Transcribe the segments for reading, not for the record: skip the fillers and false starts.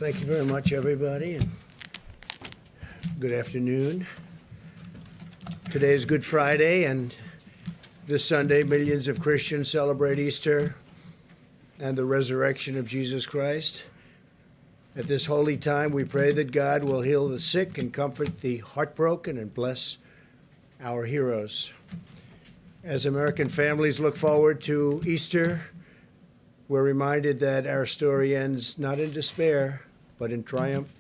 Thank you very much, everybody, and good afternoon. Today is Good Friday, and this Sunday, millions of Christians celebrate Easter and the resurrection of Jesus Christ. At this holy time, we pray that God will heal the sick and comfort the heartbroken and bless our heroes. As American families look forward to Easter, we're reminded that our story ends not in despair, but in triumph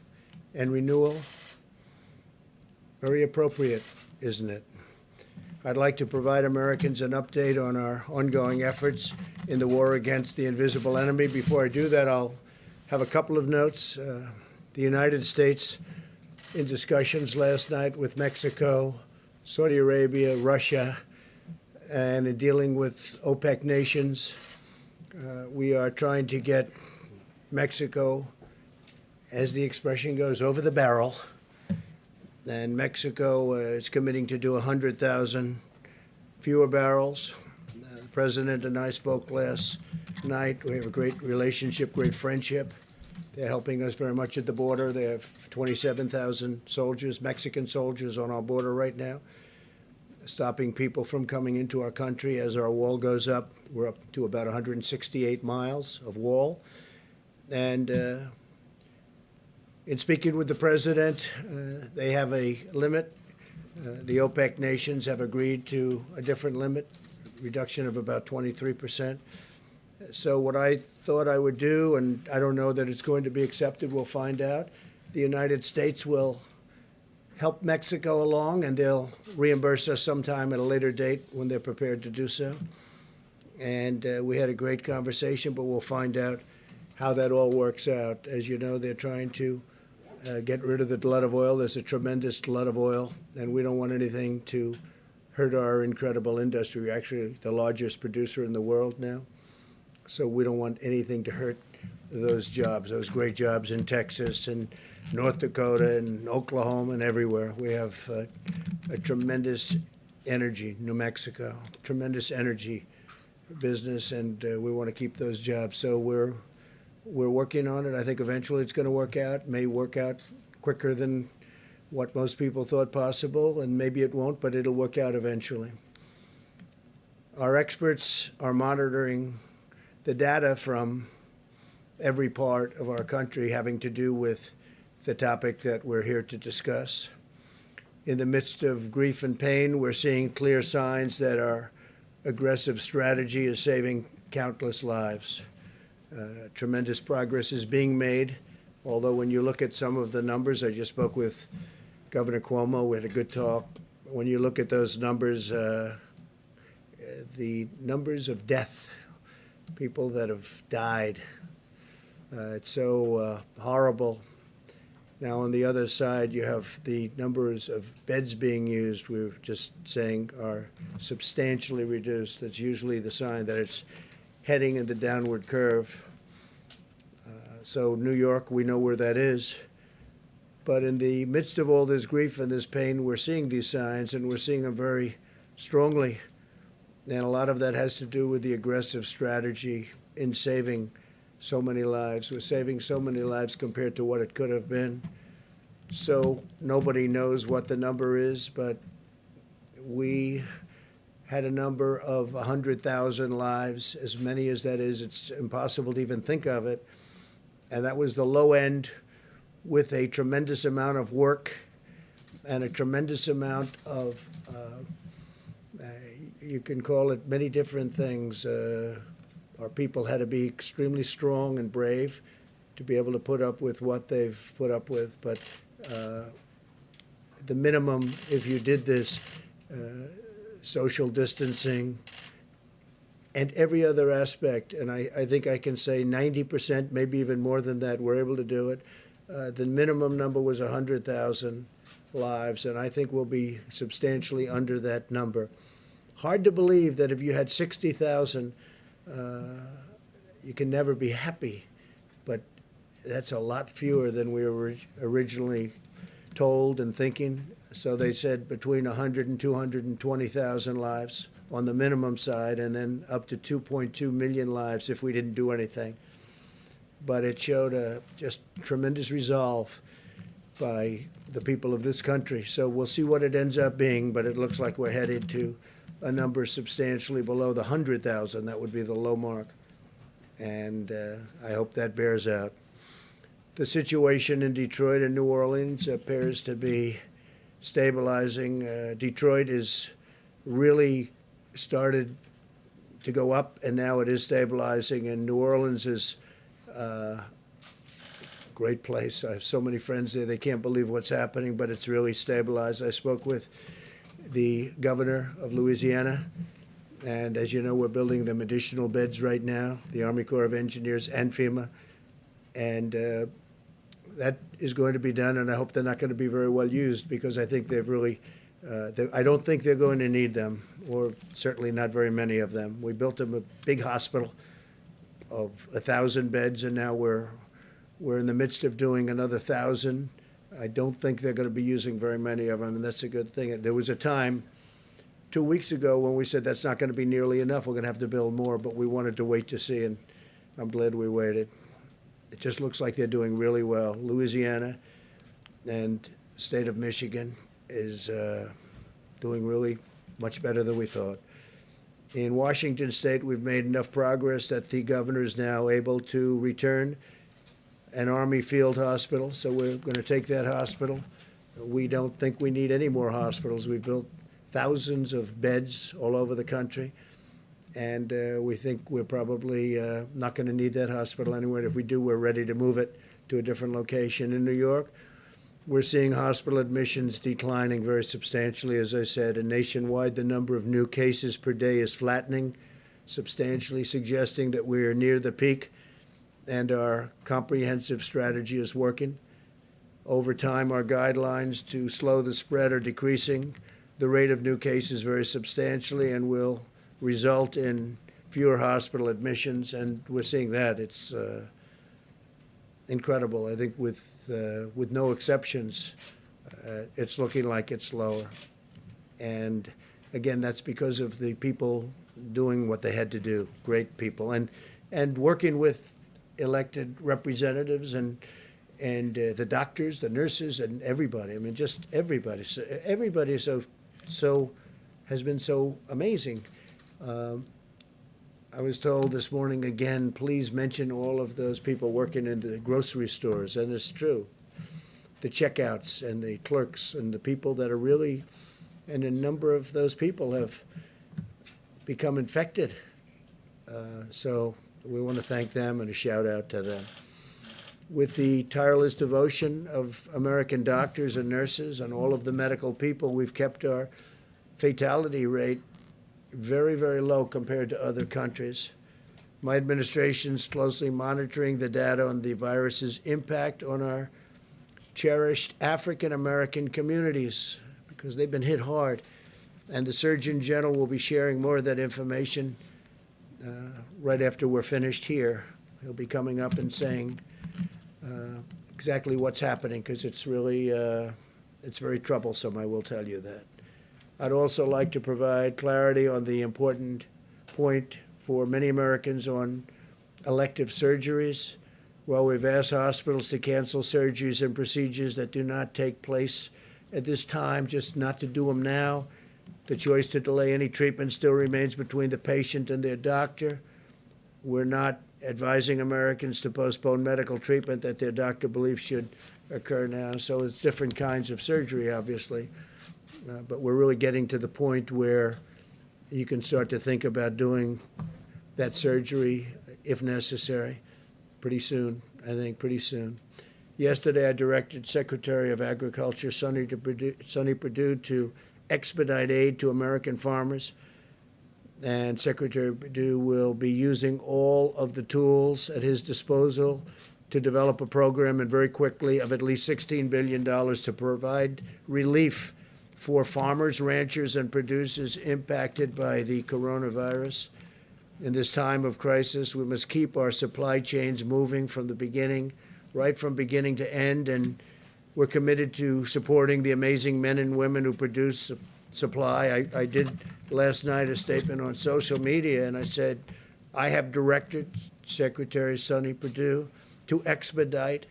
and renewal. Very appropriate, isn't it? I'd like to provide Americans an update on our ongoing efforts in the war against the invisible enemy. Before I do that, I'll have a couple of notes. The United States, in discussions last night with Mexico, Saudi Arabia, Russia, and in dealing with OPEC nations, we are trying to get Mexico, as the expression goes, over the barrel. And Mexico is committing to do 100,000 fewer barrels. The president and I spoke last night. We have a great relationship, great friendship. They're helping us very much at the border. They have 27,000 soldiers, Mexican soldiers, on our border right now, stopping people from coming into our country. As our wall goes up, we're up to about 168 miles of wall. And in speaking with the president, they have a limit. The OPEC nations have agreed to a different limit, reduction of about 23%. So what I thought I would do, and I don't know that it's going to be accepted, we'll find out. The United States will help Mexico along, and they'll reimburse us sometime at a later date when they're prepared to do so. And we had a great conversation, but we'll find out how that all works out. As you know, they're trying to get rid of the glut of oil. There's a tremendous glut of oil, and we don't want anything to hurt our incredible industry. We're actually the largest producer in the world now, so we don't want anything to hurt those jobs, those great jobs in Texas and North Dakota and Oklahoma and everywhere. We have a tremendous energy, New Mexico, tremendous energy business, and we want to keep those jobs. So we're working on it. I think eventually it's going to work out. It may work out quicker than what most people thought possible, and maybe it won't, but it'll work out eventually. Our experts are monitoring the data from every part of our country having to do with the topic that we're here to discuss. In the midst of grief and pain, we're seeing clear signs that our aggressive strategy is saving countless lives. Tremendous progress is being made, although when you look at some of the numbers, I just spoke with Governor Cuomo, we had a good talk. When you look at those numbers, the numbers of death, people that have died, it's so horrible. Now, on the other side, you have the numbers of beds being used, we were just saying, are substantially reduced. That's usually the sign that it's heading in the downward curve. So New York, we know where that is. But in the midst of all this grief and this pain, we're seeing these signs, and we're seeing them very strongly. And a lot of that has to do with the aggressive strategy in saving so many lives. We're saving so many lives compared to what it could have been. So nobody knows what the number is, but we had a number of 100,000 lives. As many as that is, it's impossible to even think of it. And that was the low end, with a tremendous amount of work and a tremendous amount of, you can call it many different things. Our people had to be extremely strong and brave to be able to put up with what they've put up with. But the minimum, if you did this, social distancing, and every other aspect, and I think I can say 90%, maybe even more than that, we're able to do it. The minimum number was 100,000 lives, and I think we'll be substantially under that number. Hard to believe that if you had 60,000, you can never be happy, but that's a lot fewer than we were originally told and thinking. So they said between 100 and 220,000 lives on the minimum side, and then up to 2.2 million lives if we didn't do anything. but it showed a just tremendous resolve by the people of this country. So we'll see what it ends up being, but it looks like we're headed to a number substantially below the 100,000. That would be the low mark. And I hope that bears out. The situation in Detroit and New Orleans appears to be stabilizing. Detroit is really started to go up, and now it is stabilizing. And New Orleans is a great place. I have so many friends there. They can't believe what's happening, but it's really stabilized. I spoke with the governor of Louisiana, and as you know, we're building them additional beds right now, the Army Corps of Engineers and FEMA. And that is going to be done, and I hope they're not going to be very well used, because I think they've really, I don't think they're going to need them, or certainly not very many of them. We built them a big hospital of 1,000 beds, and now we're in the midst of doing another 1,000. I don't think they're going to be using very many of them, and that's a good thing. There was a time 2 weeks ago when we said that's not going to be nearly enough. We're going to have to build more, but we wanted to wait to see, and I'm glad we waited. It just looks like they're doing really well. Louisiana and the state of Michigan is doing really much better than we thought. In Washington State, we've made enough progress that the governor is now able to return an Army field hospital, so we're going to take that hospital. We don't think we need any more hospitals. We've built thousands of beds all over the country, and we think we're probably not going to need that hospital anyway. If we do, we're ready to move it to a different location. In New York, we're seeing hospital admissions declining very substantially, as I said, and nationwide the number of new cases per day is flattening substantially, suggesting that we're near the peak and our comprehensive strategy is working. Over time, our guidelines to slow the spread are decreasing the rate of new cases very substantially, and will result in fewer hospital admissions, and we're seeing that. It's incredible. I think with no exceptions, it's looking like it's lower. And again, that's because of the people doing what they had to do, great people, and working with elected representatives and the doctors, the nurses, and everybody. I mean, just everybody. So everybody has been so amazing. I was told this morning again, please mention all of those people working in the grocery stores, and it's true. The checkouts and the clerks and the people that are really, and a number of those people have become infected. So we want to thank them and a shout out to them. With the tireless devotion of American doctors and nurses and all of the medical people, we've kept our fatality rate very, very low compared to other countries. My administration's closely monitoring the data on the virus's impact on our cherished African American communities, because they've been hit hard. And the Surgeon General will be sharing more of that information right after we're finished here. He'll be coming up and saying exactly what's happening, because it's really, it's very troublesome, I will tell you that. I'd also like to provide clarity on the important point for many Americans on elective surgeries. While we've asked hospitals to cancel surgeries and procedures that do not take place at this time, just not to do them now, the choice to delay any treatment still remains between the patient and their doctor. We're not advising Americans to postpone medical treatment that their doctor believes should occur now. So it's different kinds of surgery, obviously. But we're really getting to the point where you can start to think about doing that surgery, if necessary, pretty soon, I think, pretty soon. Yesterday, I directed Secretary of Agriculture Sonny Perdue to expedite aid to American farmers. And Secretary Perdue will be using all of the tools at his disposal to develop a program, and very quickly, of at least $16 billion to provide relief for farmers, ranchers, and producers impacted by the coronavirus. In this time of crisis, we must keep our supply chains moving from the beginning, right from beginning to end, and we're committed to supporting the amazing men and women who produce supply. I did last night a statement on social media, and I said, I have directed Secretary Sonny Perdue to expedite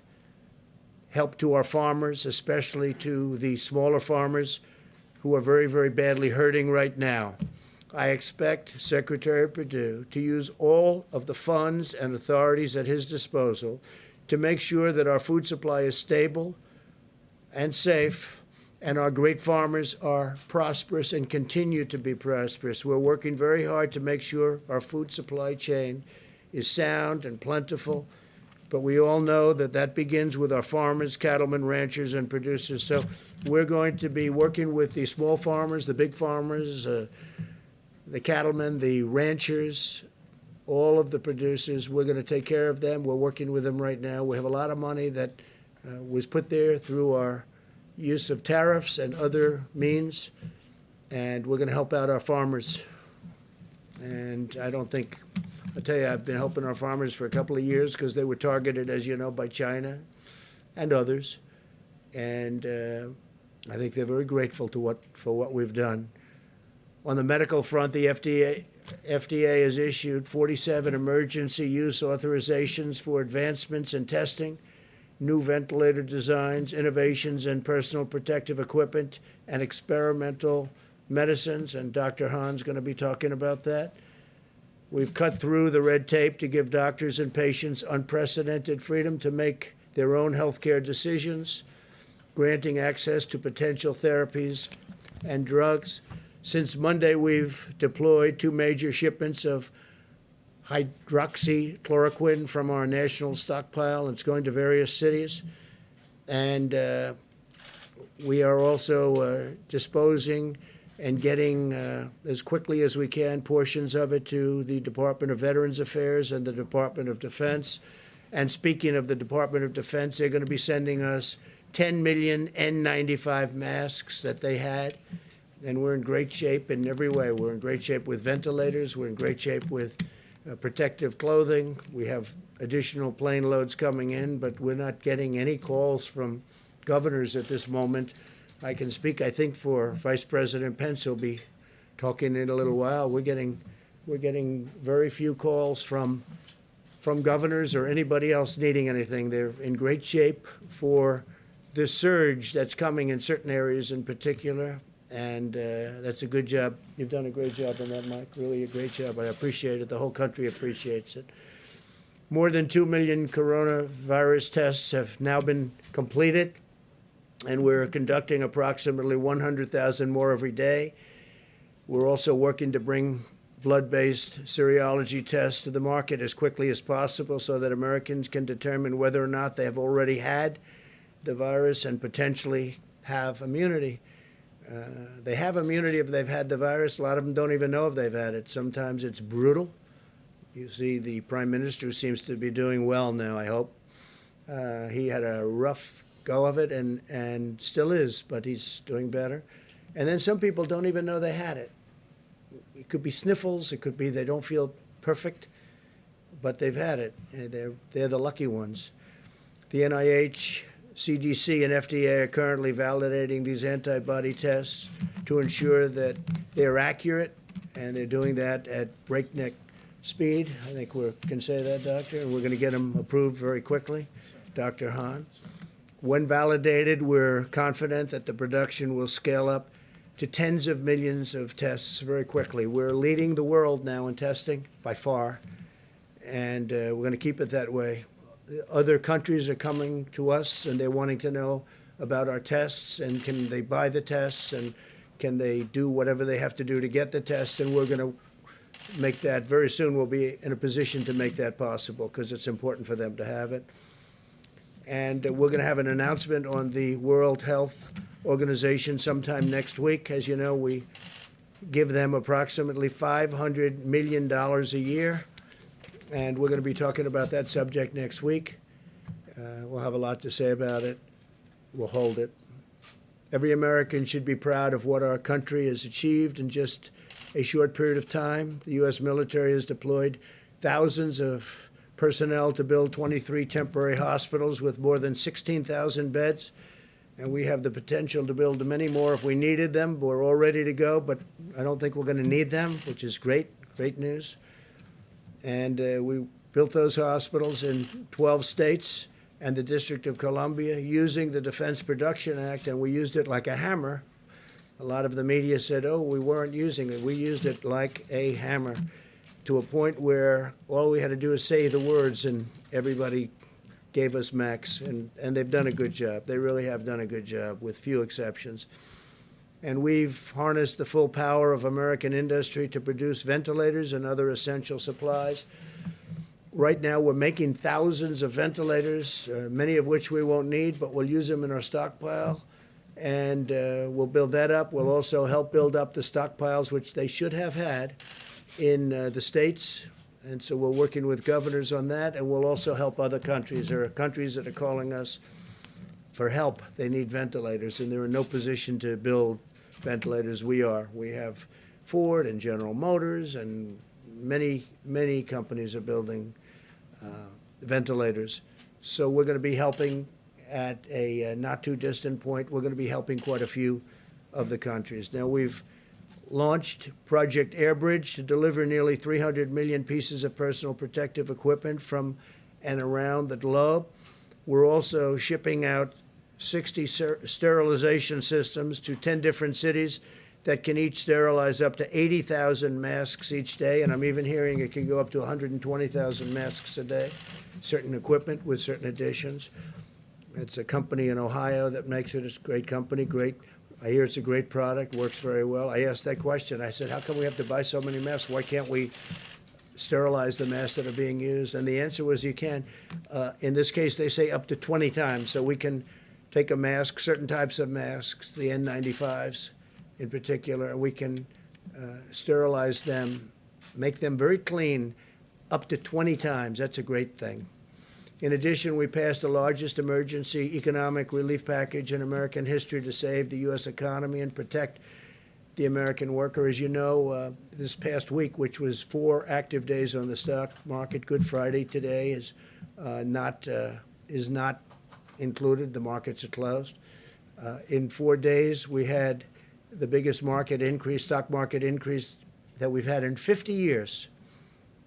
help to our farmers, especially to the smaller farmers who are very, very badly hurting right now. I expect Secretary Perdue to use all of the funds and authorities at his disposal to make sure that our food supply is stable and safe, and our great farmers are prosperous and continue to be prosperous. We're working very hard to make sure our food supply chain is sound and plentiful, but we all know that that begins with our farmers, cattlemen, ranchers, and producers. So we're going to be working with the small farmers, the big farmers, the cattlemen, the ranchers, all of the producers. We're going to take care of them. We're working with them right now. We have a lot of money that was put there through our use of tariffs and other means, and we're going to help out our farmers. And I don't think, I'll tell you, I've been helping our farmers for a couple of years because they were targeted, as you know, by China and others. And I think they're very grateful for what we've done. On the medical front, the FDA has issued 47 emergency use authorizations for advancements in testing, new ventilator designs, innovations in personal protective equipment, and experimental medicines, and Dr. Hahn's going to be talking about that. We've cut through the red tape to give doctors and patients unprecedented freedom to make their own healthcare decisions, granting access to potential therapies and drugs. Since Monday, we've deployed 2 major shipments of hydroxychloroquine from our national stockpile. It's going to various cities. And we are also disposing and getting, as quickly as we can, portions of it to the Department of Veterans Affairs and the Department of Defense. And speaking of the Department of Defense, they're going to be sending us 10 million N95 masks that they had. And we're in great shape in every way. We're in great shape with ventilators. We're in great shape with protective clothing. We have additional plane loads coming in, but we're not getting any calls from governors at this moment. I can speak, I think, for Vice President Pence, who'll be talking in a little while. We're getting very few calls from governors or anybody else needing anything. They're in great shape for the surge that's coming in certain areas in particular. And that's a good job. You've done a great job on that, Mike. Really a great job. I appreciate it. The whole country appreciates it. More than 2 million coronavirus tests have now been completed, and we're conducting approximately 100,000 more every day. We're also working to bring blood-based serology tests to the market as quickly as possible so that Americans can determine whether or not they have already had the virus and potentially have immunity. They have immunity if they've had the virus. A lot of them don't even know if they've had it. Sometimes it's brutal. You see the Prime Minister seems to be doing well now, I hope. He had a rough go of it and still is, but he's doing better. And then some people don't even know they had it. It could be sniffles. It could be they don't feel perfect, but they've had it. And they're the lucky ones. The NIH, CDC, and FDA are currently validating these antibody tests to ensure that they're accurate, and they're doing that at breakneck speed. I think we can say that, Doctor, and we're going to get them approved very quickly. Dr. Hahn. When validated, we're confident that the production will scale up to tens of millions of tests very quickly. We're leading the world now in testing by far, and we're going to keep it that way. Other countries are coming to us, and they're wanting to know about our tests, and can they buy the tests, and can they do whatever they have to do to get the tests, and we're going to make that very soon. We'll be in a position to make that possible because it's important for them to have it. And we're going to have an announcement on the World Health Organization sometime next week. As you know, we give them approximately $500 million a year, and we're going to be talking about that subject next week. We'll have a lot to say about it. We'll hold it. Every American should be proud of what our country has achieved in just a short period of time. The U.S. military has deployed thousands of personnel to build 23 temporary hospitals with more than 16,000 beds. And we have the potential to build many more if we needed them. We're all ready to go, but I don't think we're going to need them, which is great news. And we built those hospitals in 12 states and the District of Columbia using the Defense Production Act, and we used it like a hammer. A lot of the media said, oh, we weren't using it. We used it like a hammer to a point where all we had to do is say the words and everybody gave us max, and they've done a good job. They really have done a good job with few exceptions. And we've harnessed the full power of American industry to produce ventilators and other essential supplies. Right now, we're making thousands of ventilators, many of which we won't need, but we'll use them in our stockpile. And we'll build that up. We'll also help build up the stockpiles, which they should have had in the states. And so we're working with governors on that. And we'll also help other countries. There are countries that are calling us for help. They need ventilators, and they're in no position to build ventilators. We are. We have Ford and General Motors, and many, many companies are building ventilators. So we're going to be helping at a not too distant point. We're going to be helping quite a few of the countries. Now, we've launched Project Airbridge to deliver nearly 300 million pieces of personal protective equipment from and around the globe. We're also shipping out 60 sterilization systems to 10 different cities that can each sterilize up to 80,000 masks each day, and I'm even hearing it can go up to 120,000 masks a day, certain equipment with certain additions. It's a company in Ohio that makes it. It's a great company, great. I hear it's a great product, works very well. I asked that question. I said, how come we have to buy so many masks? Why can't we sterilize the masks that are being used? And the answer was you can. In this case, they say up to 20 times. So we can take a mask, certain types of masks, the N95s in particular, and we can sterilize them, make them very clean up to 20 times. That's a great thing. In addition, we passed the largest emergency economic relief package in American history to save the U.S. economy and protect the American worker. As you know, this past week, which was 4 active days on the stock market, Good Friday today is not included. The markets are closed. In 4 days, we had the biggest market increase, stock market increase that we've had in 50 years.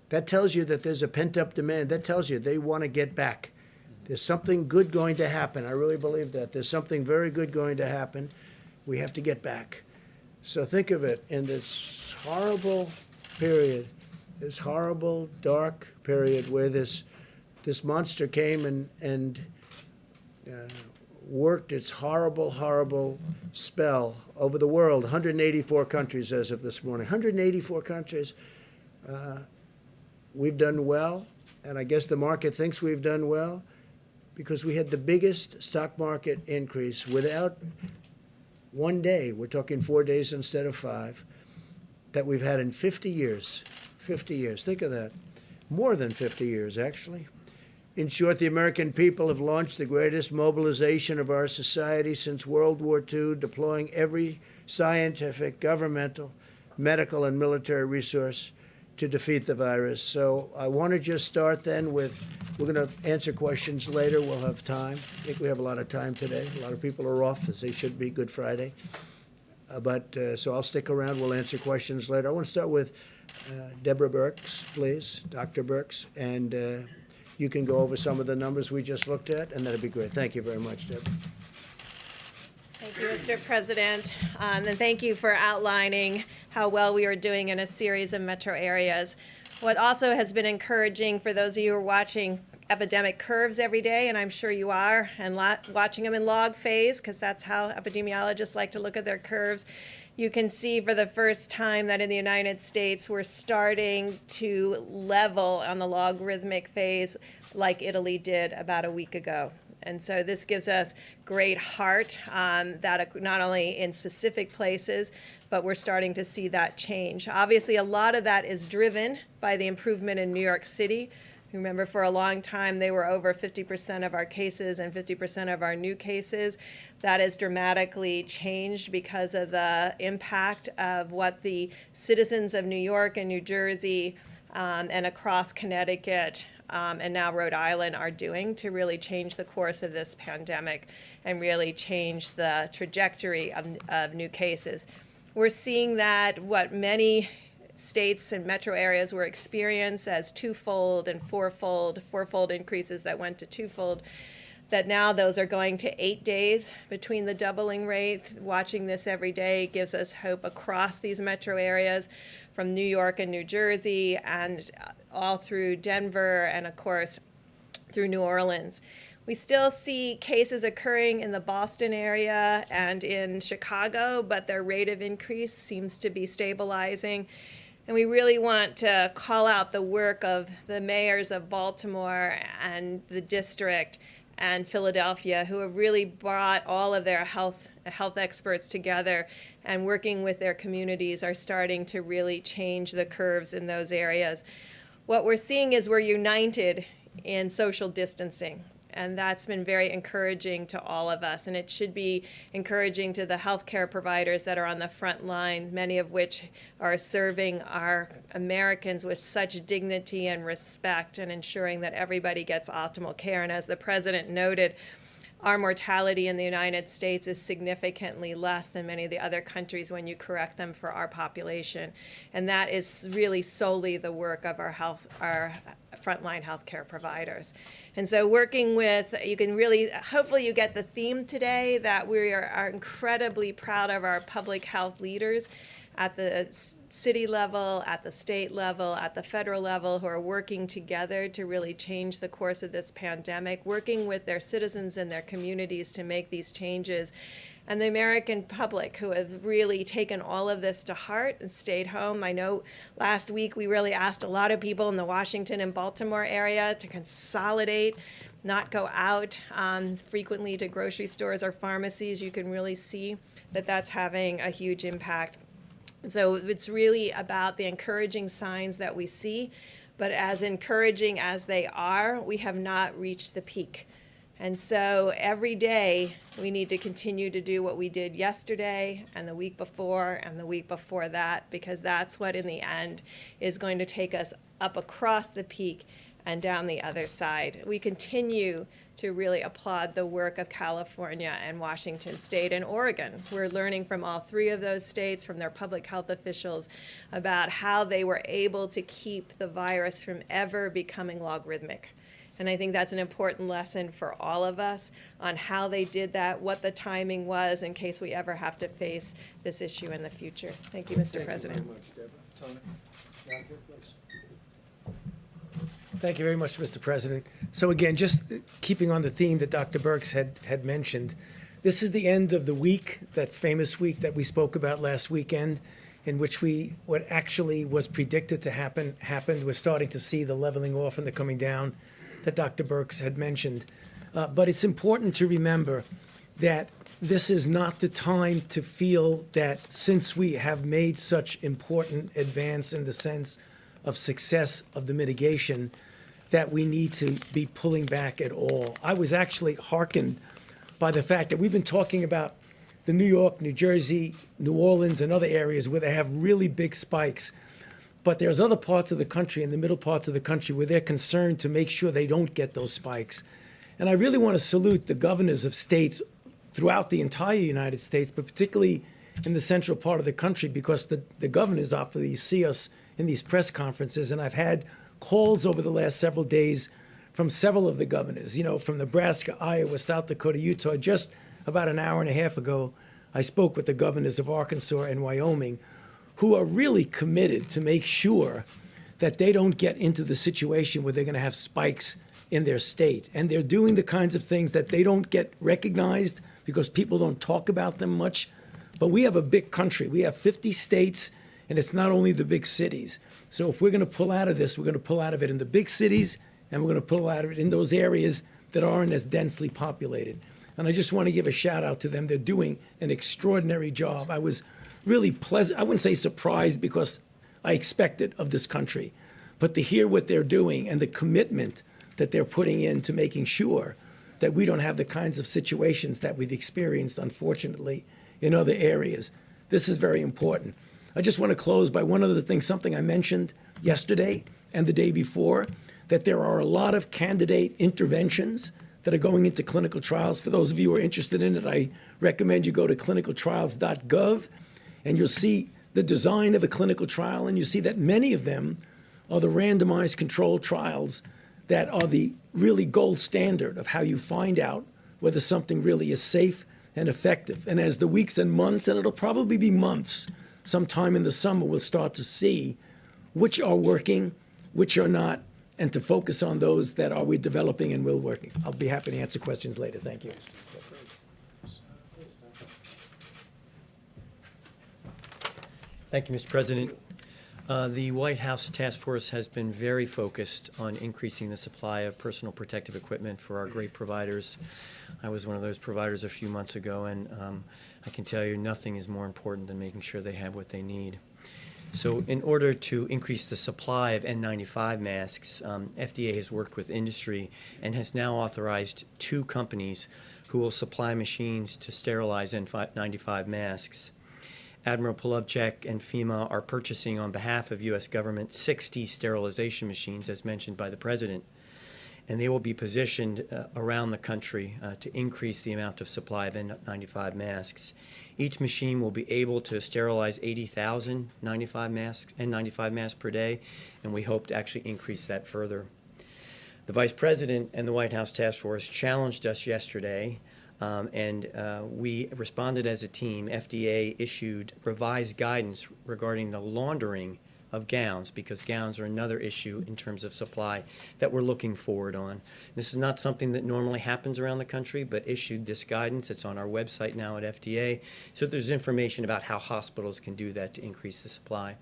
That tells you that there's a pent-up demand. That tells you they want to get back. There's something good going to happen. I really believe that. There's something very good going to happen. We have to get back. So think of it in this horrible period, this horrible, dark period where this monster came and worked its horrible, horrible spell over the world. 184 countries as of this morning. 184 countries. We've done well, and I guess the market thinks we've done well because we had the biggest stock market increase without one day. We're talking 4 days instead of 5 that we've had in 50 years. 50 years. Think of that. More than 50 years, actually. In short, the American people have launched the greatest mobilization of our society since World War II, deploying every scientific, governmental, medical, and military resource to defeat the virus. So I want to just start then with, we're going to answer questions later. We'll have time. I think we have a lot of time today. A lot of people are off, as they should be, Good Friday. So I'll stick around. We'll answer questions later. I want to start with Deborah Birx, please, Dr. Birx, and you can go over some of the numbers we just looked at, and that'd be great. Thank you very much, Deborah. Thank you, Mr. President, and thank you for outlining how well we are doing in a series of metro areas. What also has been encouraging for those of you who are watching epidemic curves every day, and I'm sure you are, and watching them in log phase, because that's how epidemiologists like to look at their curves, you can see for the first time that in the United States we're starting to level on the logarithmic phase like Italy did about a week ago. And so this gives us great heart that not only in specific places, but we're starting to see that change. Obviously, a lot of that is driven by the improvement in New York City. Remember, for a long time, they were over 50% of our cases and 50% of our new cases. That has dramatically changed because of the impact of what the citizens of New York and New Jersey and across Connecticut and now Rhode Island are doing to really change the course of this pandemic and really change the trajectory of new cases. We're seeing that what many states and metro areas were experienced as twofold and fourfold increases that went to twofold, that now those are going to 8 days between the doubling rate. Watching this every day gives us hope across these metro areas, from New York and New Jersey and all through Denver and, of course, through New Orleans. We still see cases occurring in the Boston area and in Chicago, but their rate of increase seems to be stabilizing. And we really want to call out the work of the mayors of Baltimore and the district and Philadelphia, who have really brought all of their health experts together, and working with their communities are starting to really change the curves in those areas. What we're seeing is we're united in social distancing, and that's been very encouraging to all of us, and it should be encouraging to the healthcare providers that are on the front line, many of which are serving our Americans with such dignity and respect and ensuring that everybody gets optimal care. And as the president noted, our mortality in the United States is significantly less than many of the other countries when you correct them for our population. And that is really solely the work of our frontline healthcare providers. And so working with, you can really, hopefully you get the theme today that we are incredibly proud of our public health leaders at the city level, at the state level, at the federal level, who are working together to really change the course of this pandemic, working with their citizens and their communities to make these changes. And the American public, who have really taken all of this to heart and stayed home. I know last week we really asked a lot of people in the Washington and Baltimore area to consolidate, not go out frequently to grocery stores or pharmacies. You can really see that that's having a huge impact. So it's really about the encouraging signs that we see, but as encouraging as they are, we have not reached the peak. And so every day we need to continue to do what we did yesterday and the week before and the week before that, because that's what in the end is going to take us up across the peak and down the other side. We continue to really applaud the work of California and Washington State and Oregon. We're learning from all three of those states, from their public health officials, about how they were able to keep the virus from ever becoming logarithmic. And I think that's an important lesson for all of us on how they did that, what the timing was in case we ever have to face this issue in the future. Thank you, Mr. President. Thank you very much, Deborah. Tony, Doctor, please. Thank you very much, Mr. President. So again, just keeping on the theme that Dr. Birx had mentioned, this is the end of the week, that famous week that we spoke about last weekend, in which what actually was predicted to happen happened. We're starting to see the leveling off and the coming down that Dr. Birx had mentioned. But it's important to remember that this is not the time to feel that since we have made such important advance in the sense of success of the mitigation, that we need to be pulling back at all. I was actually hearkened by the fact that we've been talking about the New York, New Jersey, New Orleans, and other areas where they have really big spikes. But there's other parts of the country, in the middle parts of the country, where they're concerned to make sure they don't get those spikes. And I really want to salute the governors of states throughout the entire United States, but particularly in the central part of the country, because the governors obviously see us in these press conferences. And I've had calls over the last several days from several of the governors, from Nebraska, Iowa, South Dakota, Utah. Just about an hour and a half ago, I spoke with the governors of Arkansas and Wyoming, who are really committed to make sure that they don't get into the situation where they're going to have spikes in their state. And they're doing the kinds of things that they don't get recognized because people don't talk about them much. But we have a big country. We have 50 states, and it's not only the big cities. So if we're going to pull out of this, we're going to pull out of it in the big cities, and we're going to pull out of it in those areas that aren't as densely populated. And I just want to give a shout out to them. They're doing an extraordinary job. I was really pleasant. I wouldn't say surprised, because I expect it of this country. But to hear what they're doing and the commitment that they're putting into making sure that we don't have the kinds of situations that we've experienced, unfortunately, in other areas, this is very important. I just want to close by one other thing, something I mentioned yesterday and the day before, that there are a lot of candidate interventions that are going into clinical trials. For those of you who are interested in it, I recommend you go to clinicaltrials.gov, and you'll see the design of a clinical trial, and you see that many of them are the randomized controlled trials that are the really gold standard of how you find out whether something really is safe and effective. And as the weeks and months, and it'll probably be months, sometime in the summer, we'll start to see which are working, which are not, and to focus on those that are we developing and will working. I'll be happy to answer questions later. Thank you. Thank you, Mr. President. The White House Task Force has been very focused on increasing the supply of personal protective equipment for our great providers. I was one of those providers a few months ago, and I can tell you nothing is more important than making sure they have what they need. So in order to increase the supply of N95 masks, FDA has worked with industry and has now authorized 2 companies who will supply machines to sterilize N95 masks. Admiral Polovchek and FEMA are purchasing on behalf of U.S. government 60 sterilization machines, as mentioned by the President, and they will be positioned around the country to increase the amount of supply of N95 masks. Each machine will be able to sterilize 80,000 N95 masks per day, and we hope to actually increase that further. The Vice President and the White House Task Force challenged us yesterday, and we responded as a team. FDA issued revised guidance regarding the laundering of gowns, because gowns are another issue in terms of supply that we're looking forward on. This is not something that normally happens around the country, but issued this guidance. It's on our website now at FDA. So there's information about how hospitals can do that to increase the supply.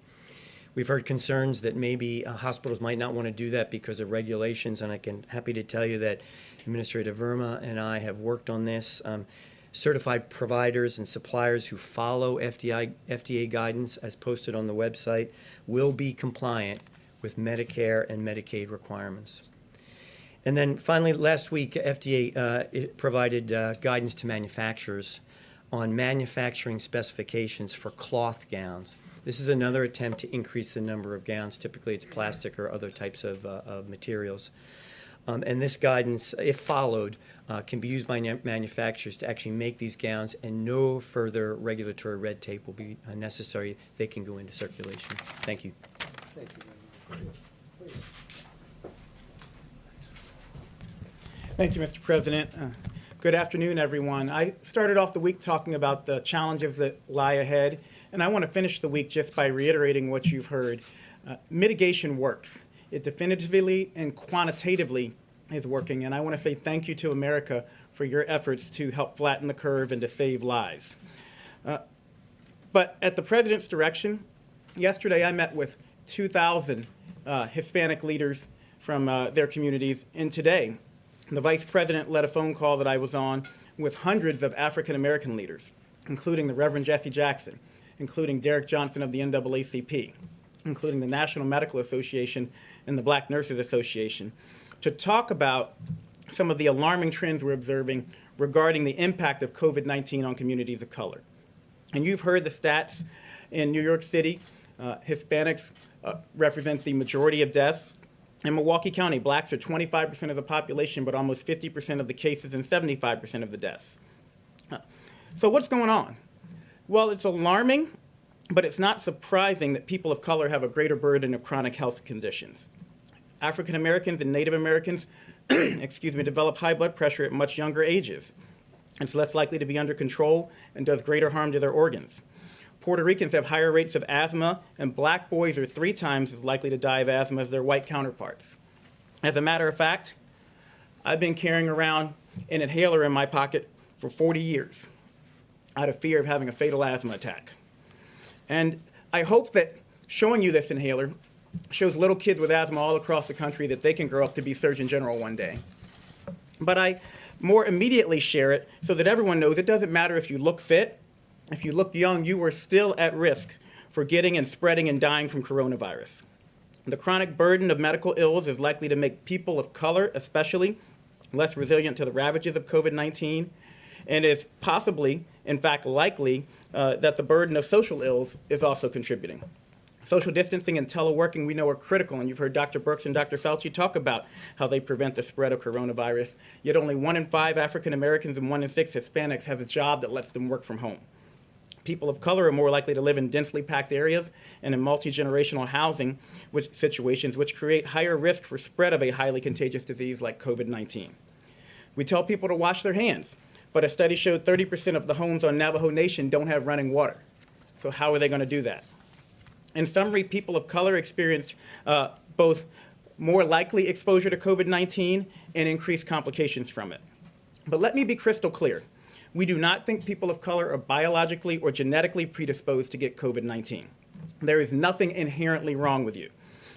We've heard concerns that maybe hospitals might not want to do that because of regulations, and I can happy to tell you that Administrator Verma and I have worked on this. Certified providers and suppliers who follow FDA guidance as posted on the website will be compliant with Medicare and Medicaid requirements. And then finally, last week, FDA provided guidance to manufacturers on manufacturing specifications for cloth gowns. This is another attempt to increase the number of gowns. Typically, it's plastic or other types of materials. And this guidance, if followed, can be used by manufacturers to actually make these gowns, and no further regulatory red tape will be necessary. They can go into circulation. Thank you. Thank you. Thank you, Mr. President. Good afternoon, everyone. I started off the week talking about the challenges that lie ahead, and I want to finish the week just by reiterating what you've heard. Mitigation works. It definitively and quantitatively is working, and I want to say thank you to America for your efforts to help flatten the curve and to save lives. But at the President's direction, yesterday I met with 2,000 Hispanic leaders from their communities, and today the Vice President led a phone call that I was on with hundreds of African American leaders, including the Reverend Jesse Jackson, including Derek Johnson of the NAACP, including the National Medical Association and the Black Nurses Association, to talk about some of the alarming trends we're observing regarding the impact of COVID-19 on communities of color. And you've heard the stats in New York City. Hispanics represent the majority of deaths. In Milwaukee County, blacks are 25% of the population, but almost 50% of the cases and 75% of the deaths. So what's going on? Well, it's alarming, but it's not surprising that people of color have a greater burden of chronic health conditions. African Americans and Native Americans develop high blood pressure at much younger ages. It's less likely to be under control and does greater harm to their organs. Puerto Ricans have higher rates of asthma, and black boys are 3 times as likely to die of asthma as their white counterparts. As a matter of fact, I've been carrying around an inhaler in my pocket for 40 years out of fear of having a fatal asthma attack. And I hope that showing you this inhaler shows little kids with asthma all across the country that they can grow up to be Surgeon General one day. But I more immediately share it so that everyone knows it doesn't matter if you look fit, if you look young, you are still at risk for getting and spreading and dying from coronavirus. The chronic burden of medical ills is likely to make people of color, especially, less resilient to the ravages of COVID-19, and is possibly, in fact, likely that the burden of social ills is also contributing. Social distancing and teleworking, we know, are critical, and you've heard Dr. Birx and Dr. Fauci talk about how they prevent the spread of coronavirus, yet only 1 in 5 African Americans and 1 in 6 Hispanics has a job that lets them work from home. People of color are more likely to live in densely packed areas and in multi-generational housing situations, which create higher risk for spread of a highly contagious disease like COVID-19. We tell people to wash their hands, but a study showed 30% of the homes on Navajo Nation don't have running water. So how are they going to do that? In summary, people of color experience both more likely exposure to COVID-19 and increased complications from it. But let me be crystal clear. We do not think people of color are biologically or genetically predisposed to get COVID-19. There is nothing inherently wrong with you,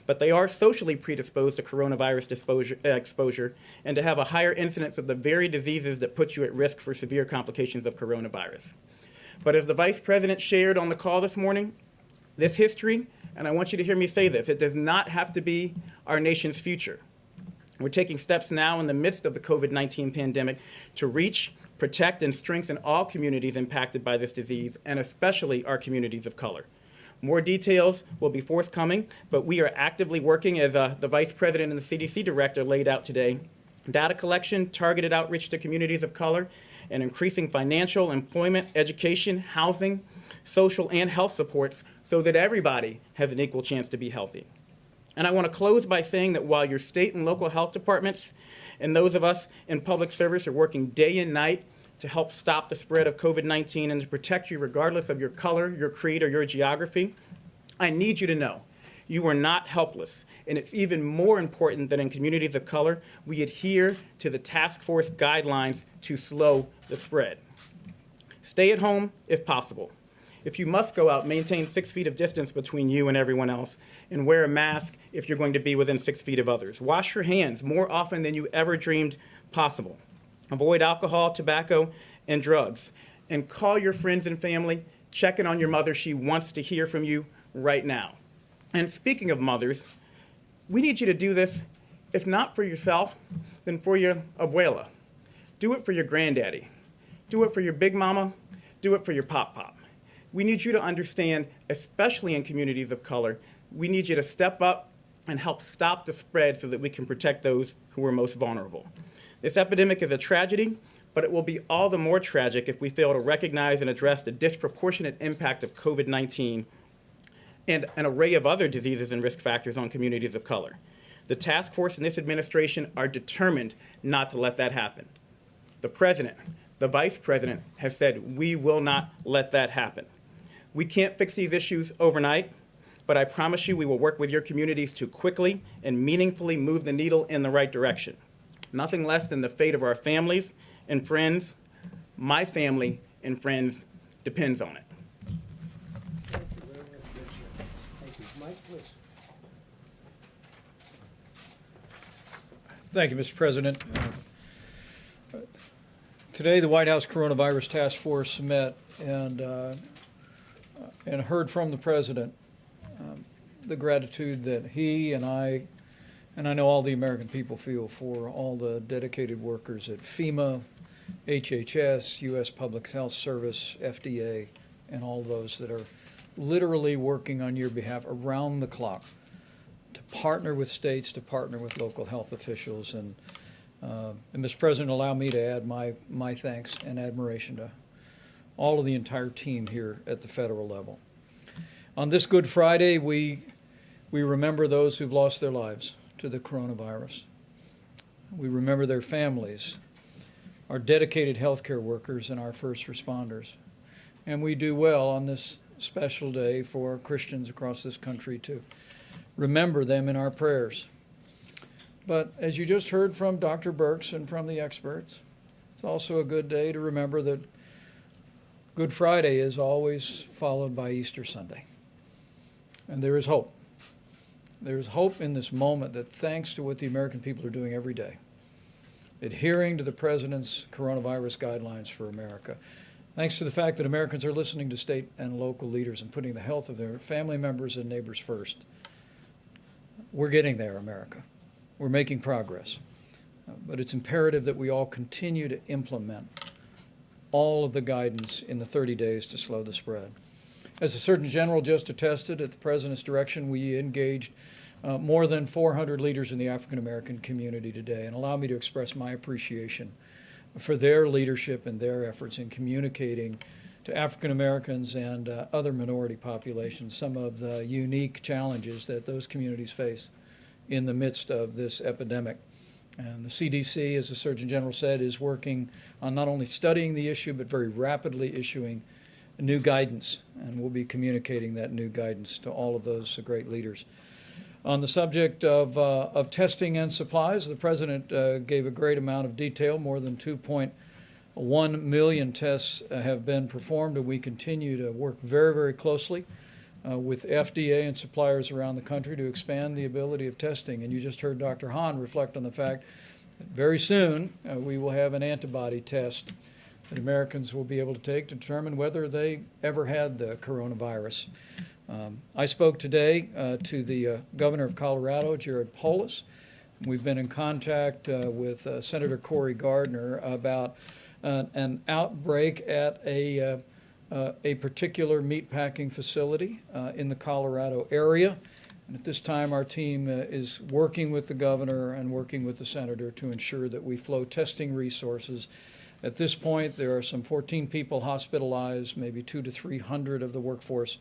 but they are socially predisposed to coronavirus exposure and to have a higher incidence of the very diseases that put you at risk for severe complications of coronavirus. But as the Vice President shared on the call this morning, this history, and I want you to hear me say this, it does not have to be our nation's future. We're taking steps now in the midst of the COVID-19 pandemic to reach, protect, and strengthen all communities impacted by this disease, and especially our communities of color. More details will be forthcoming, but we are actively working, as the Vice President and the CDC Director laid out today, data collection, targeted outreach to communities of color, and increasing financial, employment, education, housing, social, and health supports so that everybody has an equal chance to be healthy. And I want to close by saying that while your state and local health departments and those of us in public service are working day and night to help stop the spread of COVID-19 and to protect you regardless of your color, your creed, or your geography, I need you to know you are not helpless. And it's even more important that in communities of color, we adhere to the task force guidelines to slow the spread. Stay at home if possible. If you must go out, maintain 6 feet of distance between you and everyone else, and wear a mask if you're going to be within 6 feet of others. Wash your hands more often than you ever dreamed possible. Avoid alcohol, tobacco, and drugs. And call your friends and family. Check in on your mother. She wants to hear from you right now. And speaking of mothers, we need you to do this, if not for yourself, then for your abuela. Do it for your granddaddy. Do it for your big mama. Do it for your pop-pop. We need you to understand, especially in communities of color, we need you to step up and help stop the spread so that we can protect those who are most vulnerable. This epidemic is a tragedy, but it will be all the more tragic if we fail to recognize and address the disproportionate impact of COVID-19 and an array of other diseases and risk factors on communities of color. The task force and this administration are determined not to let that happen. The President, the Vice President have said we will not let that happen. We can't fix these issues overnight, but I promise you we will work with your communities to quickly and meaningfully move the needle in the right direction. Nothing less than the fate of our families and friends. My family and friends depends on it. Thank you very much, Richard. Thank you. Mike, please. Thank you, Mr. President. Today, the White House Coronavirus Task Force met and heard from the President the gratitude that he and I know all the American people feel for all the dedicated workers at FEMA, HHS, U.S. Public Health Service, FDA, and all those that are literally working on your behalf around the clock to partner with states, to partner with local health officials. And Mr. President, allow me to add my thanks and admiration to all of the entire team here at the federal level. On this Good Friday, we remember those who've lost their lives to the coronavirus. We remember their families, our dedicated healthcare workers, and our first responders. And we do well on this special day for Christians across this country to remember them in our prayers. But as you just heard from Dr. Birx and from the experts, it's also a good day to remember that Good Friday is always followed by Easter Sunday. And there is hope. There is hope in this moment that thanks to what the American people are doing every day, adhering to the President's coronavirus guidelines for America, thanks to the fact that Americans are listening to state and local leaders and putting the health of their family members and neighbors first, we're getting there, America. We're making progress. But it's imperative that we all continue to implement all of the guidance in the 30 days to slow the spread. As the Surgeon General just attested, at the President's direction, we engaged more than 400 leaders in the African American community today. And allow me to express my appreciation for their leadership and their efforts in communicating to African Americans and other minority populations, some of the unique challenges that those communities face in the midst of this epidemic. And the CDC, as the Surgeon General said, is working on not only studying the issue, but very rapidly issuing new guidance, and we'll be communicating that new guidance to all of those great leaders. On the subject of testing and supplies, the President gave a great amount of detail. More than 2.1 million tests have been performed, and we continue to work very, very closely with FDA and suppliers around the country to expand the ability of testing. And you just heard Dr. Hahn reflect on the fact that very soon we will have an antibody test that Americans will be able to take to determine whether they ever had the coronavirus. I spoke today to the governor of Colorado, Jared Polis. We've been in contact with Senator Cory Gardner about an outbreak at a particular meatpacking facility in the Colorado area. And at this time, our team is working with the governor and working with the senator to ensure that we flow testing resources. At this point, there are some 14 people hospitalized, maybe 200 to 300 of the workforce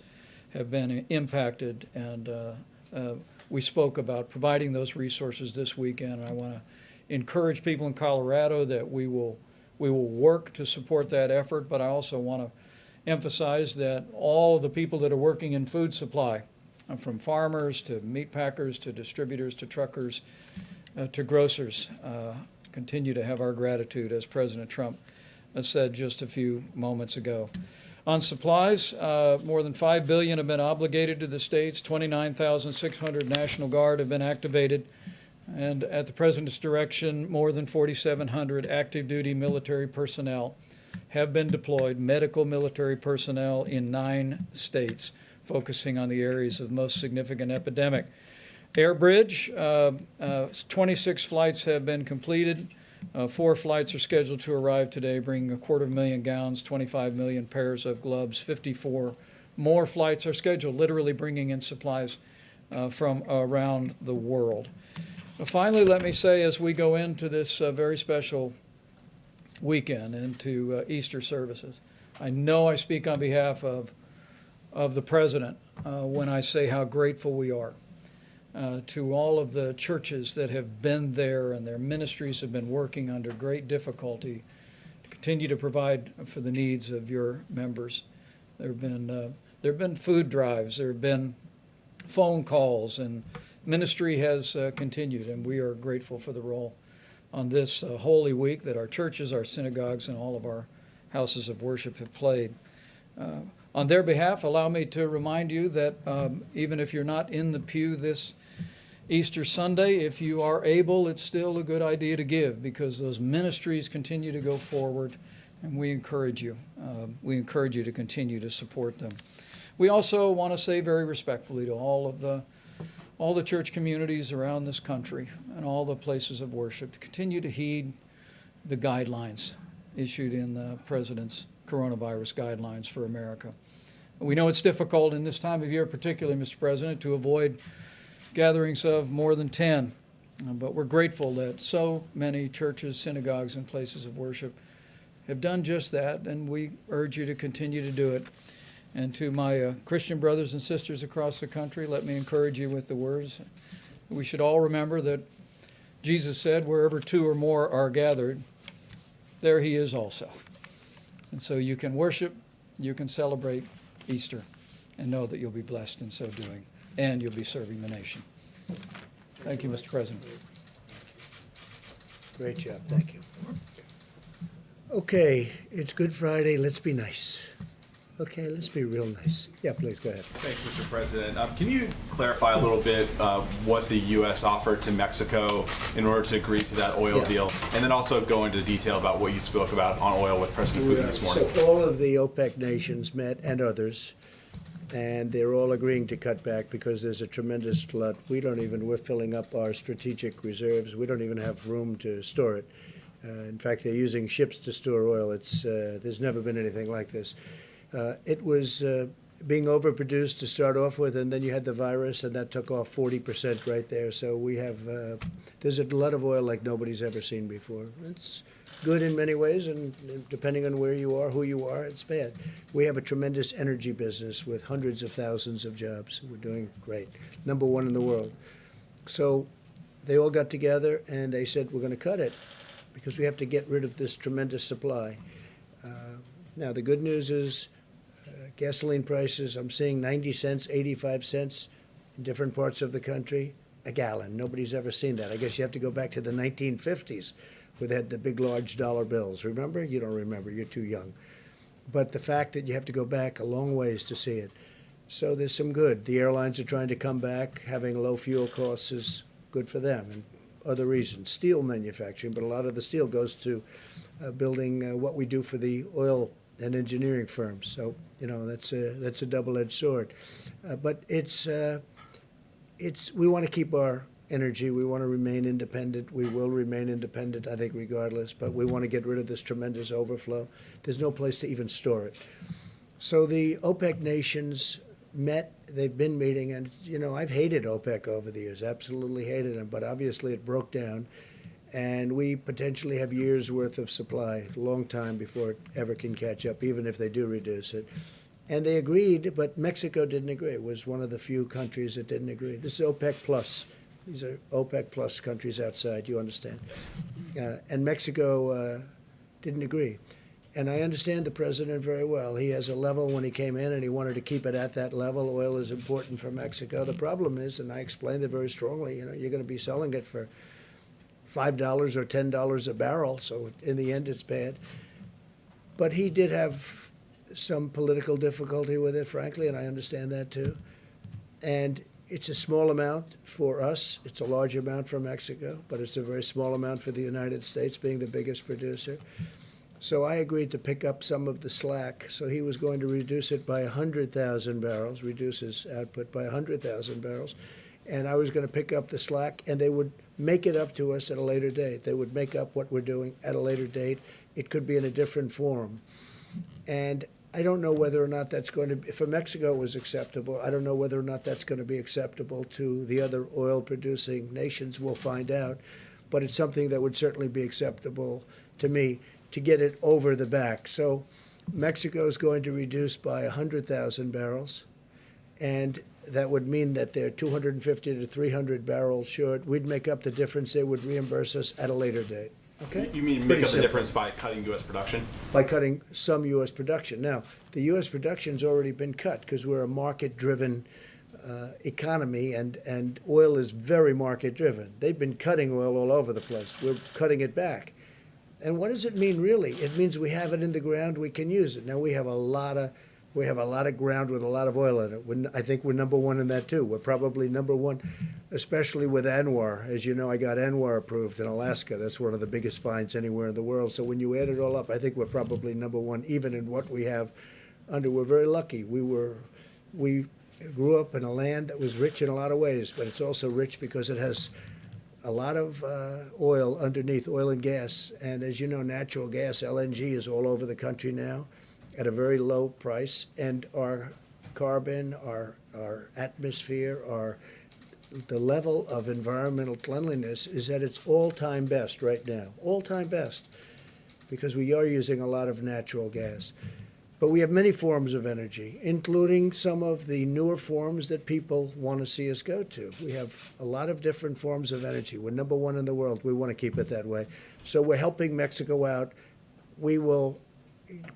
have been impacted, and we spoke about providing those resources this weekend. I want to encourage people in Colorado that we will work to support that effort, but I also want to emphasize that all of the people that are working in food supply, from farmers to meat packers to distributors to truckers to grocers, continue to have our gratitude, as President Trump said just a few moments ago. On supplies, more than $5 billion have been obligated to the states. 29,600 National Guard have been activated. And at the President's direction, more than 4,700 active duty military personnel have been deployed, medical military personnel in 9 states, focusing on the areas of most significant epidemic. Air Bridge, 26 flights have been completed. 4 flights are scheduled to arrive today, bringing 250,000 gowns, 25 million pairs of gloves. 54 more flights are scheduled, literally bringing in supplies from around the world. Finally, let me say, as we go into this very special weekend, into Easter services, I know I speak on behalf of the President when I say how grateful we are to all of the churches that have been there, and their ministries have been working under great difficulty to continue to provide for the needs of your members. There have been food drives, there have been phone calls, and ministry has continued, and we are grateful for the role on this Holy Week that our churches, our synagogues, and all of our houses of worship have played. On their behalf, allow me to remind you that even if you're not in the pew this Easter Sunday, if you are able, it's still a good idea to give, because those ministries continue to go forward, and we encourage you. We encourage you to continue to support them. We also want to say very respectfully to all the church communities around this country and all the places of worship to continue to heed the guidelines issued in the President's coronavirus guidelines for America. We know it's difficult in this time of year, particularly, Mr. President, to avoid gatherings of more than 10, but we're grateful that so many churches, synagogues, and places of worship have done just that, and we urge you to continue to do it. And to my Christian brothers and sisters across the country, let me encourage you with the words. We should all remember that Jesus said, wherever 2 or more are gathered, there he is also. And so you can worship, you can celebrate Easter, and know that you'll be blessed in so doing, and you'll be serving the nation. Thank you, Mr. President. Great job, thank you. Okay, it's Good Friday, let's be nice. Okay, let's be real nice. Yeah, please, go ahead. Thanks, Mr. President. Can you clarify a little bit what the U.S. offered to Mexico in order to agree to that oil deal? And then also go into detail about what you spoke about on oil with President Putin this morning. So all of the OPEC nations met, and others, and they're all agreeing to cut back because there's a tremendous glut. We're filling up our strategic reserves. We don't even have room to store it. In fact, they're using ships to store oil. There's never been anything like this. It was being overproduced to start off with, and then you had the virus, and that took off 40% right there. So we have, there's a lot of oil like nobody's ever seen before. It's good in many ways, and depending on where you are, who you are, it's bad. We have a tremendous energy business with hundreds of thousands of jobs. We're doing great. Number one in the world. So they all got together and they said, we're going to cut it because we have to get rid of this tremendous supply. Now, the good news is gasoline prices, I'm seeing 90 cents, 85 cents in different parts of the country a gallon. Nobody's ever seen that. I guess you have to go back to the 1950s where they had the big, large dollar bills. Remember? You don't remember. You're too young. But the fact that you have to go back a long ways to see it. So there's some good. The airlines are trying to come back. Having low fuel costs is good for them, and other reasons. Steel manufacturing, but a lot of the steel goes to building what we do for the oil and engineering firms. So, you know, that's a double-edged sword. But we want to keep our energy. We want to remain independent. We will remain independent, I think, regardless. But we want to get rid of this tremendous overflow. There's no place to even store it. So the OPEC nations met. They've been meeting. And, you know, I've hated OPEC over the years, absolutely hated them. But obviously it broke down. And we potentially have years' worth of supply, a long time before it ever can catch up, even if they do reduce it. And they agreed, but Mexico didn't agree. It was one of the few countries that didn't agree. This is OPEC plus. These are OPEC plus countries outside, you understand? Yes. And Mexico didn't agree. And I understand the president very well. He has a level when he came in, and he wanted to keep it at that level. Oil is important for Mexico. The problem is, and I explained it very strongly, you know, you're going to be selling it for $5 or $10 a barrel, so in the end it's bad. But he did have some political difficulty with it, frankly, and I understand that too. And it's a small amount for us. It's a large amount for Mexico, but it's a very small amount for the United States, being the biggest producer. So I agreed to pick up some of the slack. So he was going to reduce it by 100,000 barrels, reduce his output by 100,000 barrels. And I was going to pick up the slack, and they would make it up to us at a later date. They would make up what we're doing at a later date. It could be in a different form. And I don't know whether or not that's going to be, for Mexico it was acceptable. I don't know whether or not that's going to be acceptable to the other oil-producing nations. We'll find out. But it's something that would certainly be acceptable to me to get it over the back. So Mexico is going to reduce by 100,000 barrels. And that would mean that they're 250 to 300 barrels short. We'd make up the difference. They would reimburse us at a later date. Okay? You mean Pretty make up the simple. difference by cutting U.S. production? By cutting some U.S. production. Now, the U.S. production's already been cut because we're a market-driven economy, and oil is very market-driven. They've been cutting oil all over the place. We're cutting it back. And what does it mean, really? It means we have it in the ground, we can use it. Now, we have a lot of ground with a lot of oil in it. I think we're number one in that, too. We're probably number one, especially with ANWR. As you know, I got ANWR approved in Alaska. That's one of the biggest finds anywhere in the world. So when you add it all up, I think we're probably number one, even in what we have under. We're very lucky. We grew up in a land that was rich in a lot of ways, but it's also rich because it has a lot of oil underneath, oil and gas. And as you know, natural gas, LNG, is all over the country now at a very low price. And our carbon, our atmosphere, the level of environmental cleanliness is at its all-time best right now, all-time best, because we are using a lot of natural gas. But we have many forms of energy, including some of the newer forms that people want to see us go to. We have a lot of different forms of energy. We're number one in the world. We want to keep it that way. So we're helping Mexico out. We will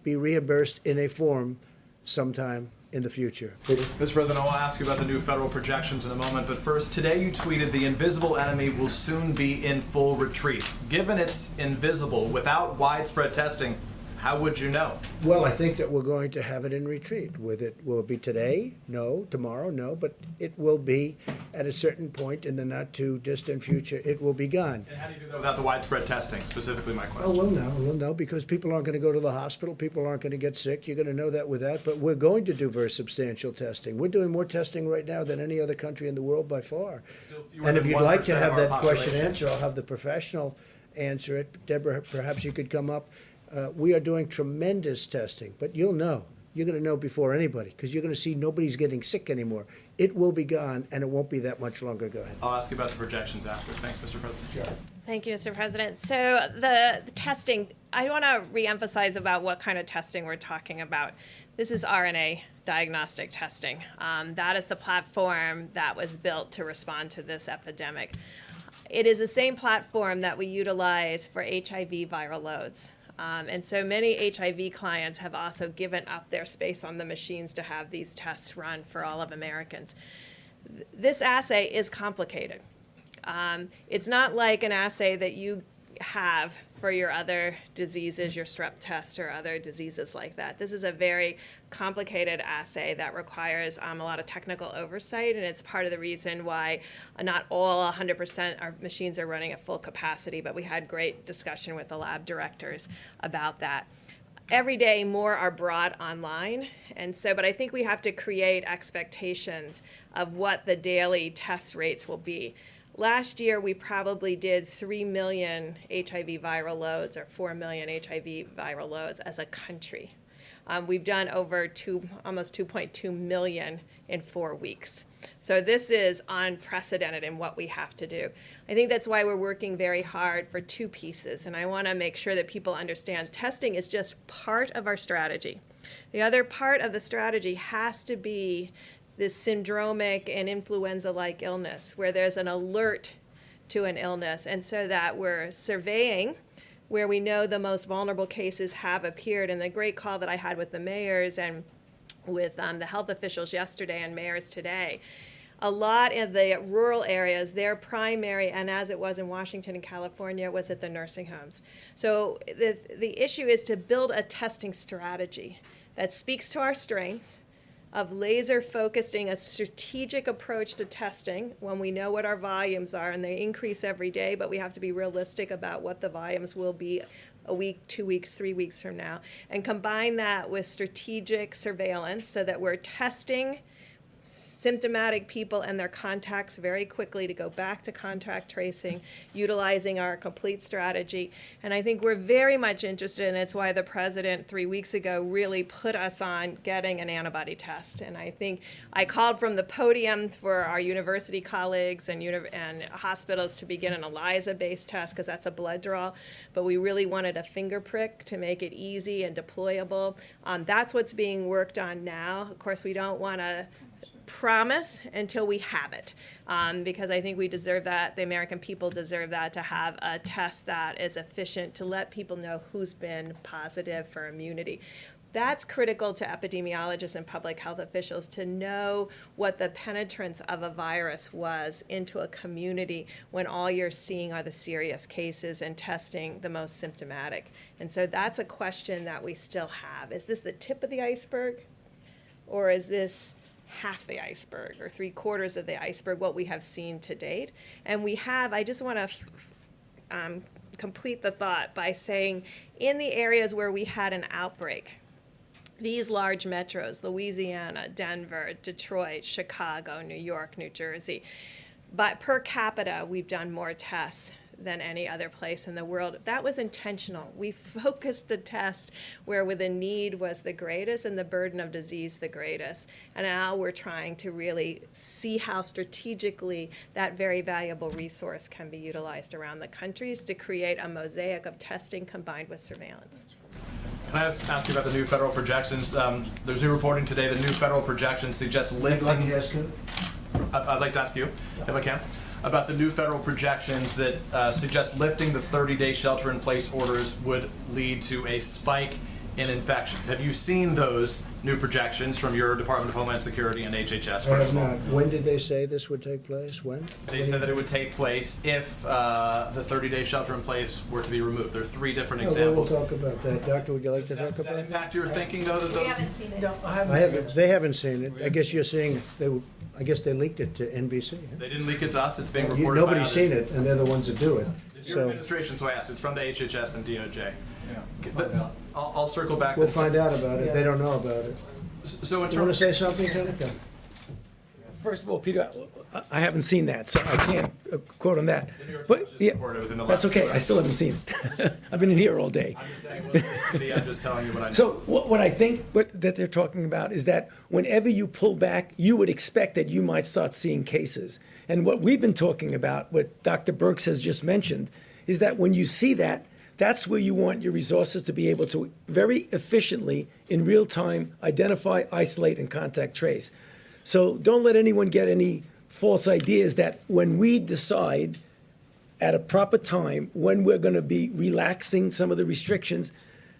be reimbursed in a form sometime in the future. Mr. President, I will ask you about the new federal projections in a moment, but first, today you tweeted the invisible enemy will soon be in full retreat. Given it's invisible, without widespread testing, how would you know? Well, I think that we're going to have it in retreat. Will it be today? No. Tomorrow? No. But it will be at a certain point in the not too distant future. It will be gone. And how do you do that without the widespread testing? Specifically, my Oh, question. we'll know because people aren't going to go to the hospital. People aren't going to get sick. You're going to know that without. But we're going to do very substantial testing. We're doing more testing right now than any other country in the world by far. Still fewer And if than you'd like to 1% have of our that question population. answered, I'll have the professional answer it. Deborah, perhaps you could come up. We are doing tremendous testing, but you'll know. you're going to know before anybody, because you're going to see nobody's getting sick anymore. It will be gone, and it won't be that much longer. Go ahead. I'll ask you about the projections after. Thanks, Mr. President. Thank you, Mr. President. So the testing, I want to reemphasize about what kind of testing we're talking about. This is RNA diagnostic testing. That is the platform that was built to respond to this epidemic. It is the same platform that we utilize for HIV viral loads. And so many HIV clients have also given up their space on the machines to have these tests run for all of Americans. This assay is complicated. It's not like an assay that you have for your other diseases, your strep test or other diseases like that. This is a very complicated assay that requires a lot of technical oversight, and it's part of the reason why not all 100% our machines are running at full capacity, but we had great discussion with the lab directors about that. Every day more are brought online, and so, but I think we have to create expectations of what the daily test rates will be. Last year, we probably did 3 million HIV viral loads or 4 million HIV viral loads as a country. We've done over almost 2.2 million in 4 weeks. So this is unprecedented in what we have to do. I think that's why we're working very hard for 2 pieces, and I want to make sure that people understand testing is just part of our strategy. The other part of the strategy has to be this syndromic and influenza-like illness where there's an alert to an illness, and so that we're surveying where we know the most vulnerable cases have appeared. And the great call that I had with the mayors and with the health officials yesterday and mayors today, a lot of the rural areas, their primary, and as it was in Washington and California, was at the nursing homes. So the issue is to build a testing strategy that speaks to our strengths, of laser focusing a strategic approach to testing when we know what our volumes are, and they increase every day, but we have to be realistic about what the volumes will be a week, 2 weeks, 3 weeks from now, and combine that with strategic surveillance so that we're testing symptomatic people and their contacts very quickly to go back to contact tracing, utilizing our complete strategy. And I think we're very much interested, and it's why the president 3 weeks ago really put us on getting an antibody test. And I think I called from the podium for our university colleagues and hospitals to begin an ELISA-based test, because that's a blood draw, but we really wanted a finger prick to make it easy and deployable. That's what's being worked on now. Of course, we don't want to promise until we have it, because I think we deserve that. The American people deserve that, to have a test that is efficient to let people know who's been positive for immunity. That's critical to epidemiologists and public health officials, to know what the penetrance of a virus was into a community when all you're seeing are the serious cases and testing the most symptomatic. And so that's a question that we still have. Is this the tip of the iceberg, or is this half the iceberg or 3/4 of the iceberg, what we have seen to date? And we have, I just want to complete the thought by saying, in the areas where we had an outbreak, these large metros, Louisiana, Denver, Detroit, Chicago, New York, New Jersey, but per capita, we've done more tests than any other place in the world. That was intentional. We focused the test where the need was the greatest and the burden of disease the greatest. And now we're trying to really see how strategically that very valuable resource can be utilized around the countries to create a mosaic of testing combined with surveillance. Can I ask you about the new federal projections? There's new reporting today that new federal projections suggest lifting. I'd like to ask you. I'd like to ask you, if I can, about the new federal projections that suggest lifting the 30-day shelter-in-place orders would lead to a spike in infections. Have you seen those new projections from your Department of Homeland Security and HHS? I have not. When did they say this would take place? When? They said that it would take place if the 30-day shelter-in-place were to be removed. There are 3 different examples. We'll talk about that. Doctor, would you like to talk Does that about that? impact your thinking, though? That those... seen it. I haven't. They haven't seen it. I guess you're saying I guess they leaked it to NBC. Huh? They didn't leak it to us. It's being reported by Nobody's others. seen it, and they're the ones that do it. It's your administration, so I asked. It's from the HHS and DOJ. Yeah, I'll circle back. We'll and find out about it. They don't know about it. So in You want to terms, say something, Senator? First of all, Peter, I haven't seen that, so I can't quote on that. New York But Times just yeah, reported within the that's last okay. 2 I still haven't seen it. I've been in here all day. I'm just saying, well, to me, I'm just telling you what I know. So what I think that they're talking about is that whenever you pull back, you would expect that you might start seeing cases. And what we've been talking about, what Dr. Birx has just mentioned, is that when you see that, that's where you want your resources to be able to very efficiently, in real time, identify, isolate, and contact trace. So don't let anyone get any false ideas that when we decide at a proper time when we're going to be relaxing some of the restrictions,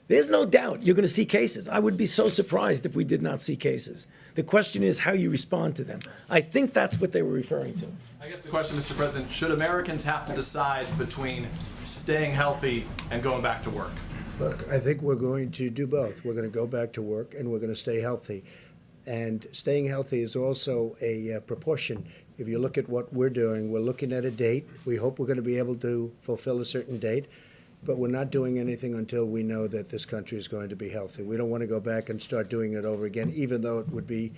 there's no doubt you're going to see cases. I would be so surprised if we did not see cases. The question is how you respond to them. I think that's what they were referring to. I guess the question, Mr. President, should Americans have to decide between staying healthy and going back to work? Look, I think we're going to do both. We're going to go back to work and we're going to stay healthy. And staying healthy is also a proportion. If you look at what we're doing, we're looking at a date. We hope we're going to be able to fulfill a certain date, but we're not doing anything until we know that this country is going to be healthy. We don't want to go back and start doing it over again, even though it would be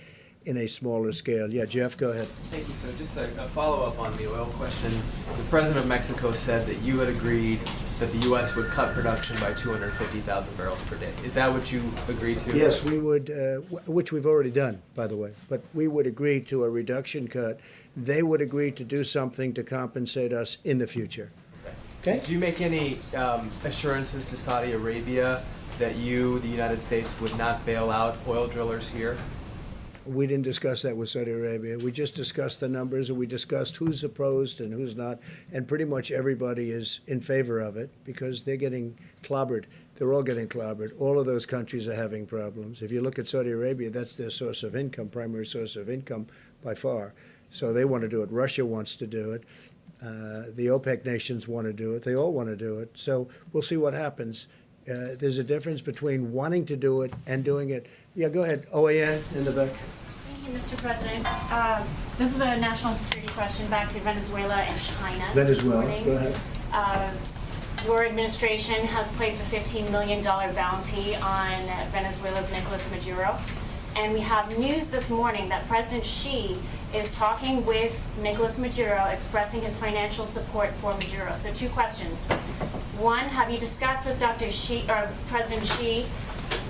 in a smaller scale. Yeah, Jeff, go ahead. Thank you. So just a follow-up on the oil question. The president of Mexico said that you had agreed that the U.S. would cut production by 250,000 barrels per day. Is that what you agreed to? Yes, we would, which we've already done, by the way, but we would agree to a reduction cut. They would agree to do something to compensate us in the future. Okay? Did you make any assurances to Saudi Arabia that you, the United States, would not bail out oil drillers here? We didn't discuss that with Saudi Arabia. We just discussed the numbers, and we discussed who's opposed and who's not. And pretty much everybody is in favor of it because they're getting clobbered. They're all getting clobbered. All of those countries are having problems. If you look at Saudi Arabia, that's their source of income, primary source of income by far. So they want to do it. Russia wants to do it. The OPEC nations want to do it. They all want to do it. So we'll see what happens. There's a difference between wanting to do it and doing it. Yeah, go ahead. OAN in the back. Thank you, Mr. President. This is a national security question back to Venezuela and China. Venezuela, this morning. go ahead. Your administration has placed a $15 million bounty on Venezuela's Nicolas Maduro. And we have news this morning that President Xi is talking with Nicolas Maduro, expressing his financial support for Maduro. So 2 questions. 1, have you discussed with Dr. Xi, or President Xi,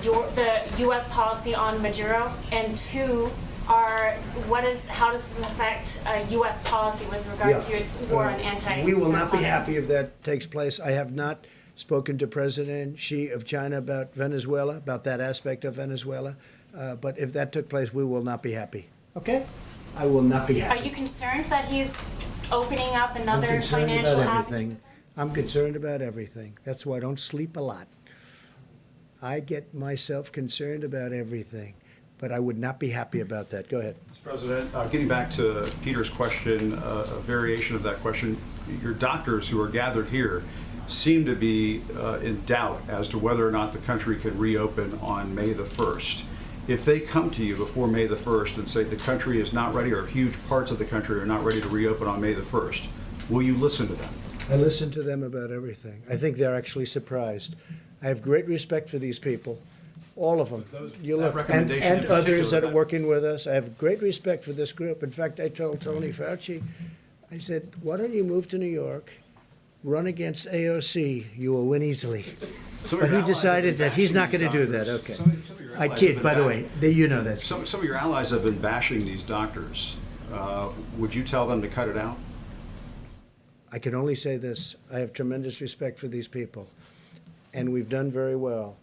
the U.S. policy on Maduro? And 2, how does this affect U.S. policy with regards to its war on anti-narcotics? We will not be happy if that takes place. I have not spoken to President Xi of China about Venezuela, about that aspect of Venezuela. But if that took place, we will not be happy. Okay? I will not be happy. Are you concerned that he's opening up I'm another concerned financial about avenue? everything. I'm concerned about everything. That's why I don't sleep a lot. I get myself concerned about everything, but I would not be happy about that. Go ahead. Mr. President, getting back to Peter's question, a variation of that question, your doctors who are gathered here seem to be in doubt as to whether or not the country can reopen on May the 1st. If they come to you before May the 1st and say the country is not ready, or huge parts of the country are not ready to reopen on May the 1st, will you listen to them? I listen to them about everything. I think they're actually surprised. I have great respect for these people, all of them. You that look, recommendation and in others particular, that are that- working with us. I have great respect for this group. In fact, I told Tony Fauci, I said, why don't you move to New York, run against AOC, you will win easily. Some of But your he allies have decided been that he's not bashing going to do these that. doctors. Okay. Some of your I allies kid, have by been the way. You know that. Some of your allies have been bashing these doctors. Would you tell them to cut it out? I can only say this. I have tremendous respect for these people, and we've done very well.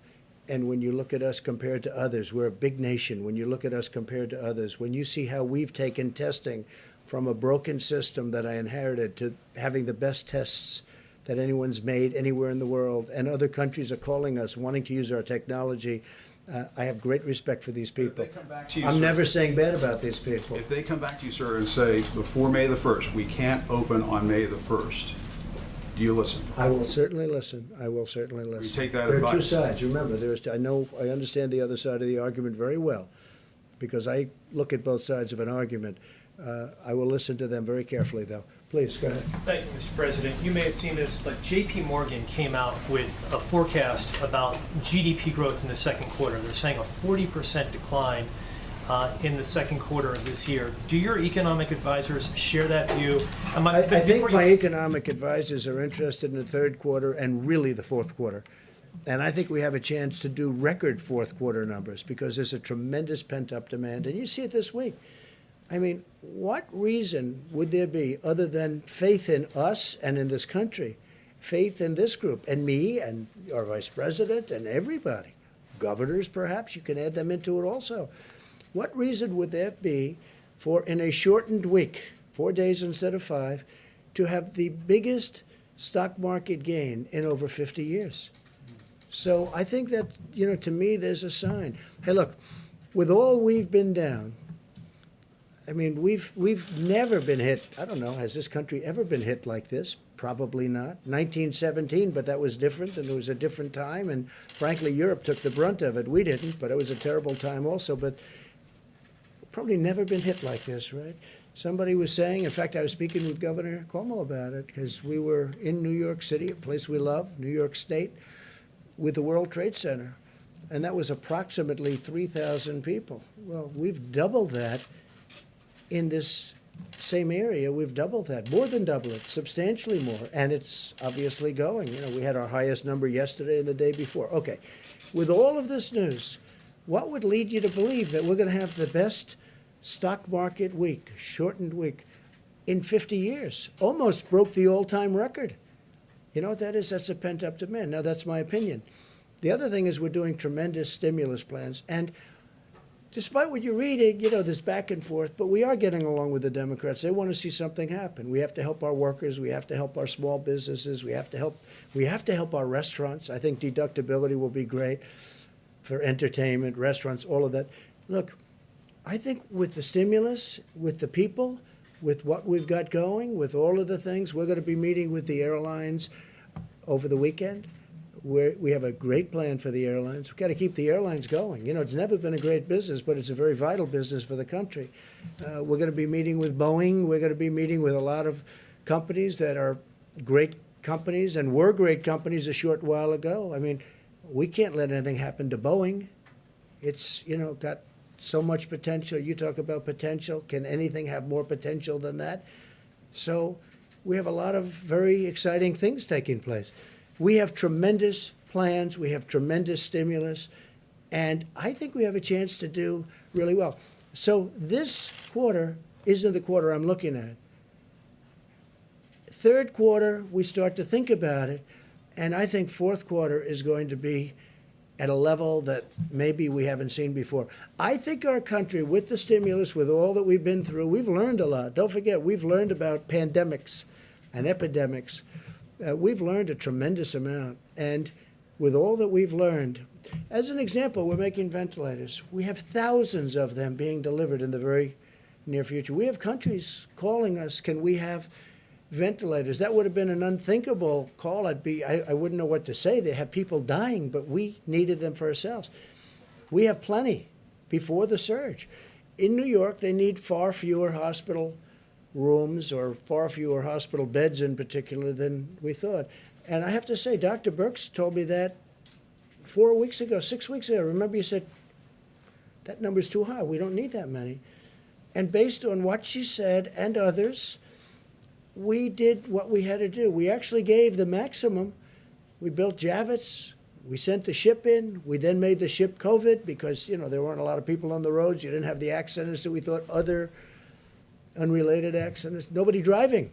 And when you look at us compared to others, we're a big nation. When you look at us compared to others, when you see how we've taken testing from a broken system that I inherited to having the best tests that anyone's made anywhere in the world, and other countries are calling us, wanting to use our technology, I have great respect for these people. come back to you, I'm sir- never saying bad about these people. If they come back to you, sir, and say, before May the 1st, we can't open on May the 1st, do you listen? I will certainly listen. I will certainly listen. take that There are two advice. sides. Remember, I understand the other side of the argument very well, because I look at both sides of an argument. I will listen to them very carefully, though. Please, go ahead. Thank you, Mr. President. You may have seen this, but J.P. Morgan came out with a forecast about GDP growth in the second quarter. They're saying a 40% decline in the second quarter of this year. Do your economic advisors share that view? I think my economic advisors are interested in the third quarter and really the fourth quarter. And I think we have a chance to do record fourth quarter numbers because there's a tremendous pent-up demand. And you see it this week. I mean, what reason would there be other than faith in us and in this country, faith in this group and me and our vice president and everybody, governors perhaps, you can add them into it also. What reason would there be for, in a shortened week, 4 days instead of 5, to have the biggest stock market gain in over 50 years? So I think that, to me, there's a sign. Hey, look, with all we've been down, I mean, we've never been hit. I don't know, has this country ever been hit like this? Probably not. 1917, but that was different, and it was a different time. And frankly, Europe took the brunt of it. We didn't, but it was a terrible time also. But probably never been hit like this, right? Somebody was saying, in fact, I was speaking with Governor Cuomo about it because we were in New York City, a place we love, New York State, with the World Trade Center. And that was approximately 3,000 people. Well, we've doubled that in this same area. We've doubled that, more than double it, substantially more. And it's obviously going. We had our highest number yesterday and the day before. Okay, with all of this news, what would lead you to believe that we're going to have the best stock market week, shortened week, in 50 years? Almost broke the all-time record. You know what that is? That's a pent-up demand. Now, that's my opinion. The other thing is we're doing tremendous stimulus plans. And despite what you're reading, there's back and forth, but we are getting along with the Democrats. They want to see something happen. We have to help our workers. We have to help our small businesses. We have to help our restaurants. I think deductibility will be great for entertainment, restaurants, all of that. Look, I think with the stimulus, with the people, with what we've got going, with all of the things, we're going to be meeting with the airlines over the weekend. We have a great plan for the airlines. We've got to keep the airlines going. It's never been a great business, but it's a very vital business for the country. We're going to be meeting with Boeing. We're going to be meeting with a lot of companies that are great companies and were great companies a short while ago. I mean, we can't let anything happen to Boeing. It's, got so much potential. You talk about potential. Can anything have more potential than that? So we have a lot of very exciting things taking place. We have tremendous plans. We have tremendous stimulus. And I think we have a chance to do really well. So this quarter isn't the quarter I'm looking at. Third quarter, we start to think about it. And I think fourth quarter is going to be at a level that maybe we haven't seen before. I think our country, with the stimulus, with all that we've been through, we've learned a lot. Don't forget, we've learned about pandemics and epidemics. We've learned a tremendous amount. And with all that we've learned, as an example, we're making ventilators. We have thousands of them being delivered in the very near future. We have countries calling us, can we have ventilators? That would have been an unthinkable call. I wouldn't know what to say. They have people dying, but we needed them for ourselves. We have plenty before the surge. In New York, they need far fewer hospital rooms or far fewer hospital beds in particular than we thought. And I have to say, Dr. Birx told me that 4 weeks ago, 6 weeks ago. Remember, you said, that number's too high. We don't need that many. And based on what she said and others, we did what we had to do. We actually gave the maximum. We built Javits. We sent the ship in. We then made the ship COVID because, there weren't a lot of people on the roads. You didn't have the accidents that we thought, other unrelated accidents. Nobody driving.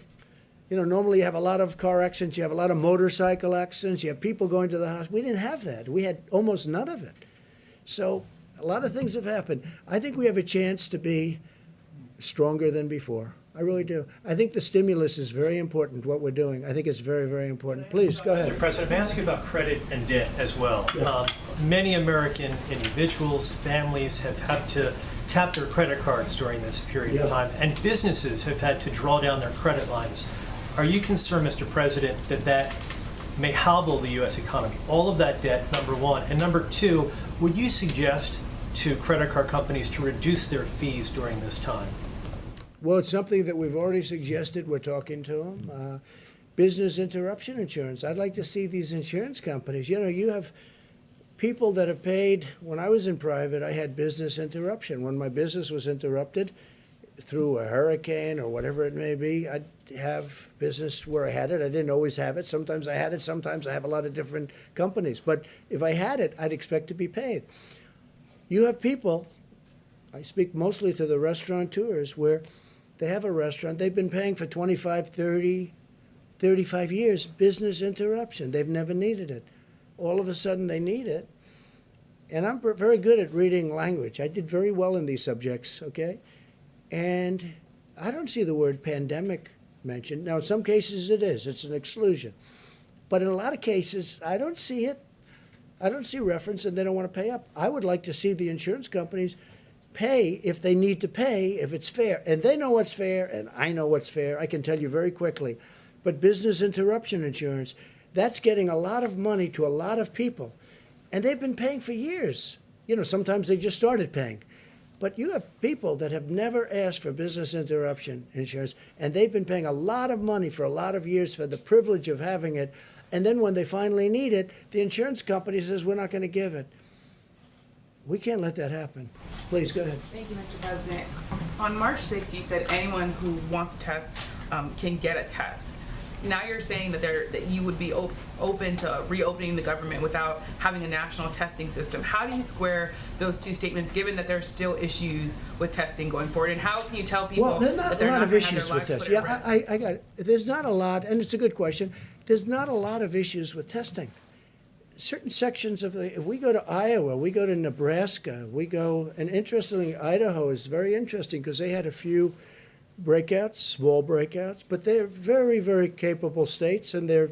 Normally you have a lot of car accidents. You have a lot of motorcycle accidents. You have people going to the hospital. We didn't have that. We had almost none of it. So a lot of things have happened. I think we have a chance to be stronger than before. I really do. I think the stimulus is very important, what we're doing. I think it's very, very important. Please, go ahead. Mr. President, may I ask you about credit and debt as well? Yeah. Many American individuals, families have had to tap their credit cards during this period of time, and businesses have had to draw down their credit lines. Are you concerned, Mr. President, that may hobble the U.S. economy? All of that debt, number one. And number two, would you suggest to credit card companies to reduce their fees during this time? Well, it's something that we've already suggested. We're talking to them. Business interruption insurance. I'd like to see these insurance companies. You have people that have paid. When I was in private, I had business interruption. When my business was interrupted through a hurricane or whatever it may be, I'd have business where I had it. I didn't always have it. Sometimes I had it. Sometimes I have a lot of different companies. But if I had it, I'd expect to be paid. You have people, I speak mostly to the restaurateurs, where they have a restaurant. They've been paying for 25, 30, 35 years, business interruption. They've never needed it. All of a sudden they need it. And I'm very good at reading language. I did very well in these subjects, okay? And I don't see the word pandemic mentioned. Now, in some cases it is. It's an exclusion. But in a lot of cases, I don't see it. I don't see reference, and they don't want to pay up. I would like to see the insurance companies pay if they need to pay, if it's fair. And they know what's fair, and I know what's fair. I can tell you very quickly. But business interruption insurance, that's getting a lot of money to a lot of people. And they've been paying for years. You know, sometimes they just started paying. But you have people that have never asked for business interruption insurance, and they've been paying a lot of money for a lot of years for the privilege of having it. And then when they finally need it, the insurance company says, we're not going to give it. We can't let that happen. Please, go ahead. Thank you, Mr. President. On March 6th, you said anyone who wants tests can get a test. Now you're saying that you would be open to reopening the government without having a national testing system. How do you square those two statements, given that there's still issues with testing going forward? And how can you tell people Well, there's not that they're a lot not of going to have issues their with lives testing. put at Yeah, risk? I got it. There's not a lot, and it's a good question. There's not a lot of issues with testing. Certain sections of if we go to Iowa, we go to Nebraska, and interestingly, Idaho is very interesting because they had a few breakouts, small breakouts, but they're very, very capable states, and they're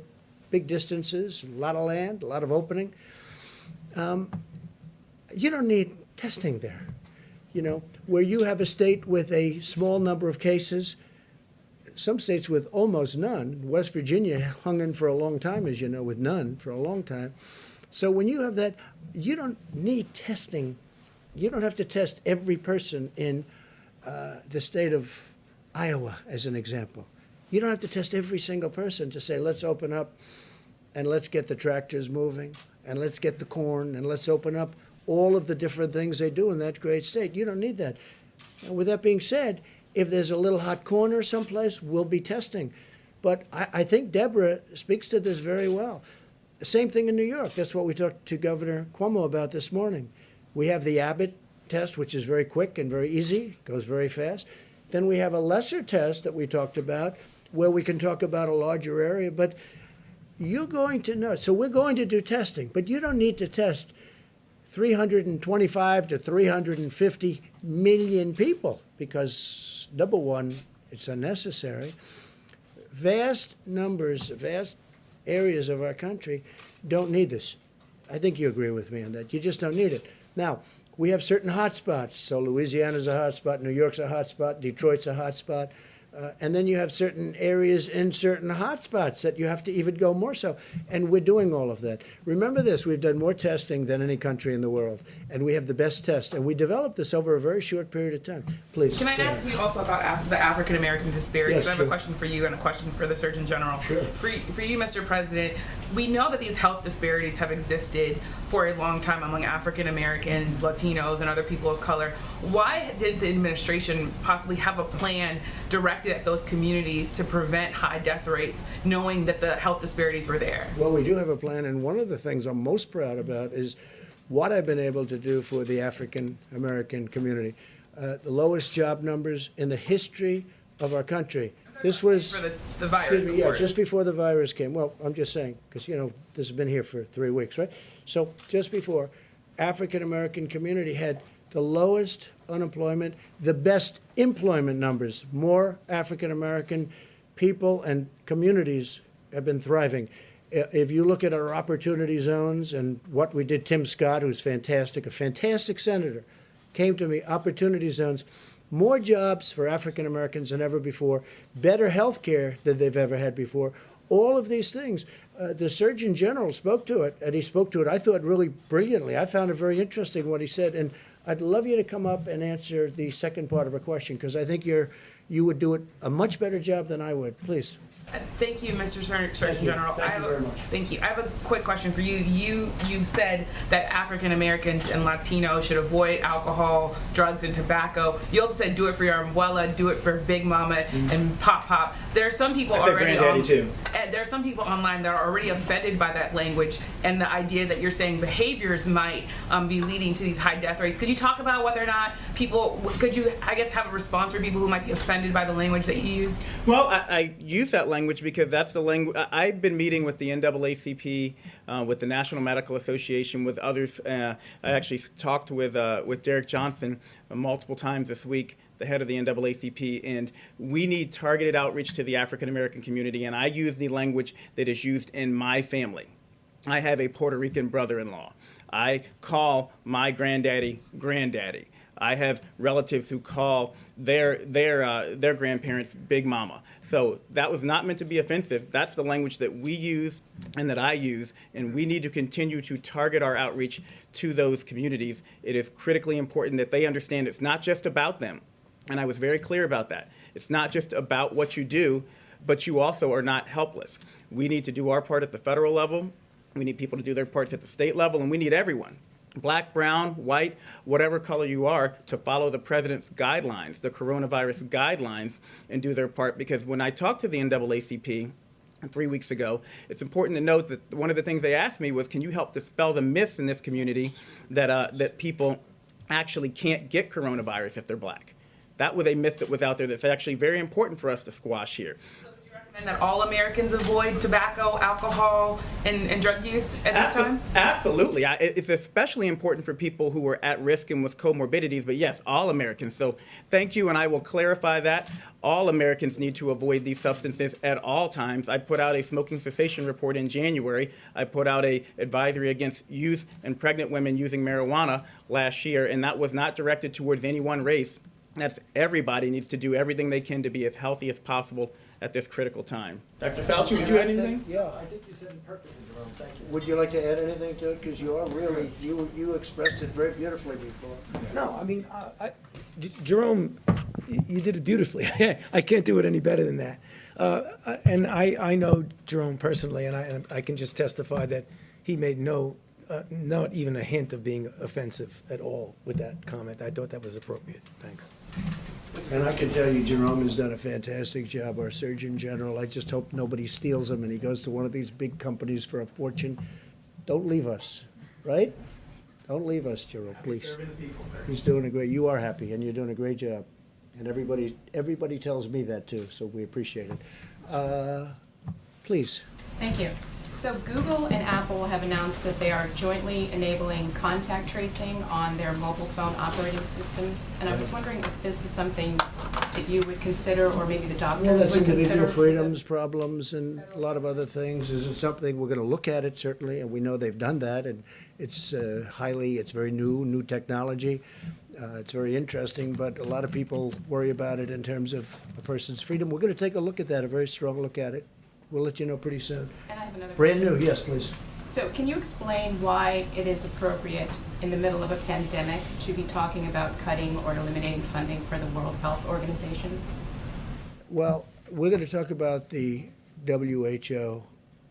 big distances, a lot of land, a lot of opening. You don't need testing there. You know, where you have a state with a small number of cases, some states with almost none. West Virginia hung in for a long time, as you know, with none for a long time. So when you have that, you don't need testing. You don't have to test every person in the state of Iowa, as an example. You don't have to test every single person to say, let's open up and let's get the tractors moving and let's get the corn and let's open up all of the different things they do in that great state. You don't need that. And with that being said, if there's a little hot corner someplace, we'll be testing. But I think Deborah speaks to this very well. The same thing in New York. That's what we talked to Governor Cuomo about this morning. We have the Abbott test, which is very quick and very easy, goes very fast. Then we have a lesser test that we talked about where we can talk about a larger area. But you're going to know. So we're going to do testing, but you don't need to test 325 to 350 million people because, number one, it's unnecessary. Vast numbers, vast areas of our country don't need this. I think you agree with me on that. You just don't need it. Now, we have certain hot spots. So Louisiana's a hot spot, New York's a hot spot, Detroit's a hot spot. And then you have certain areas in certain hot spots that you have to even go more so. And we're doing all of that. Remember this, we've done more testing than any country in the world. And we have the best test. And we developed this over a very short period of time. Please. Can I ask you also about the African American disparities? Yes, I have sure. a question for you and a question for the Surgeon General. Sure. For you, Mr. President, we know that these health disparities have existed for a long time among African Americans, Latinos, and other people of color. Why did the administration possibly have a plan directed at those communities to prevent high death rates, knowing that the health disparities were there? Well, we do have a plan, and one of the things I'm most proud about is what I've been able to do for the African American community. The lowest job numbers in the history of our country. This was For the virus, excuse me, of yeah, course. just before the virus came. Well, I'm just saying, because, you know, this has been here for 3 weeks, right? So just before, African American community had the lowest unemployment, the best employment numbers. More African American people and communities have been thriving. If you look at our opportunity zones and what we did, Tim Scott, who's fantastic, a fantastic senator, came to me, opportunity zones, more jobs for African Americans than ever before, better health care than they've ever had before. All of these things. The Surgeon General spoke to it, and he spoke to it, I thought, really brilliantly. I found it very interesting what he said, and I'd love you to come up and answer the second part of a question, because I think you would do it a much better job than I would. Please. Thank you, Mr. Surgeon General. Thank you very much. Thank you. I have a quick question for you. You said that African Americans and Latinos should avoid alcohol, drugs, and tobacco. You also said do it for your abuela, do it for Big Mama and Pop Pop. There are some people I said already Granddaddy too. there are some people online that are already offended by that language and the idea that you're saying behaviors might be leading to these high death rates. Could you talk about whether or not could you, I guess, have a response for people who might be offended by the language that you used? Well, I use that language because that's the language. I've been meeting with the NAACP, with the National Medical Association, with others. I actually talked with Derek Johnson multiple times this week, the head of the NAACP, and we need targeted outreach to the African American community, and I use the language that is used in my family. I have a Puerto Rican brother-in-law. I call my granddaddy granddaddy. I have relatives who call their grandparents Big Mama. So that was not meant to be offensive. That's the language that we use and that I use, and we need to continue to target our outreach to those communities. It is critically important that they understand it's not just about them, and I was very clear about that. It's not just about what you do, but you also are not helpless. We need to do our part at the federal level. We need people to do their parts at the state level, and we need everyone, black, brown, white, whatever color you are, to follow the president's guidelines, the coronavirus guidelines, and do their part. Because when I talked to the NAACP 3 weeks ago, it's important to note that one of the things they asked me was, can you help dispel the myths in this community that people actually can't get coronavirus if they're black? That was a myth that was out there that's actually very important for us to squash here. And that all Americans avoid tobacco, alcohol, and drug use at this time? Absolutely. It's especially important for people who are at risk and with comorbidities, but yes, all Americans. So thank you, and I will clarify that. All Americans need to avoid these substances at all times. I put out a smoking cessation report in January. I put out an advisory against youth and pregnant women using marijuana last year, and that was not directed towards any one race. That's everybody needs to do everything they can to be as healthy as possible at this critical time. Dr. Fauci, would you add anything? Yeah, I think you said it perfectly, Jerome. Thank you. Would you like to add anything to it? Because you are really, you expressed it very beautifully before. No, I mean, Jerome, you did it beautifully. I can't do it any better than that. And I know Jerome personally, and I can just testify that he made not even a hint of being offensive at all with that comment. I thought that was appropriate. Thanks. And I can tell you, Jerome has done a fantastic job, our Surgeon General. I just hope nobody steals him and he goes to one of these big companies for a fortune. Don't leave us, right? Don't leave us, Jerome, please. He's doing a great, you are happy and you're doing a great job. And everybody tells me that too, so we appreciate it. Please. Thank you. So Google and Apple have announced that they are jointly enabling contact tracing on their mobile phone operating systems. And I was wondering if this is something that you would consider, or maybe the doctors Well, that's would consider. individual freedoms problems and a lot of other things. Is it something we're going to look at it, certainly, and we know they've done that, and it's it's very new technology. It's very interesting, but a lot of people worry about it in terms of a person's freedom. We're going to take a look at that, a very strong look at it. We'll let you know pretty soon. And I have another Brand question. new, yes, please. So can you explain why it is appropriate in the middle of a pandemic to be talking about cutting or eliminating funding for the World Health Organization? Well, we're going to talk about the WHO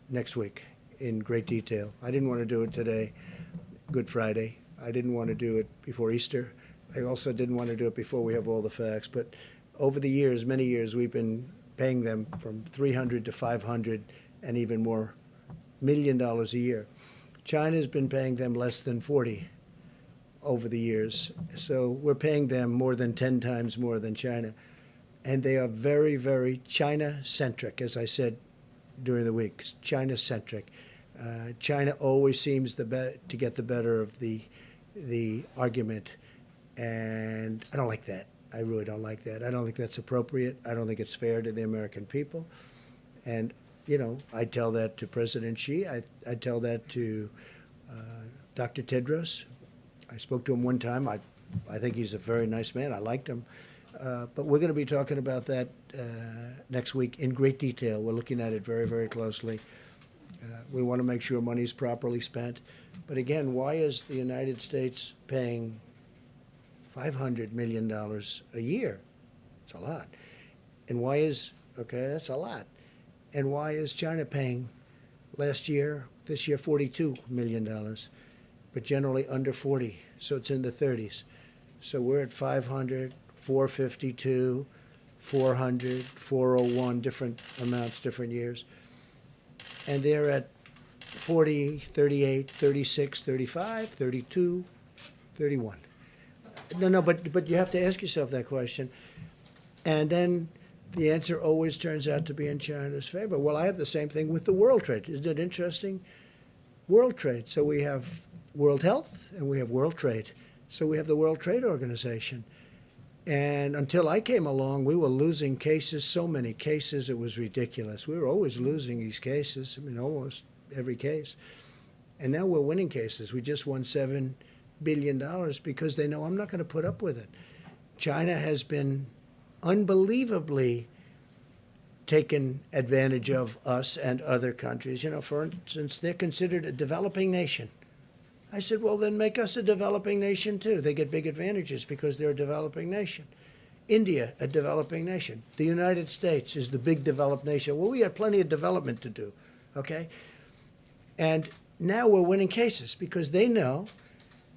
next week in great detail. I didn't want to do it today, Good Friday. I didn't want to do it before Easter. I also didn't want to do it before we have all the facts. But over the years, many years, we've been paying them from $300 to $500 and even more $1 million a year. China's been paying them less than 40 over the years. So we're paying them more than 10 times more than China. And they are very, very China-centric, as I said during the week, China-centric. China always seems to get the better of the argument. And I don't like that. I really don't like that. I don't think that's appropriate. I don't think it's fair to the American people. And, you know, I tell that to President Xi. I tell that to Dr. Tedros. I spoke to him one time. I think he's a very nice man. I liked him. But we're going to be talking about that next week in great detail. We're looking at it very, very closely. We want to make sure money's properly spent. But again, why is the United States paying $500 million a year? It's a lot. And why is, okay, that's a lot. And why is China paying this year, $42 million, but generally under 40, so it's in the 30s. So we're at 500, 452, 400, 401, different amounts, different years. And they're at 40, 38, 36, 35, 32, 31. No, but you have to ask yourself that question. And then the answer always turns out to be in China's favor. Well, I have the same thing with the world trade. Isn't it interesting? World trade. So we have World Health and we have World Trade. So we have the World Trade Organization. And until I came along, we were losing cases, so many cases, it was ridiculous. We were always losing these cases, I mean, almost every case. And now we're winning cases. We just won $7 billion because they know I'm not going to put up with it. China has been unbelievably taken advantage of us and other countries. You know, for instance, they're considered a developing nation. I said, well, then make us a developing nation too. They get big advantages because they're a developing nation. India, a developing nation. The United States is the big developed nation. Well, we have plenty of development to do, okay? And now we're winning cases because they know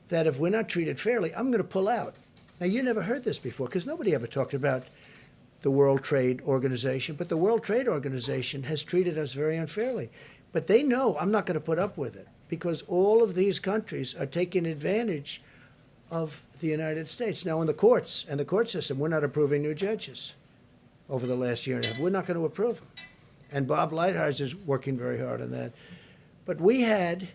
that if we're not treated fairly, I'm going to pull out. Now, you never heard this before because nobody ever talked about the World Trade Organization, but the World Trade Organization has treated us very unfairly. But they know I'm not going to put up with it because all of these countries are taking advantage of the United States. Now, in the courts and the court system, we're not approving new judges over the last year and a half. We're not going to approve them. And Bob Lighthizer is working very hard on that. But we had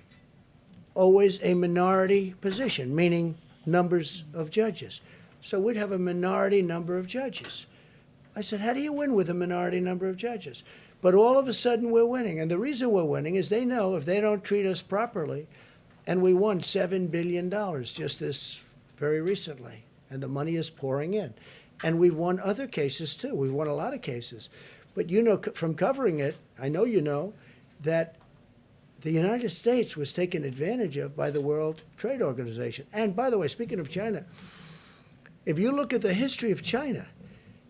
always a minority position, meaning numbers of judges. So we'd have a minority number of judges. I said, how do you win with a minority number of judges? But all of a sudden we're winning. And the reason we're winning is they know if they don't treat us properly, and we won $7 billion just this very recently, and the money is pouring in. And we've won other cases too. We've won a lot of cases. But you know from covering it, I know you know, that the United States was taken advantage of by the World Trade Organization. And by the way, speaking of China, if you look at the history of China,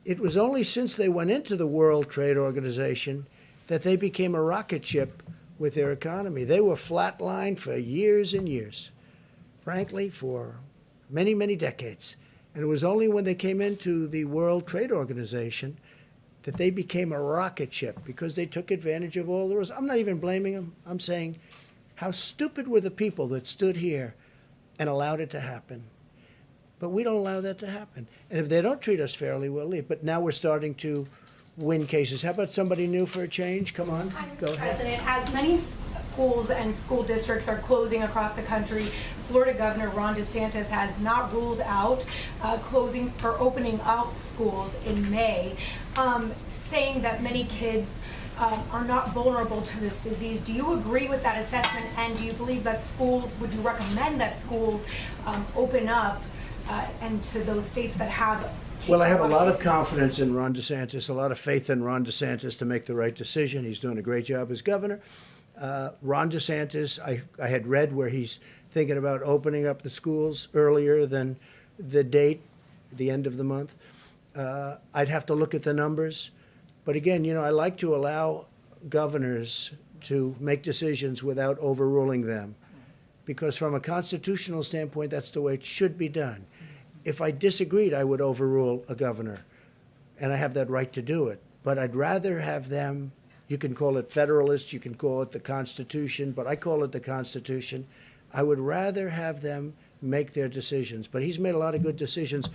it was only since they went into the World Trade Organization that they became a rocket ship with their economy. They were flatlined for years and years, frankly, for many, many decades. And it was only when they came into the World Trade Organization that they became a rocket ship because they took advantage of all the rules. I'm not even blaming them. I'm saying how stupid were the people that stood here and allowed it to happen. But we don't allow that to happen. And if they don't treat us fairly, we'll leave. But now we're starting to win cases. How about somebody new for a change? Come on, go ahead. President, as many schools and school districts are closing across the country, Florida Governor Ron DeSantis has not ruled out closing or opening out schools in May, saying that many kids are not vulnerable to this disease. Do you agree with that assessment? And do you believe that would you recommend that schools open up and to those states that have? Well, I have a lot of confidence in Ron DeSantis, a lot of faith in Ron DeSantis to make the right decision. He's doing a great job as governor. Ron DeSantis, I had read where he's thinking about opening up the schools earlier than the date, the end of the month. I'd have to look at the numbers. But again, you know, I like to allow governors to make decisions without overruling them. Because from a constitutional standpoint, that's the way it should be done. If I disagreed, I would overrule a governor. And I have that right to do it. But I'd rather have them, you can call it federalist, you can call it the Constitution, but I call it the Constitution. I would rather have them make their decisions. But he's made a lot of good decisions.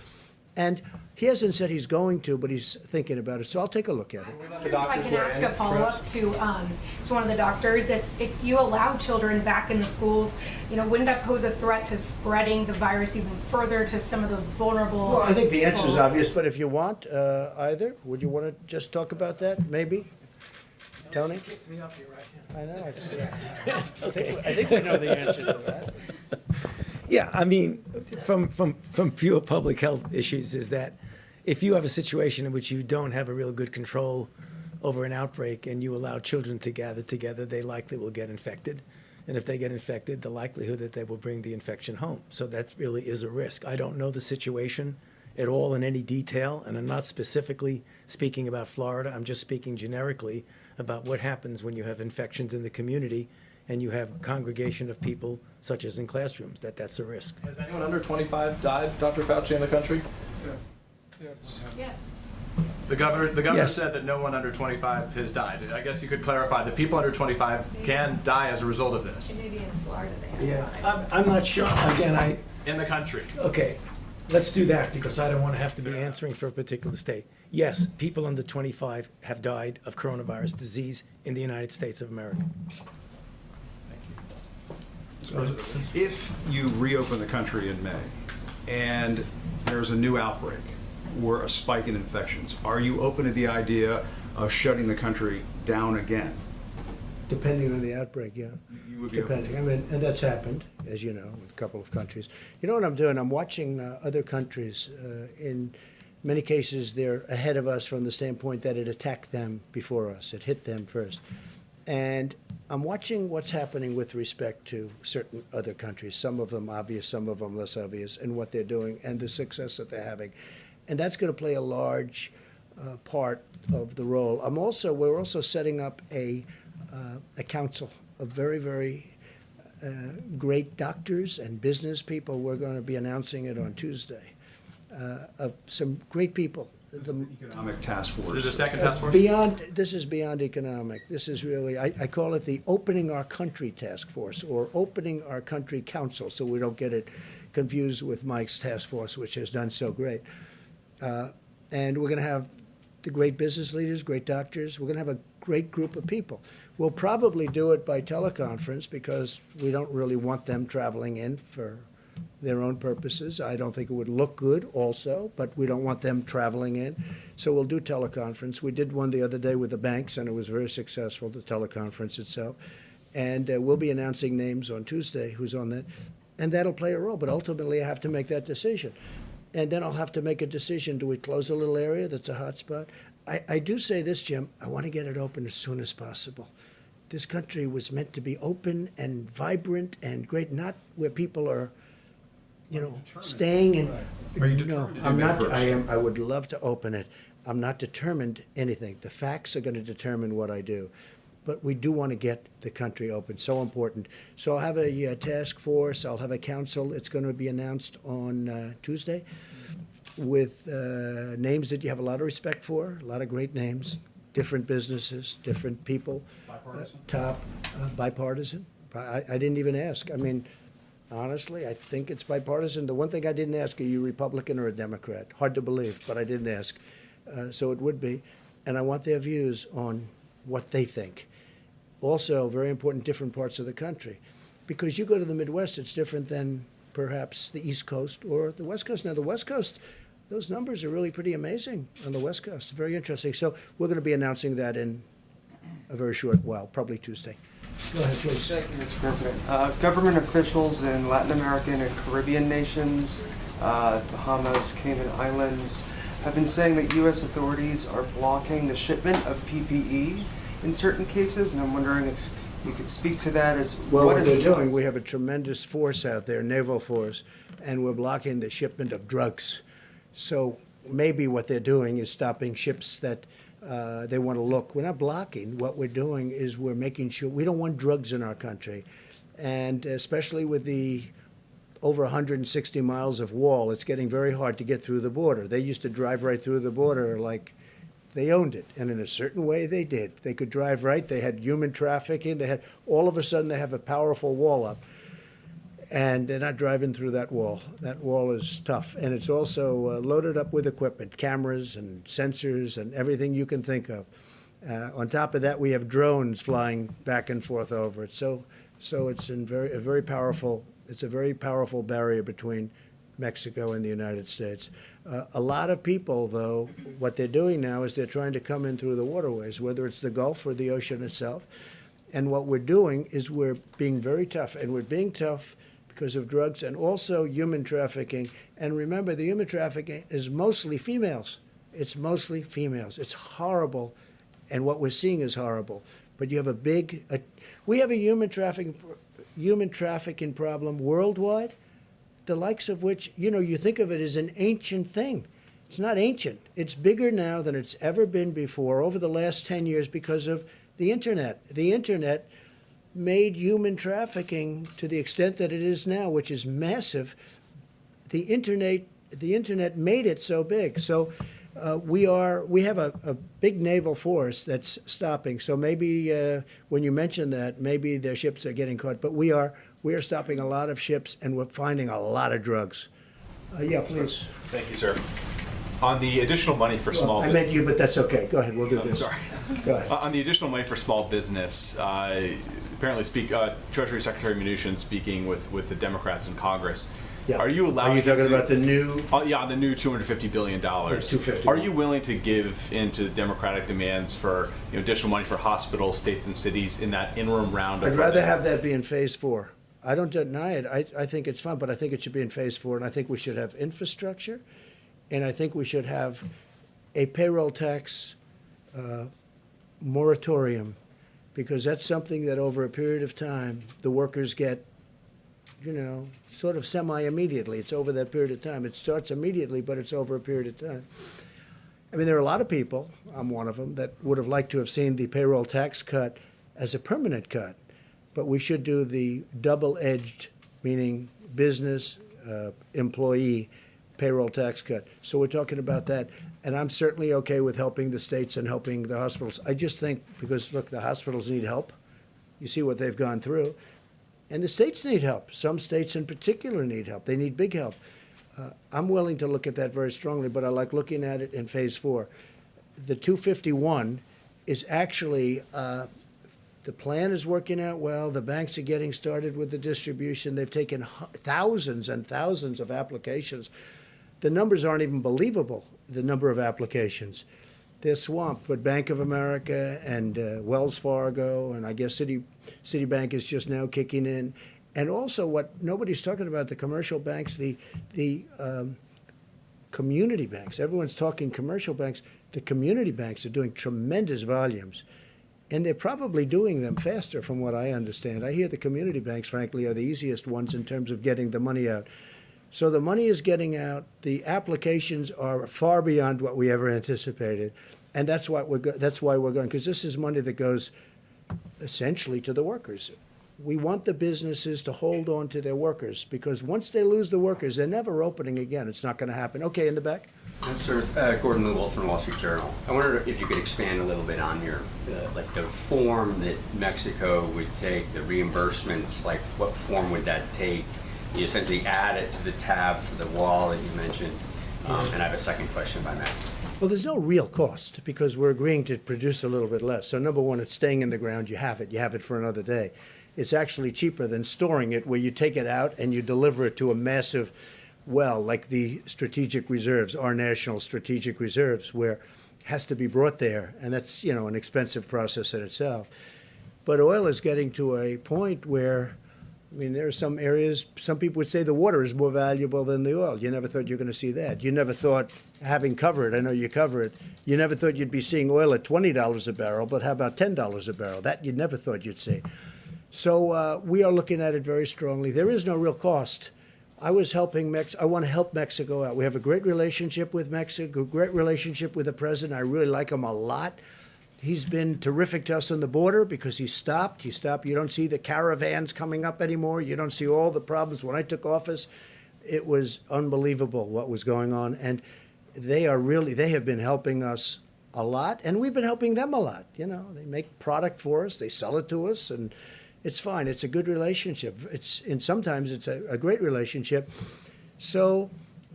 And he hasn't said he's going to, but he's thinking about it. So I'll take a look at it. If I can ask a follow-up to one of the doctors, if you allow children back in the schools, you know, wouldn't that pose a threat to spreading the virus even further to some of those vulnerable? Well, I think the answer is obvious, but if you want either, would you want to just talk about that, maybe? Tony? Kicks me up here right I know. I think we know the answer to that. Yeah, I mean, from pure public health issues is that if you have a situation in which you don't have a real good control over an outbreak and you allow children to gather together, they likely will get infected. And if they get infected, the likelihood that they will bring the infection home. So that really is a risk. I don't know the situation at all in any detail, and I'm not specifically speaking about Florida. I'm just speaking generically about what happens when you have infections in the community and you have a congregation of people, such as in classrooms, that's a risk. Has anyone under 25 died, Dr. Fauci, in the country? Yes. The governor Yes. said that no one under 25 has died. I guess you could clarify that people under 25 can die as a result of this Maybe in Florida they have. Yeah, I'm not sure. Again, in the country. okay, let's do that because I don't want to have to be answering for a particular state. Yes, people under 25 have died of coronavirus disease in the United States of America. If you reopen the country in May and there's a new outbreak or a spike in infections, are you open to the idea of shutting the country down again? Depending on the outbreak, yeah. You would be open. Depending, I mean, and that's happened, as you know, in a couple of countries. You know what I'm doing? I'm watching other countries. In many cases, they're ahead of us from the standpoint that it attacked them before us. It hit them first. And I'm watching what's happening with respect to certain other countries, some of them obvious, some of them less obvious, and what they're doing and the success that they're having. And that's going to play a large part of the role. We're also setting up a council of very, very great doctors and business people. We're going to be announcing it on Tuesday. Of some great people. The Economic task force. There's a second task force? This is beyond economic. This is really, I call it the Opening Our Country Task Force, or Opening Our Country Council, so we don't get it confused with Mike's task force, which has done so great. And we're going to have the great business leaders, great doctors. We're going to have a great group of people. We'll probably do it by teleconference because we don't really want them traveling in for their own purposes. I don't think it would look good also, but we don't want them traveling in. So we'll do teleconference. We did one the other day with the banks, and it was very successful, the teleconference itself. And we'll be announcing names on Tuesday who's on that. And that'll play a role, but ultimately I have to make that decision. And then I'll have to make a decision. Do we close a little area that's a hot spot? I do say this, Jim, I want to get it open as soon as possible. This country was meant to be open and vibrant and great, not where people are, staying in. Are you determined to do I'm May not. 1st? I would love to open it. I'm not determined anything. The facts are going to determine what I do. But we do want to get the country open. So important. So I'll have a task force. I'll have a council. It's going to be announced on Tuesday with names that you have a lot of respect for, a lot of great names, different businesses, different people. Bipartisan. I didn't even ask. I mean, honestly, I think it's bipartisan. The one thing I didn't ask, are you Republican or a Democrat? Hard to believe, but I didn't ask. So it would be. And I want their views on what they think. Also, very important, different parts of the country. Because you go to the Midwest, it's different than perhaps the East Coast or the West Coast. Now, the West Coast, those numbers are really pretty amazing on the West Coast. Very interesting. So we're going to be announcing that in a very short while, probably Tuesday. Go ahead, please. Thank you, Mr. President. Government officials in Latin American and Caribbean nations, Bahamas, Cayman Islands, have been saying that U.S. authorities are blocking the shipment of PPE in certain cases, and I'm wondering if you could speak to that as Well, what is they're the doing, policy? we have a tremendous force out there, naval force, and we're blocking the shipment of drugs. So maybe what they're doing is stopping ships that they want to look. We're not blocking. What we're doing is we're making sure we don't want drugs in our country. And especially with the over 160 miles of wall, it's getting very hard to get through the border. They used to drive right through the border like they owned it. And in a certain way, they did. They could drive right. They had human trafficking. They had, all of a sudden, they have a powerful wall up. And they're not driving through that wall. That wall is tough. And it's also loaded up with equipment, cameras and sensors and everything you can think of. On top of that, we have drones flying back and forth over it. So it's a very powerful barrier between Mexico and the United States. A lot of people, though, what they're doing now is they're trying to come in through the waterways, whether it's the Gulf or the ocean itself. And what we're doing is we're being very tough, and we're being tough because of drugs and also human trafficking. And remember, the human trafficking is mostly females. It's mostly females. It's horrible, and what we're seeing is horrible. But you have we have a human trafficking problem worldwide the likes of which, you think of it as an ancient thing. It's not ancient. It's bigger now than it's ever been before over the last 10 years because of the internet. The internet made human trafficking to the extent that it is now, which is massive. The internet made it so big. So we have a big naval force that's stopping. So maybe when you mention that, maybe their ships are getting caught. But we are stopping a lot of ships, and we're finding a lot of drugs. Yeah, please. Thank you, sir. On the additional money for small I meant you, but that's okay. Go ahead. We'll do this. Sorry. Go ahead. On the additional money for small business, apparently Treasury Secretary Mnuchin speaking with the Democrats in Congress. Yeah. Are you allowing? Are you talking about the new? Yeah, the new $250 billion. $250. Are you willing to give into the Democratic demands for additional money for hospitals, states, and cities in that interim round? I'd rather have that be in phase 4. I don't deny it. I think it's fun, but I think it should be in phase 4, and I think we should have infrastructure, and I think we should have a payroll tax moratorium, because that's something that over a period of time the workers get, sort of semi-immediately. It's over that period of time. It starts immediately, but it's over a period of time. I mean, there are a lot of people, I'm one of them, that would have liked to have seen the payroll tax cut as a permanent cut. But we should do the double-edged, meaning business, employee, payroll tax cut. So we're talking about that. And I'm certainly okay with helping the states and helping the hospitals. I just think, because, look, the hospitals need help. You see what they've gone through. And the states need help. Some states in particular need help. They need big help. I'm willing to look at that very strongly, but I like looking at it in phase 4. The 251 is actually, the plan is working out well. The banks are getting started with the distribution. They've taken thousands and thousands of applications. The numbers aren't even believable, the number of applications. They're swamped, but Bank of America and Wells Fargo, and I guess Citibank is just now kicking in. And also what nobody's talking about, the commercial banks, the community banks. Everyone's talking commercial banks. The community banks are doing tremendous volumes. And they're probably doing them faster from what I understand. I hear the community banks, frankly, are the easiest ones in terms of getting the money out. So the money is getting out. The applications are far beyond what we ever anticipated. And that's why we're going, because this is money that goes essentially to the workers. We want the businesses to hold on to their workers, because once they lose the workers, they're never opening again. It's not going to happen. Okay, in the back. Sir, Gordon Lewald from the Wall Street Journal. I wonder if you could expand a little bit on your, the form that Mexico would take, the reimbursements, like what form would that take? You essentially add it to the tab for the wall that you mentioned. And I have a second question by Matt. Well, there's no real cost, because we're agreeing to produce a little bit less. So number one, it's staying in the ground. You have it for another day. It's actually cheaper than storing it, where you take it out and you deliver it to a massive well, like the strategic reserves, our national strategic reserves, where it has to be brought there. And that's, an expensive process in itself. But oil is getting to a point where, there are some areas, some people would say the water is more valuable than the oil. You never thought you were going to see that. You never thought, having covered, I know you cover it, you never thought you'd be seeing oil at $20 a barrel, but how about $10 a barrel? That you never thought you'd see. So we are looking at it very strongly. There is no real cost. I want to help Mexico out. We have a great relationship with Mexico, great relationship with the president. I really like him a lot. He's been terrific to us on the border because he stopped. You don't see the caravans coming up anymore. You don't see all the problems. When I took office, it was unbelievable what was going on. And they have been helping us a lot, and we've been helping them a lot. They make product for us, they sell it to us, and it's fine. It's a good relationship. Sometimes it's a great relationship. So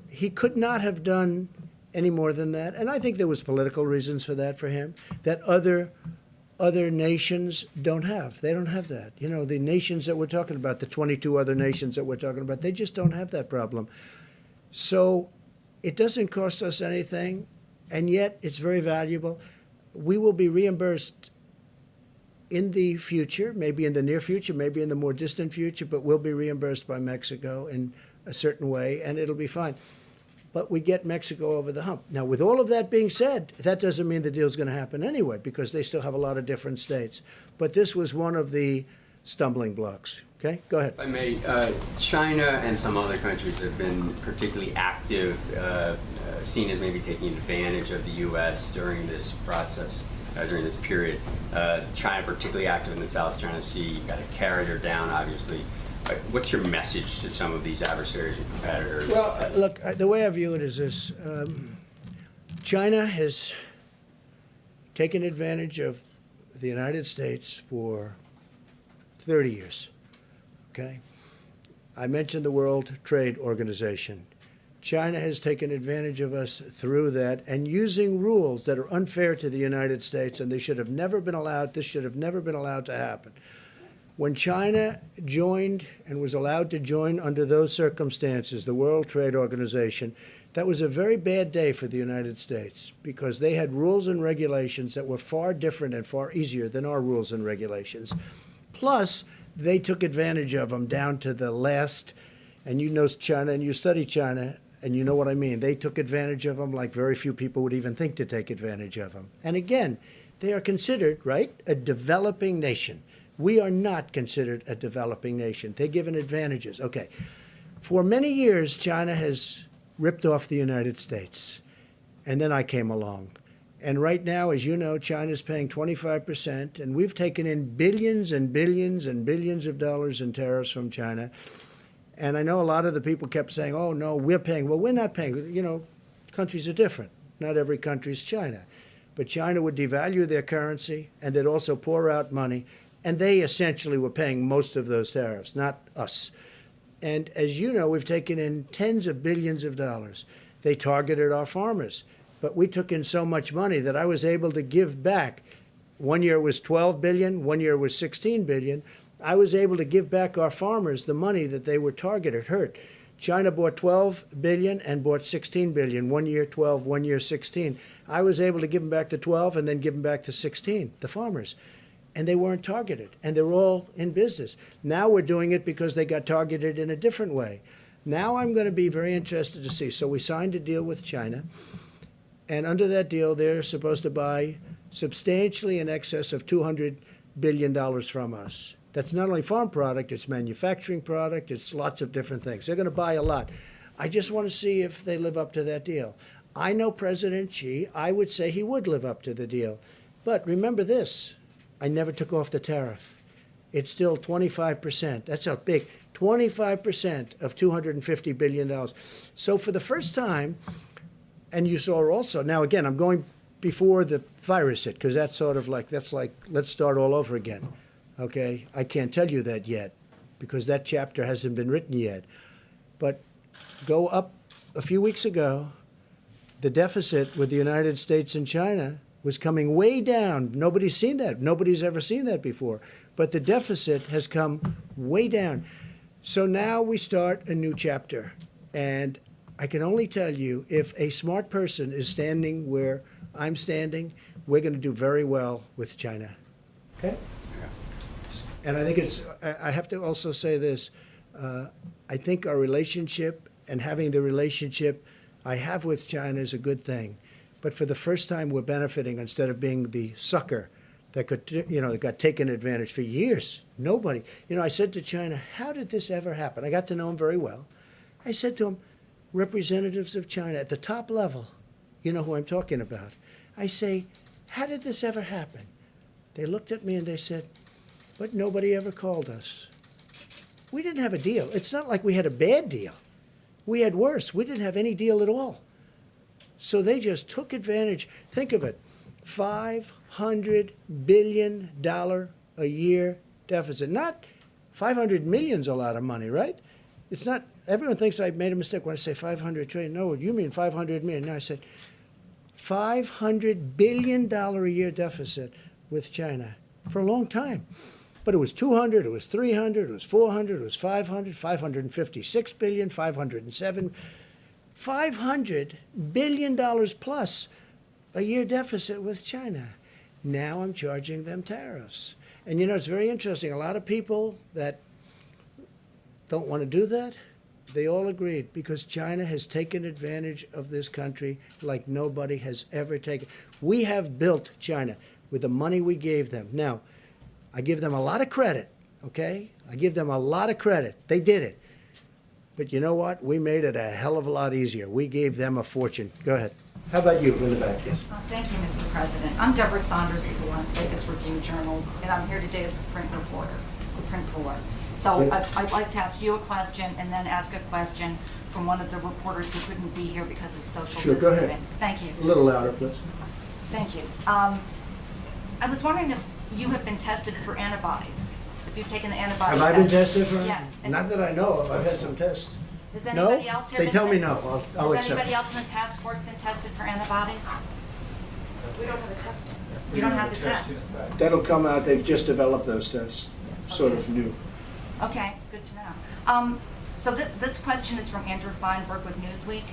he could not have done any more than that. And I think there was political reasons for that for him, that other nations don't have. They don't have that. The nations that we're talking about, the 22 other nations that we're talking about, they just don't have that problem. So it doesn't cost us anything, and yet it's very valuable. We will be reimbursed in the future, maybe in the near future, maybe in the more distant future, but we'll be reimbursed by Mexico in a certain way, and it'll be fine. But we get Mexico over the hump. Now, with all of that being said, that doesn't mean the deal's going to happen anyway, because they still have a lot of different states. But this was one of the stumbling blocks. Okay, go ahead. If I may, China and some other countries have been particularly active, seen as maybe taking advantage of the U.S. during this process, during this period. China particularly active in the South China Sea. You've got a carrier down, obviously. What's your message to some of these adversaries and competitors? Well, look, the way I view it is this. China has taken advantage of the United States for 30 years. Okay? I mentioned the World Trade Organization. China has taken advantage of us through that and using rules that are unfair to the United States, and they should have never been allowed, this should have never been allowed to happen. When China joined and was allowed to join under those circumstances, the World Trade Organization, that was a very bad day for the United States because they had rules and regulations that were far different and far easier than our rules and regulations. Plus, they took advantage of them down to the last, and you know China and you study China, and you know what I mean. They took advantage of them like very few people would even think to take advantage of them. And again, they are considered, right, a developing nation. We are not considered a developing nation. They're given advantages. Okay. For many years, China has ripped off the United States. And then I came along. And right now, as you know, China's paying 25%, and we've taken in billions and billions and billions of dollars in tariffs from China. And I know a lot of the people kept saying, oh, no, we're paying. Well, we're not paying. You know, countries are different. Not every country is China. But China would devalue their currency, and they'd also pour out money. And they essentially were paying most of those tariffs, not us. And as you know, we've taken in tens of billions of dollars. They targeted our farmers. But we took in so much money that I was able to give back. One year it was 12 billion, one year it was 16 billion. I was able to give back our farmers the money that they were targeted, hurt. China bought 12 billion and bought 16 billion. 1 year 12, 1 year 16. I was able to give them back the 12 and then give them back the 16, the farmers. And they weren't targeted, and they're all in business. Now we're doing it because they got targeted in a different way. Now I'm going to be very interested to see. So we signed a deal with China, and under that deal, they're supposed to buy substantially in excess of $200 billion from us. That's not only farm product, it's manufacturing product, it's lots of different things. They're going to buy a lot. I just want to see if they live up to that deal. I know President Xi, I would say he would live up to the deal. But remember this. I never took off the tariff. It's still 25%. That's how big. 25% of $250 billion. So for the first time, and you saw also, now again, I'm going before the virus hit, because that's sort of like, that's like, let's start all over again. Okay? I can't tell you that yet, because that chapter hasn't been written yet. But go up a few weeks ago, the deficit with the United States and China was coming way down. Nobody's seen that. Nobody's ever seen that before. But the deficit has come way down. So now we start a new chapter. And I can only tell you, if a smart person is standing where I'm standing, we're going to do very well with China. Okay? And I think I have to also say this. I think our relationship and having the relationship I have with China is a good thing. But for the first time, we're benefiting instead of being the sucker that could, that got taken advantage for years. Nobody. I said to China, how did this ever happen? I got to know him very well. I said to him, representatives of China at the top level, you know who I'm talking about. I say, how did this ever happen? They looked at me and they said, but nobody ever called us. We didn't have a deal. It's not like we had a bad deal. We had worse. We didn't have any deal at all. So they just took advantage. Think of it, $500 billion a year deficit. Not 500 million's a lot of money, right? It's not, everyone thinks I made a mistake when I say 500 trillion. No, you mean 500 million. No, I said $500 billion a year deficit with China for a long time. But it was 200, it was 300, it was 400, it was 500, 556 billion, 507 $500 billion plus a year deficit with China. Now I'm charging them tariffs. And it's very interesting. A lot of people that don't want to do that, they all agreed because China has taken advantage of this country like nobody has ever taken. We have built China with the money we gave them. Now, I give them a lot of credit, okay? I give them a lot of credit. They did it. But you know what? We made it a hell of a lot easier. We gave them a fortune. Go ahead. How about you in the back? Yes. Thank you, Mr. President. I'm Deborah Saunders with the Las Vegas Review-Journal, and I'm here today as a print reporter, So I'd like to ask you a question and then ask a question from one of the reporters who couldn't be here because of social Sure, go distancing. ahead. Thank you. A little louder, please. Thank you. I was wondering if you have been tested for antibodies, if you've taken the antibody Have test. I been tested for? Yes. And Not that I know of. I've had some tests. Has No? anybody else here They been tell me tested? no. I'll Has accept anybody it. else in the task force been tested for antibodies? We don't have a test. You don't have the test? That'll come out. They've just developed those tests, sort of new. Okay, good to know. So this question is from Andrew Feinberg with Newsweek.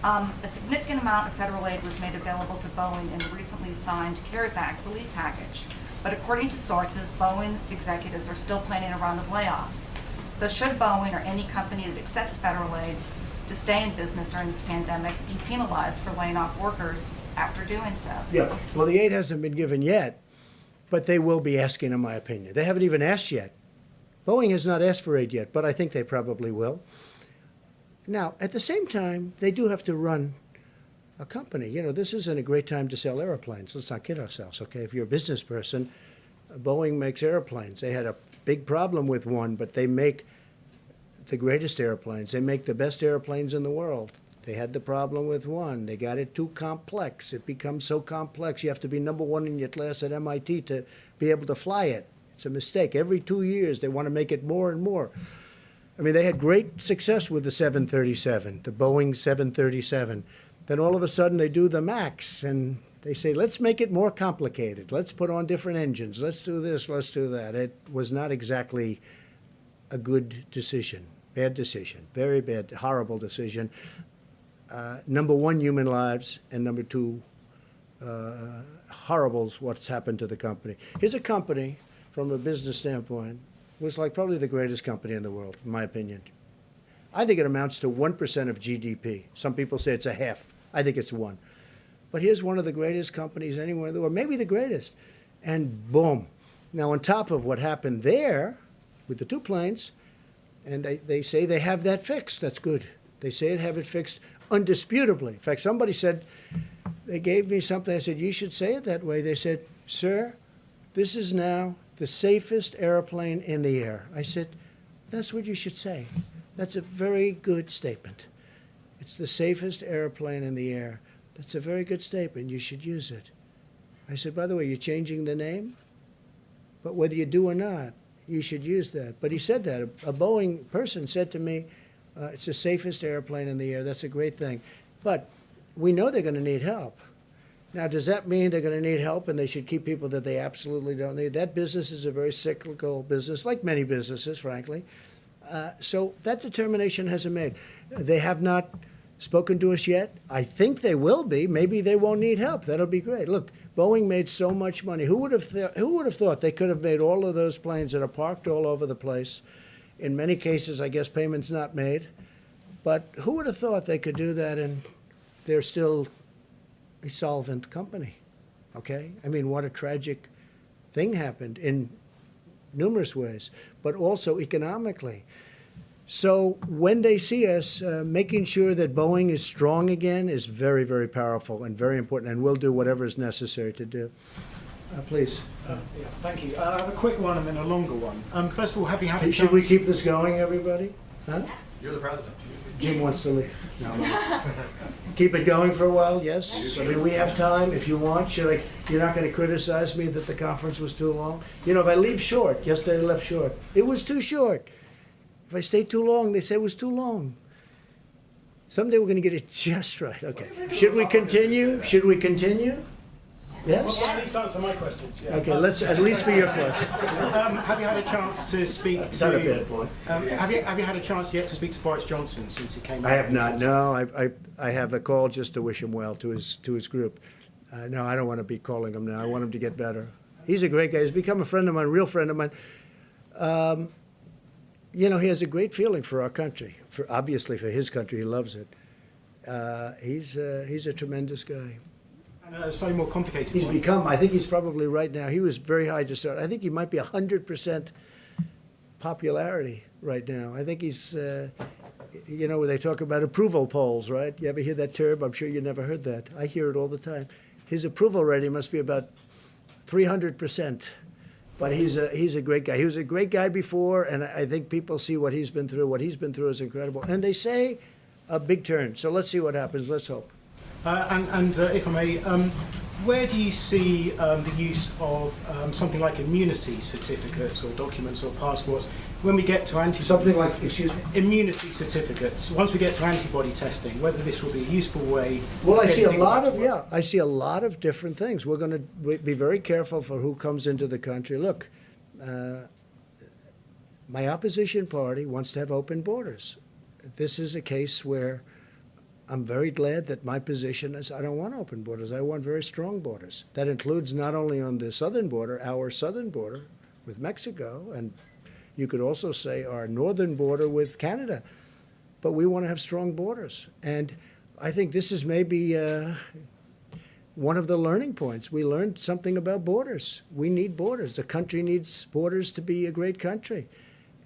A significant amount of federal aid was made available to Boeing in the recently signed CARES Act relief package. But according to sources, Boeing executives are still planning a round of layoffs. So should Boeing or any company that accepts federal aid to stay in business during this pandemic be penalized for laying off workers after doing so? Yeah. Well, the aid hasn't been given yet, but they will be asking, in my opinion. They haven't even asked yet. Boeing has not asked for aid yet, but I think they probably will. Now, at the same time, they do have to run a company. You know, this isn't a great time to sell airplanes. Let's not kid ourselves, okay? If you're a business person, Boeing makes airplanes. They had a big problem with one, but they make the greatest airplanes. They make the best airplanes in the world. They had the problem with one. They got it too complex. It becomes so complex. You have to be number one in your class at MIT to be able to fly it. It's a mistake. Every 2 years, they want to make it more and more. I mean, they had great success with the 737, the Boeing 737. Then all of a sudden, they do the MAX, and they say, let's make it more complicated. Let's put on different engines. Let's do this. Let's do that. It was not exactly a good decision. Bad decision. Very bad, horrible decision. Number one, human lives, and number two, horrible what's happened to the company. Here's a company, from a business standpoint, was like probably the greatest company in the world, in my opinion. I think it amounts to 1% of GDP. Some people say it's a half. I think it's 1. But here's one of the greatest companies anywhere in the world, maybe the greatest. And boom. Now, on top of what happened there with the 2 planes, and they say they have that fixed. That's good. They say they have it fixed undisputably. In fact, somebody said, they gave me something. I said, you should say it that way. They said, sir, this is now the safest airplane in the air. I said, that's what you should say. That's a very good statement. It's the safest airplane in the air. That's a very good statement. You should use it. I said, by the way, you're changing the name? But whether you do or not, you should use that. But he said that. A Boeing person said to me, it's the safest airplane in the air. That's a great thing. But we know they're going to need help. Now, does that mean they're going to need help and they should keep people that they absolutely don't need? That business is a very cyclical business, like many businesses, frankly. So that determination hasn't made. They have not spoken to us yet. I think they will be. Maybe they won't need help. That'll be great. Look, Boeing made so much money. Who would have thought they could have made all of those planes that are parked all over the place? In many cases, I guess payments not made. But who would have thought they could do that and they're still a solvent company? Okay? I mean, what a tragic thing happened in numerous ways, but also economically. So when they see us, making sure that Boeing is strong again is very, very powerful and very important, and we'll do whatever is necessary to do. Please. Yeah, thank you. I have a quick one and then a longer one. First of all, have you had a chance... Should we keep this going, everybody? Huh? You're the president. Jim wants to leave. No. Keep it going for a while, yes? I mean, we have time if you want. You're not going to criticize me that the conference was too long? You know, if I leave short, yesterday I left short. It was too short. If I stay too long, they say it was too long. Someday we're going to get it just right. Okay. Should we continue? Should we continue? Yes? Well, at least answer my questions. Yeah. Okay, let's, at least for your question. Have you had a chance to speak to... Not a bad boy. Have you had a chance yet to speak to Boris Johnson since he came I have not. No, I have a call just to wish him well to his group. No, I don't want to be calling him now. I want him to get better. He's a great guy. He's become a friend of mine, a real friend of mine. You know, he has a great feeling for our country. Obviously, for his country, he loves it. He's a tremendous guy. And slightly more complicated. He's become. I think he's probably right now. He was very high to start. I think he might be 100% popularity right now. I think he's, you know, they talk about approval polls, right? You ever hear that term? I'm sure you never heard that. I hear it all the time. His approval rating must be about 300%. But he's a great guy. He was a great guy before, and I think people see what he's been through. What he's been through is incredible. And they say a big turn. So let's see what happens. Let's hope. If I may, where do you see the use of something like immunity certificates or documents or passports when we get to antibody? Something like, excuse me? Immunity certificates. Once we get to antibody testing, whether this will be a useful way. Well, I see a lot of, yeah, I see a lot of different things. We're going to be very careful for who comes into the country. Look, my opposition party wants to have open borders. This is a case where I'm very glad that my position is I don't want open borders. I want very strong borders. That includes not only on the southern border, our southern border with Mexico, and you could also say our northern border with Canada. But we want to have strong borders. And I think this is maybe one of the learning points. We learned something about borders. We need borders. The country needs borders to be a great country.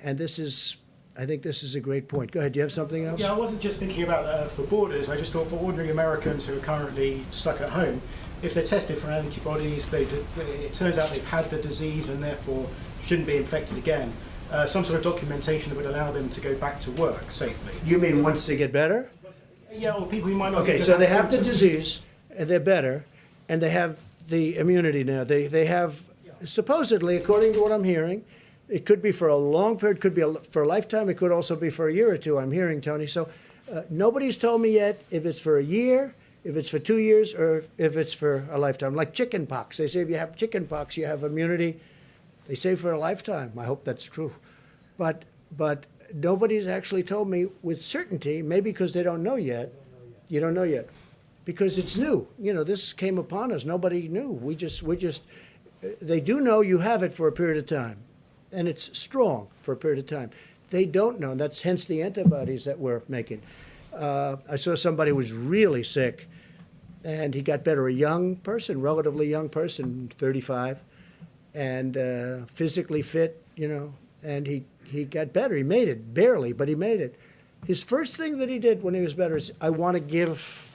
And this is, I think this is a great point. Go ahead, do you have something else? Yeah, I wasn't just thinking about for borders. I just thought for ordinary Americans who are currently stuck at home, if they're tested for antibodies, it turns out they've had the disease and therefore shouldn't be infected again. Some sort of documentation that would allow them to go back to work safely. You mean once they get better? Yeah, or people who might not. Okay, so they have the disease, and they're better, and they have the immunity now. They have, supposedly, according to what I'm hearing, it could be for a long period, could be for a lifetime, it could also be for a year or two, I'm hearing, Tony. So nobody's told me yet if it's for a year, if it's for 2 years, or if it's for a lifetime. Like chicken pox. They say if you have chicken pox, you have immunity. They say for a lifetime. I hope that's true. But nobody's actually told me with certainty, maybe because they don't know yet. You don't know yet. Because it's new. You know, this came upon us. Nobody knew. We just, they do know you have it for a period of time. And it's strong for a period of time. They don't know, and that's hence the antibodies that we're making. I saw somebody who was really sick, and he got better, a young person, relatively young person, 35, and physically fit, you know, and he got better. He made it, barely, but he made it. His first thing that he did when he was better is, I want to give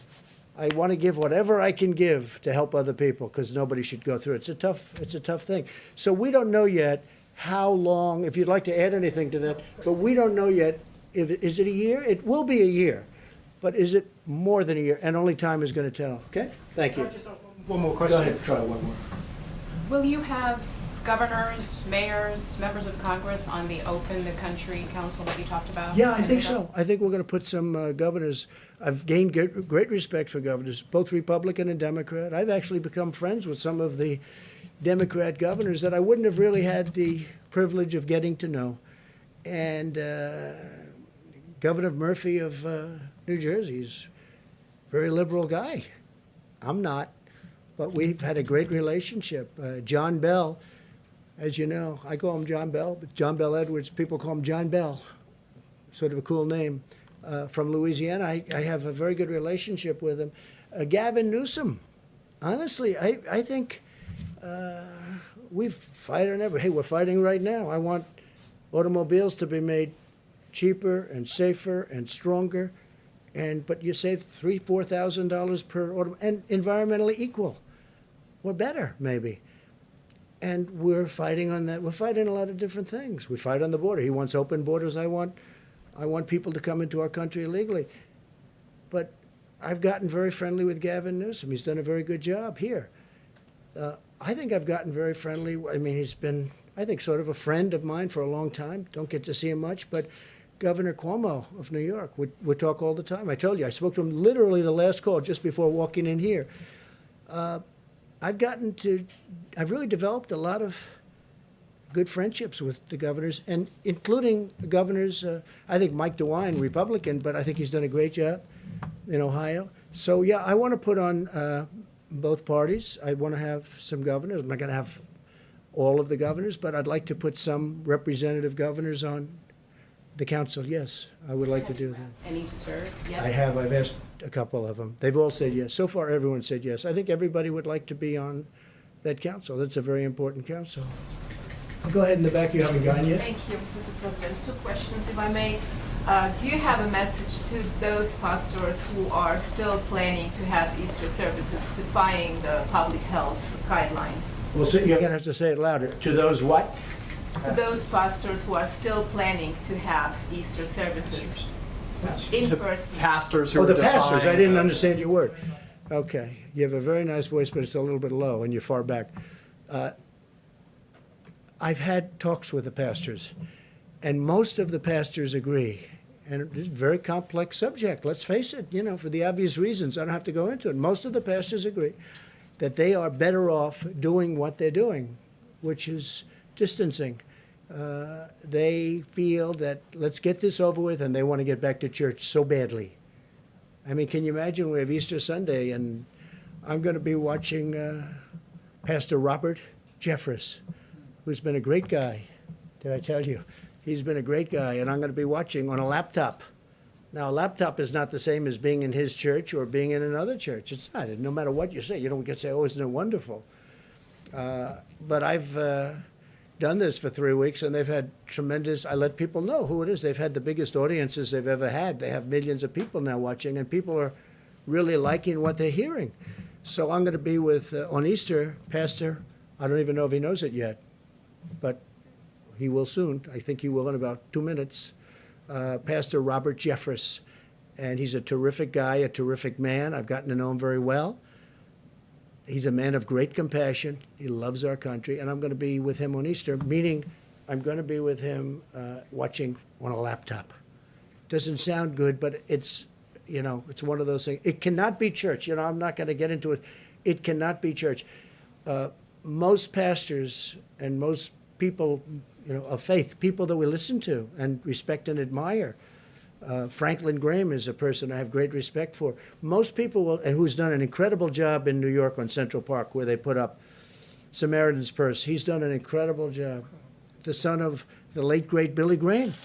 whatever I can give to help other people, because nobody should go through it. It's a tough thing. So we don't know yet how long, if you'd like to add anything to that, but we don't know yet, is it a year? It will be a year, but is it more than a year? And only time is going to tell, okay? Thank you. One more question. Go ahead, try one more. Will you have governors, mayors, members of Congress on the Open the Country Council that you talked about? Yeah, I think so. I think we're going to put some governors. I've gained great respect for governors, both Republican and Democrat. I've actually become friends with some of the Democrat governors that I wouldn't have really had the privilege of getting to know. And Governor Murphy of New Jersey is a very liberal guy. I'm not, but we've had a great relationship. John Bell, as you know, I call him John Bell, but John Bell Edwards, people call him John Bell, sort of a cool name, from Louisiana. I have a very good relationship with him. Gavin Newsom, honestly, I think we've fight on every. Hey, we're fighting right now. I want automobiles to be made cheaper and safer and stronger, but you save $3,000-4,000 per auto, and environmentally equal, or better maybe. And we're fighting on that. We're fighting a lot of different things. We fight on the border. He wants open borders. I want people to come into our country illegally. But I've gotten very friendly with Gavin Newsom. He's done a very good job here. I think I've gotten very friendly. I mean, he's been, I think, sort of a friend of mine for a long time. Don't get to see him much, but Governor Cuomo of New York, we talk all the time. I told you, I spoke to him literally the last call just before walking in here. I've really developed a lot of good friendships with the governors, and including governors, I think Mike DeWine, Republican, but I think he's done a great job in Ohio. So yeah, I want to put on both parties. I want to have some governors. I'm not going to have all of the governors, but I'd like to put some representative governors on the council. Yes, I would like to do that. Any to serve? Yes. I have. I've asked a couple of them. They've all said yes. So far, everyone said yes. I think everybody would like to be on that council. That's a very important council. Go ahead in the back, you haven't gone yet. Thank you, Mr. President. Two questions, if I may. Do you have a message to those pastors who are still planning to have Easter services, defying the public health guidelines? Well, so you're gonna have to say it louder. To those what? To those pastors who are still planning to have Easter services in person. Pastors who Oh, are the pastors, I defying didn't the- understand your word. Okay, you have a very nice voice, but it's a little bit low, and you're far back. I've had talks with the pastors, and most of the pastors agree. And it's a very complex subject, let's face it, for the obvious reasons. I don't have to go into it. Most of the pastors agree that they are better off doing what they're doing, which is distancing. They feel that let's get this over with, and they want to get back to church so badly. I mean, can you imagine we have Easter Sunday, and I'm going to be watching Pastor Robert Jeffress, who's been a great guy. Did I tell you? He's been a great guy, and I'm going to be watching on a laptop. Now, a laptop is not the same as being in his church or being in another church. It's not. No matter what you say, we can say, oh, isn't it wonderful? But I've done this for 3 weeks, and they've had tremendous, I let people know who it is. They've had the biggest audiences they've ever had. They have millions of people now watching, and people are really liking what they're hearing. So I'm going to be with, on Easter, Pastor, I don't even know if he knows it yet, but he will soon. I think he will in about 2 minutes. Pastor Robert Jeffress, and he's a terrific guy, a terrific man. I've gotten to know him very well. He's a man of great compassion. He loves our country, and I'm going to be with him on Easter, meaning I'm going to be with him watching on a laptop. Doesn't sound good, but it's one of those things. It cannot be church. I'm not going to get into it. It cannot be church. Most pastors and most people, of faith, people that we listen to and respect and admire. Franklin Graham is a person I have great respect for. Most people will, and who's done an incredible job in New York on Central Park, where they put up Samaritan's Purse. He's done an incredible job. The son of the late, great Billy Graham.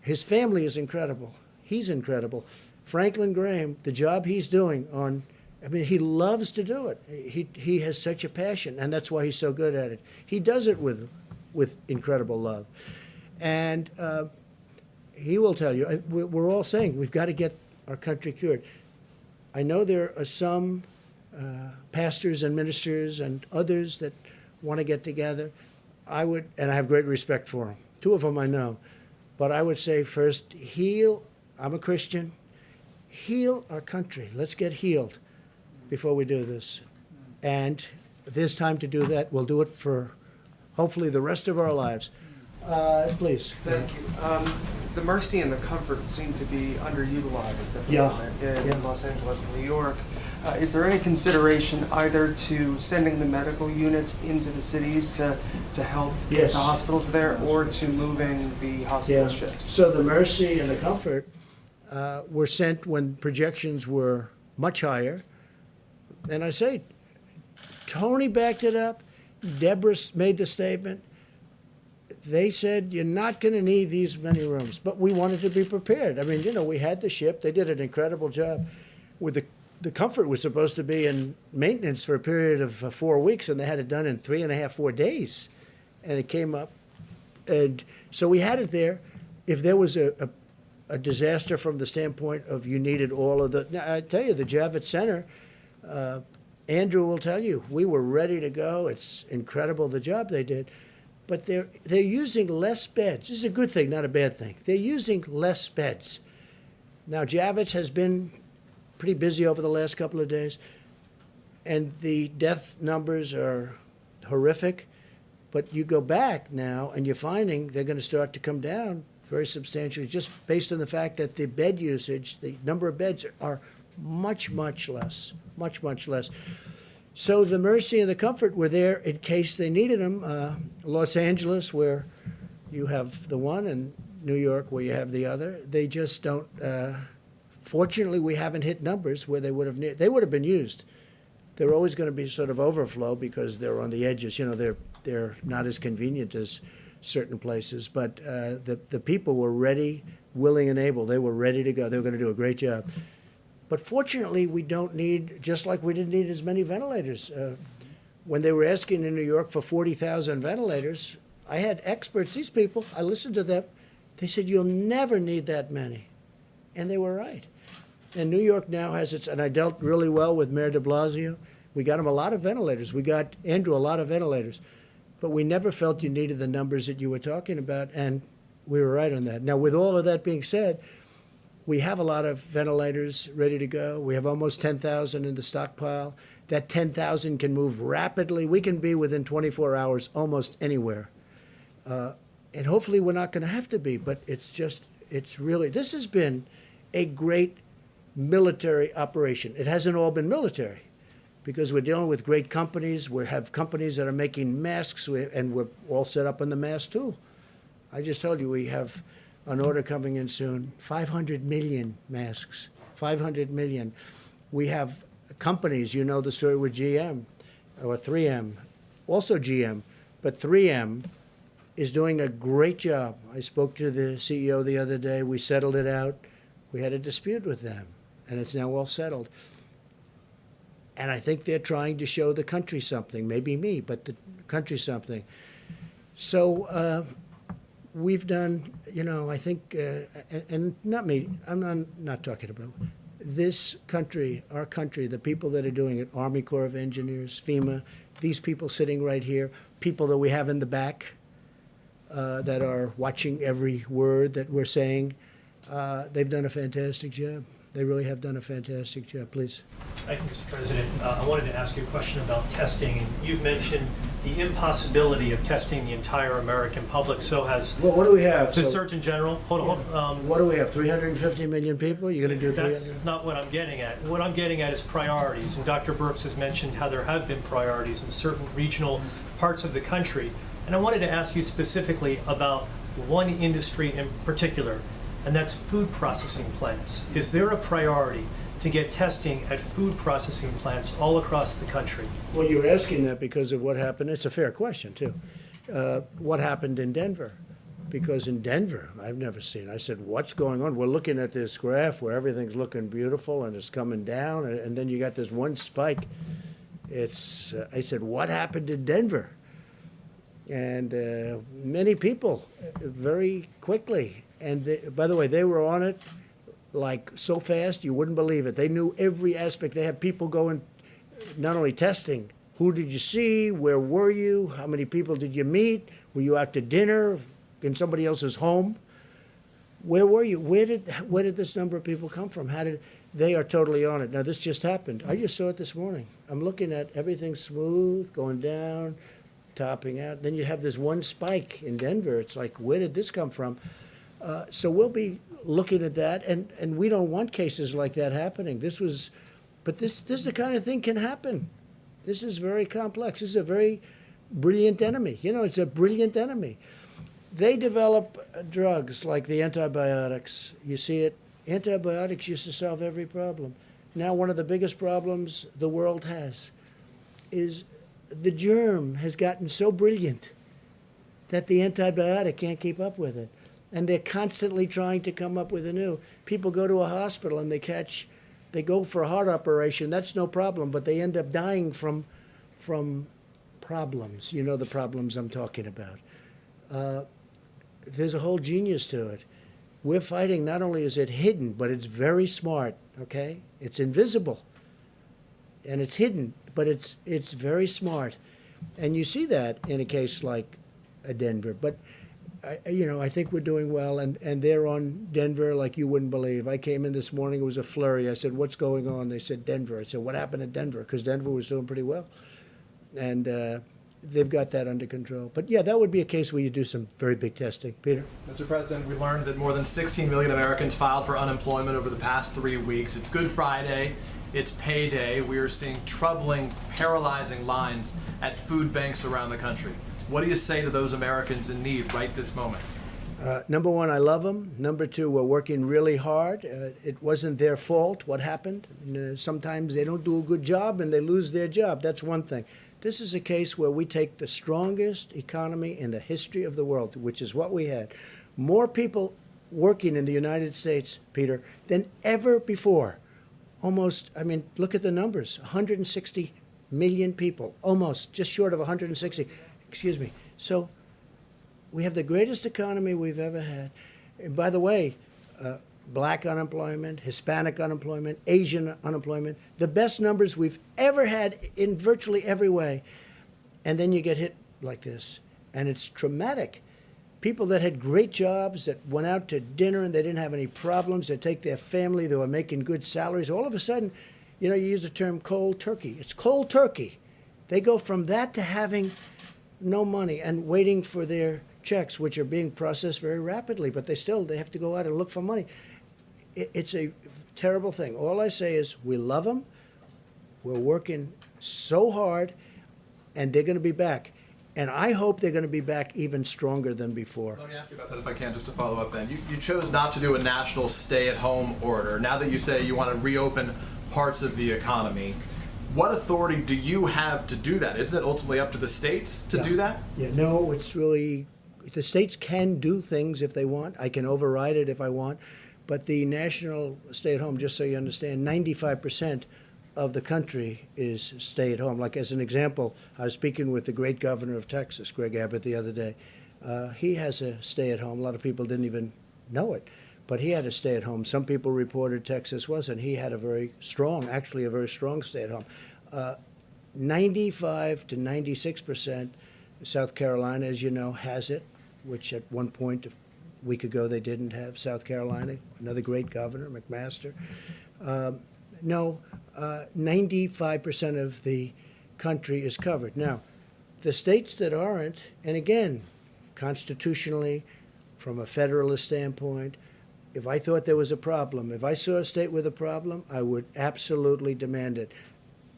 His family is incredible. He's incredible. Franklin Graham, the job he's doing he loves to do it. He has such a passion, and that's why he's so good at it. He does it with incredible love. And he will tell you, we're all saying we've got to get our country cured. I know there are some pastors and ministers and others that want to get together. And I have great respect for them. 2 of them I know. But I would say first, I'm a Christian, heal our country. Let's get healed before we do this. And if there's time to do that, we'll do it for hopefully the rest of our lives. Please. Thank you. The Mercy and the Comfort seem to be underutilized at the Yeah. moment in Los Angeles and New York. Is there any consideration either to sending the medical units into the cities to help the hospitals there, or to moving the hospital ships? So the Mercy and the Comfort were sent when projections were much higher. And I say, Tony backed it up. Deborah made the statement. They said, you're not going to need these many rooms. But we wanted to be prepared. I mean, we had the ship. They did an incredible job. With the Comfort was supposed to be in maintenance for a period of 4 weeks, and they had it done in 3.5, 4 days. And it came up. And so we had it there. If there was a disaster from the standpoint of you needed all of the... Now, I tell you, the Javits Center, Andrew will tell you, we were ready to go. It's incredible the job they did. But they're using less beds. This is a good thing, not a bad thing. They're using less beds. Now, Javits has been pretty busy over the last couple of days, and the death numbers are horrific. But you go back now, and you're finding they're going to start to come down very substantially, just based on the fact that the bed usage, the number of beds are much, much less, much, much less. So the Mercy and the Comfort were there in case they needed them. Los Angeles, where you have the one, and New York, where you have the other. They just don't. Fortunately, we haven't hit numbers where they would have been used. They're always going to be sort of overflow because they're on the edges. They're not as convenient as certain places. But the people were ready, willing, and able. They were ready to go. They were going to do a great job. But fortunately, we don't need, just like we didn't need as many ventilators. When they were asking in New York for 40,000 ventilators, I had experts, these people, I listened to them. They said, you'll never need that many. And they were right. And New York now has its, and I dealt really well with Mayor de Blasio. We got him a lot of ventilators. We got Andrew a lot of ventilators. But we never felt you needed the numbers that you were talking about, and we were right on that. Now, with all of that being said, we have a lot of ventilators ready to go. We have almost 10,000 in the stockpile. That 10,000 can move rapidly. We can be within 24 hours almost anywhere. And hopefully we're not going to have to be, but it's really, this has been a great military operation. It hasn't all been military because we're dealing with great companies. We have companies that are making masks, and we're all set up on the mask tool. I just told you we have an order coming in soon, 500 million masks, 500 million. We have companies, you know the story with GM or 3M, also GM, but 3M is doing a great job. I spoke to the CEO the other day. We settled it out. We had a dispute with them, and it's now all settled. And I think they're trying to show the country something, maybe me, but the country something. So we've done, I think, and not me, I'm not talking about this country, our country, the people that are doing it, Army Corps of Engineers, FEMA, these people sitting right here, people that we have in the back that are watching every word that we're saying, they've done a fantastic job. They really have done a fantastic job. Please. Thank you, Mr. President. I wanted to ask you a question about testing. You've mentioned the impossibility of testing the entire American public. So has what do we have? The Surgeon General. Hold on. What do we have? 350 million people? You're going to do 300? That's not what I'm getting at. What I'm getting at is priorities. And Dr. Birx has mentioned how there have been priorities in certain regional parts of the country. And I wanted to ask you specifically about one industry in particular, and that's food processing plants. Is there a priority to get testing at food processing plants all across the country? Well, you're asking that because of what happened. It's a fair question, too. What happened in Denver? Because in Denver, I've never seen, I said, what's going on? We're looking at this graph where everything's looking beautiful and it's coming down, and then you got this one spike. I said, what happened in Denver? And many people, very quickly. And by the way, they were on it like so fast you wouldn't believe it. They knew every aspect. They had people going, not only testing, who did you see, where were you, how many people did you meet, were you out to dinner in somebody else's home, where were you, where did this number of people come from, they are totally on it. Now this just happened. I just saw it this morning. I'm looking at everything smooth, going down, topping out. Then you have this one spike in Denver. It's like, where did this come from? So we'll be looking at that, and we don't want cases like that happening. This is the kind of thing can happen. This is very complex. This is a very brilliant enemy. It's a brilliant enemy. They develop drugs like the antibiotics. You see it. Antibiotics used to solve every problem. Now one of the biggest problems the world has is the germ has gotten so brilliant that the antibiotic can't keep up with it. And they're constantly trying to come up with a new. People go to a hospital and they go for a heart operation. That's no problem, but they end up dying from problems. You know the problems I'm talking about. There's a whole genius to it. We're fighting, not only is it hidden, but it's very smart, okay? It's invisible, and it's hidden, but it's very smart. And you see that in a case like Denver. But I think we're doing well, and they're on Denver like you wouldn't believe. I came in this morning, it was a flurry. I said, what's going on? They said, Denver. I said, what happened at Denver? Because Denver was doing pretty well. And they've got that under control. But yeah, that would be a case where you do some very big testing. Peter? Mr. President, we learned that more than 16 million Americans filed for unemployment over the past 3 weeks. It's Good Friday. It's payday. We are seeing troubling, paralyzing lines at food banks around the country. What do you say to those Americans in need right this moment? Number one, I love them. Number two, we're working really hard. It wasn't their fault what happened. Sometimes they don't do a good job and they lose their job. That's one thing. This is a case where we take the strongest economy in the history of the world, which is what we had. More people working in the United States, Peter, than ever before. Almost, look at the numbers, 160 million people, almost, just short of 160. Excuse me. So We have the greatest economy we've ever had. And by the way, black unemployment, Hispanic unemployment, Asian unemployment, the best numbers we've ever had in virtually every way. And then you get hit like this. And it's traumatic. People that had great jobs, that went out to dinner and they didn't have any problems, they take their family, they were making good salaries, all of a sudden, you know, you use the term cold turkey. It's cold turkey. They go from that to having no money and waiting for their checks, which are being processed very rapidly, but they have to go out and look for money. It's a terrible thing. All I say is we love them. We're working so hard, and they're going to be back. And I hope they're going to be back even stronger than before. Let me ask you about that if I can, just to follow up then. You chose not to do a national stay-at-home order. Now that you say you want to reopen parts of the economy, what authority do you have to do that? Isn't it ultimately up to the states to do that? Yeah, no, it's really, the states can do things if they want. I can override it if I want. But the national stay-at-home, just so you understand, 95% of the country is stay-at-home. Like as an example, I was speaking with the great governor of Texas, Greg Abbott, the other day. He has a stay-at-home. A lot of people didn't even know it, but he had a stay-at-home. Some people reported Texas wasn't. He had a very strong stay-at-home. 95 to 96%. South Carolina, as you know, has it, which at one point, a week ago, they didn't have. South Carolina, another great governor, McMaster. 95% of the country is covered. Now, the states that aren't, and again, constitutionally, from a federalist standpoint, if I thought there was a problem, if I saw a state with a problem, I would absolutely demand it.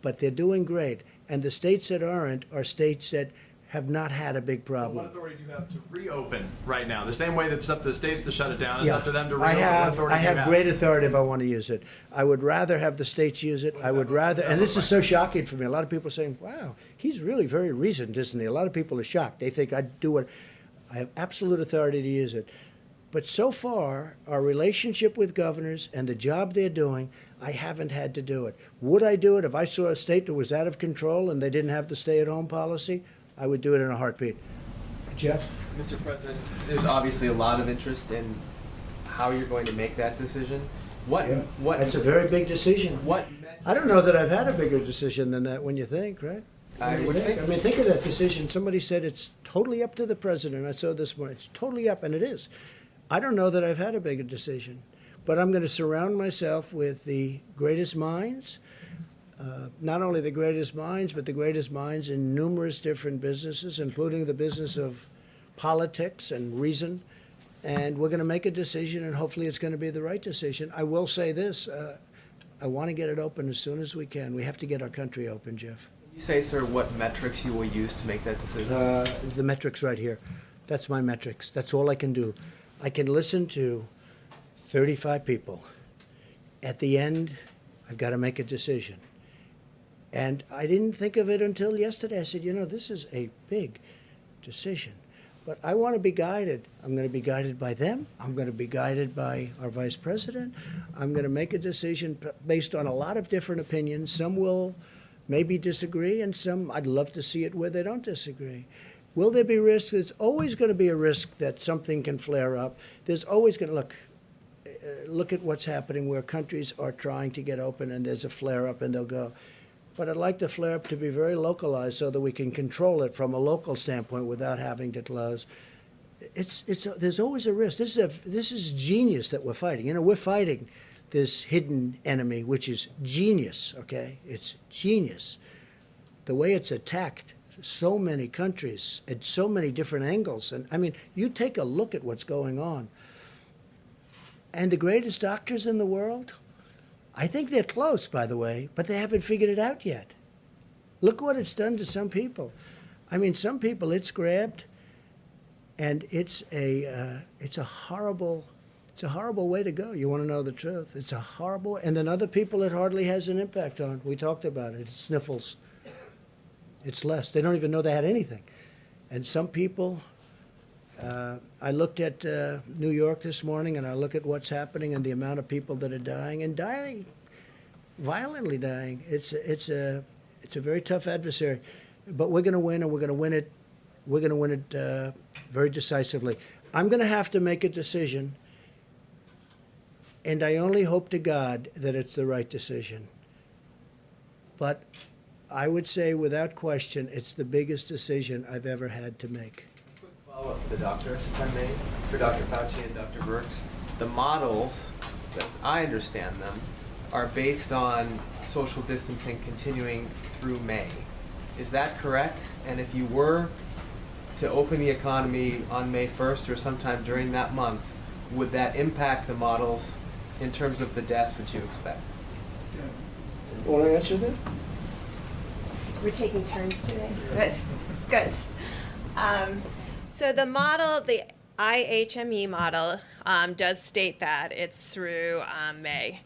But they're doing great. And the states that aren't are states that have not had a big problem. What authority do you have to reopen right now? The same way that it's up to the states to shut it down, it's up to them to reopen. What authority I do you have great authority if I want to use it. I would rather have the states use it. I would rather, and this is so shocking for me. A lot of people are saying, wow, he's really very reasoned, isn't he? A lot of people are shocked. They think I'd do it. I have absolute authority to use it. But so far, our relationship with governors and the job they're doing, I haven't had to do it. Would I do it if I saw a state that was out of control and they didn't have the stay-at-home policy? I would do it in a heartbeat. Jeff? Mr. President, there's obviously a lot of interest in how you're going to make that decision. That's a very big decision. I don't know that I've had a bigger decision than that when you think, right? I would think. I mean, think of that decision. Somebody said it's totally up to the president. I saw this morning. It's totally up, and it is. I don't know that I've had a bigger decision, but I'm going to surround myself with the greatest minds, not only the greatest minds, but the greatest minds in numerous different businesses, including the business of politics and reason. And we're going to make a decision, and hopefully it's going to be the right decision. I will say this. I want to get it open as soon as we can. We have to get our country open, Jeff. You say, sir, what metrics you will use to make that decision? The metrics right here. That's my metrics. That's all I can do. I can listen to 35 people. At the end, I've got to make a decision. And I didn't think of it until yesterday. I said, you know, this is a big decision. But I want to be guided. I'm going to be guided by them. I'm going to be guided by our vice president. I'm going to make a decision based on a lot of different opinions. Some will maybe disagree, and some I'd love to see it where they don't disagree. Will there be risks? There's always going to be a risk that something can flare up. There's always going to, look at what's happening where countries are trying to get open and there's a flare up and they'll go. But I'd like the flare up to be very localized so that we can control it from a local standpoint without having to close. There's always a risk. This is genius that we're fighting. You know, we're fighting this hidden enemy, which is genius, okay? It's genius. The way it's attacked so many countries at so many different angles. And I mean, you take a look at what's going on. And the greatest doctors in the world, I think they're close, by the way, but they haven't figured it out yet. Look what it's done to some people. I mean, some people it's grabbed, and it's a horrible way to go. You want to know the truth? It's a horrible. And then other people it hardly has an impact on. We talked about it. It's sniffles. It's less. They don't even know they had anything. And some people. I looked at New York this morning, and I look at what's happening and the amount of people that are dying, and dying, violently dying. It's a very tough adversary, but we're going to win, and we're going to win it we're going to win it very decisively. I'm going to have to make a decision, and I only hope to God that it's the right decision. But I would say, without question, it's the biggest decision I've ever had to make. Quick follow-up for the doctor, if I may, for Dr. Fauci and Dr. Birx. The models, as I understand them, are based on social distancing continuing through May. Is that correct? And if you were to open the economy on May 1st or sometime during that month, would that impact the models in terms of the deaths that you expect? You want to answer that? We're taking turns today. Good. Good. So the model, the IHME model, does state that it's through May.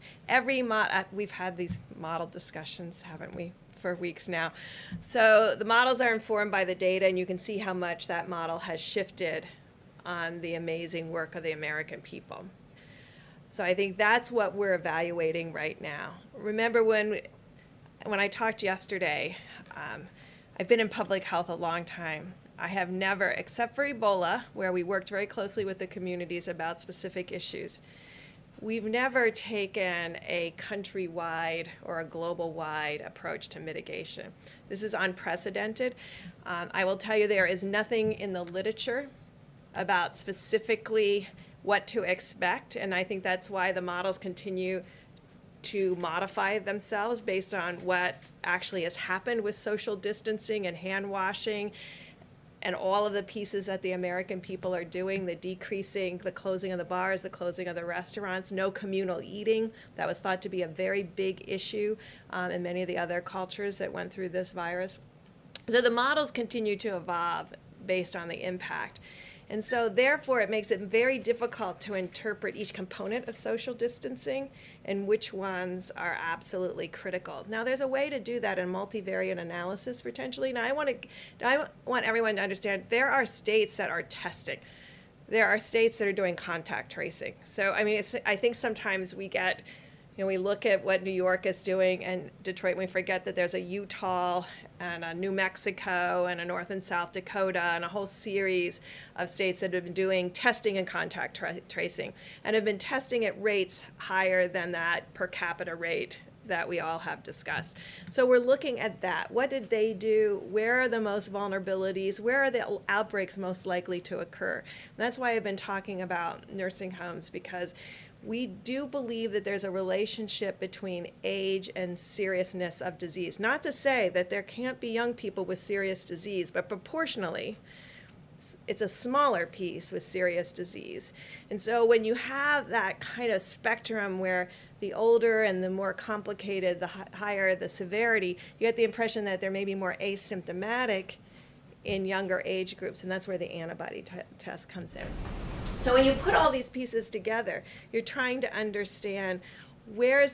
We've had these model discussions, haven't we, for weeks now. So the models are informed by the data, and you can see how much that model has shifted on the amazing work of the American people. So I think that's what we're evaluating right now. Remember when I talked yesterday, I've been in public health a long time. I have never, except for Ebola, where we worked very closely with the communities about specific issues, we've never taken a countrywide or a global-wide approach to mitigation. This is unprecedented. I will tell you there is nothing in the literature about specifically what to expect, and I think that's why the models continue to modify themselves based on what actually has happened with social distancing and hand washing and all of the pieces that the American people are doing, the decreasing, the closing of the bars, the closing of the restaurants, no communal eating. That was thought to be a very big issue in many of the other cultures that went through this virus. So the models continue to evolve based on the impact. And so therefore, it makes it very difficult to interpret each component of social distancing and which ones are absolutely critical. Now, there's a way to do that in multivariate analysis potentially. Now, I want everyone to understand there are states that are testing. There are states that are doing contact tracing. So, I mean, I think sometimes we get, we look at what New York is doing and Detroit, and we forget that there's a Utah and a New Mexico and a North and South Dakota and a whole series of states that have been doing testing and contact tracing and have been testing at rates higher than that per capita rate that we all have discussed. So we're looking at that. What did they do? Where are the most vulnerabilities? Where are the outbreaks most likely to occur? And that's why I've been talking about nursing homes, because we do believe that there's a relationship between age and seriousness of disease. Not to say that there can't be young people with serious disease, but proportionally, it's a smaller piece with serious disease. And so when you have that kind of spectrum where the older and the more complicated, the higher the severity, you get the impression that there may be more asymptomatic in younger age groups, and that's where the antibody test comes in. So when you put all these pieces together, you're trying to understand where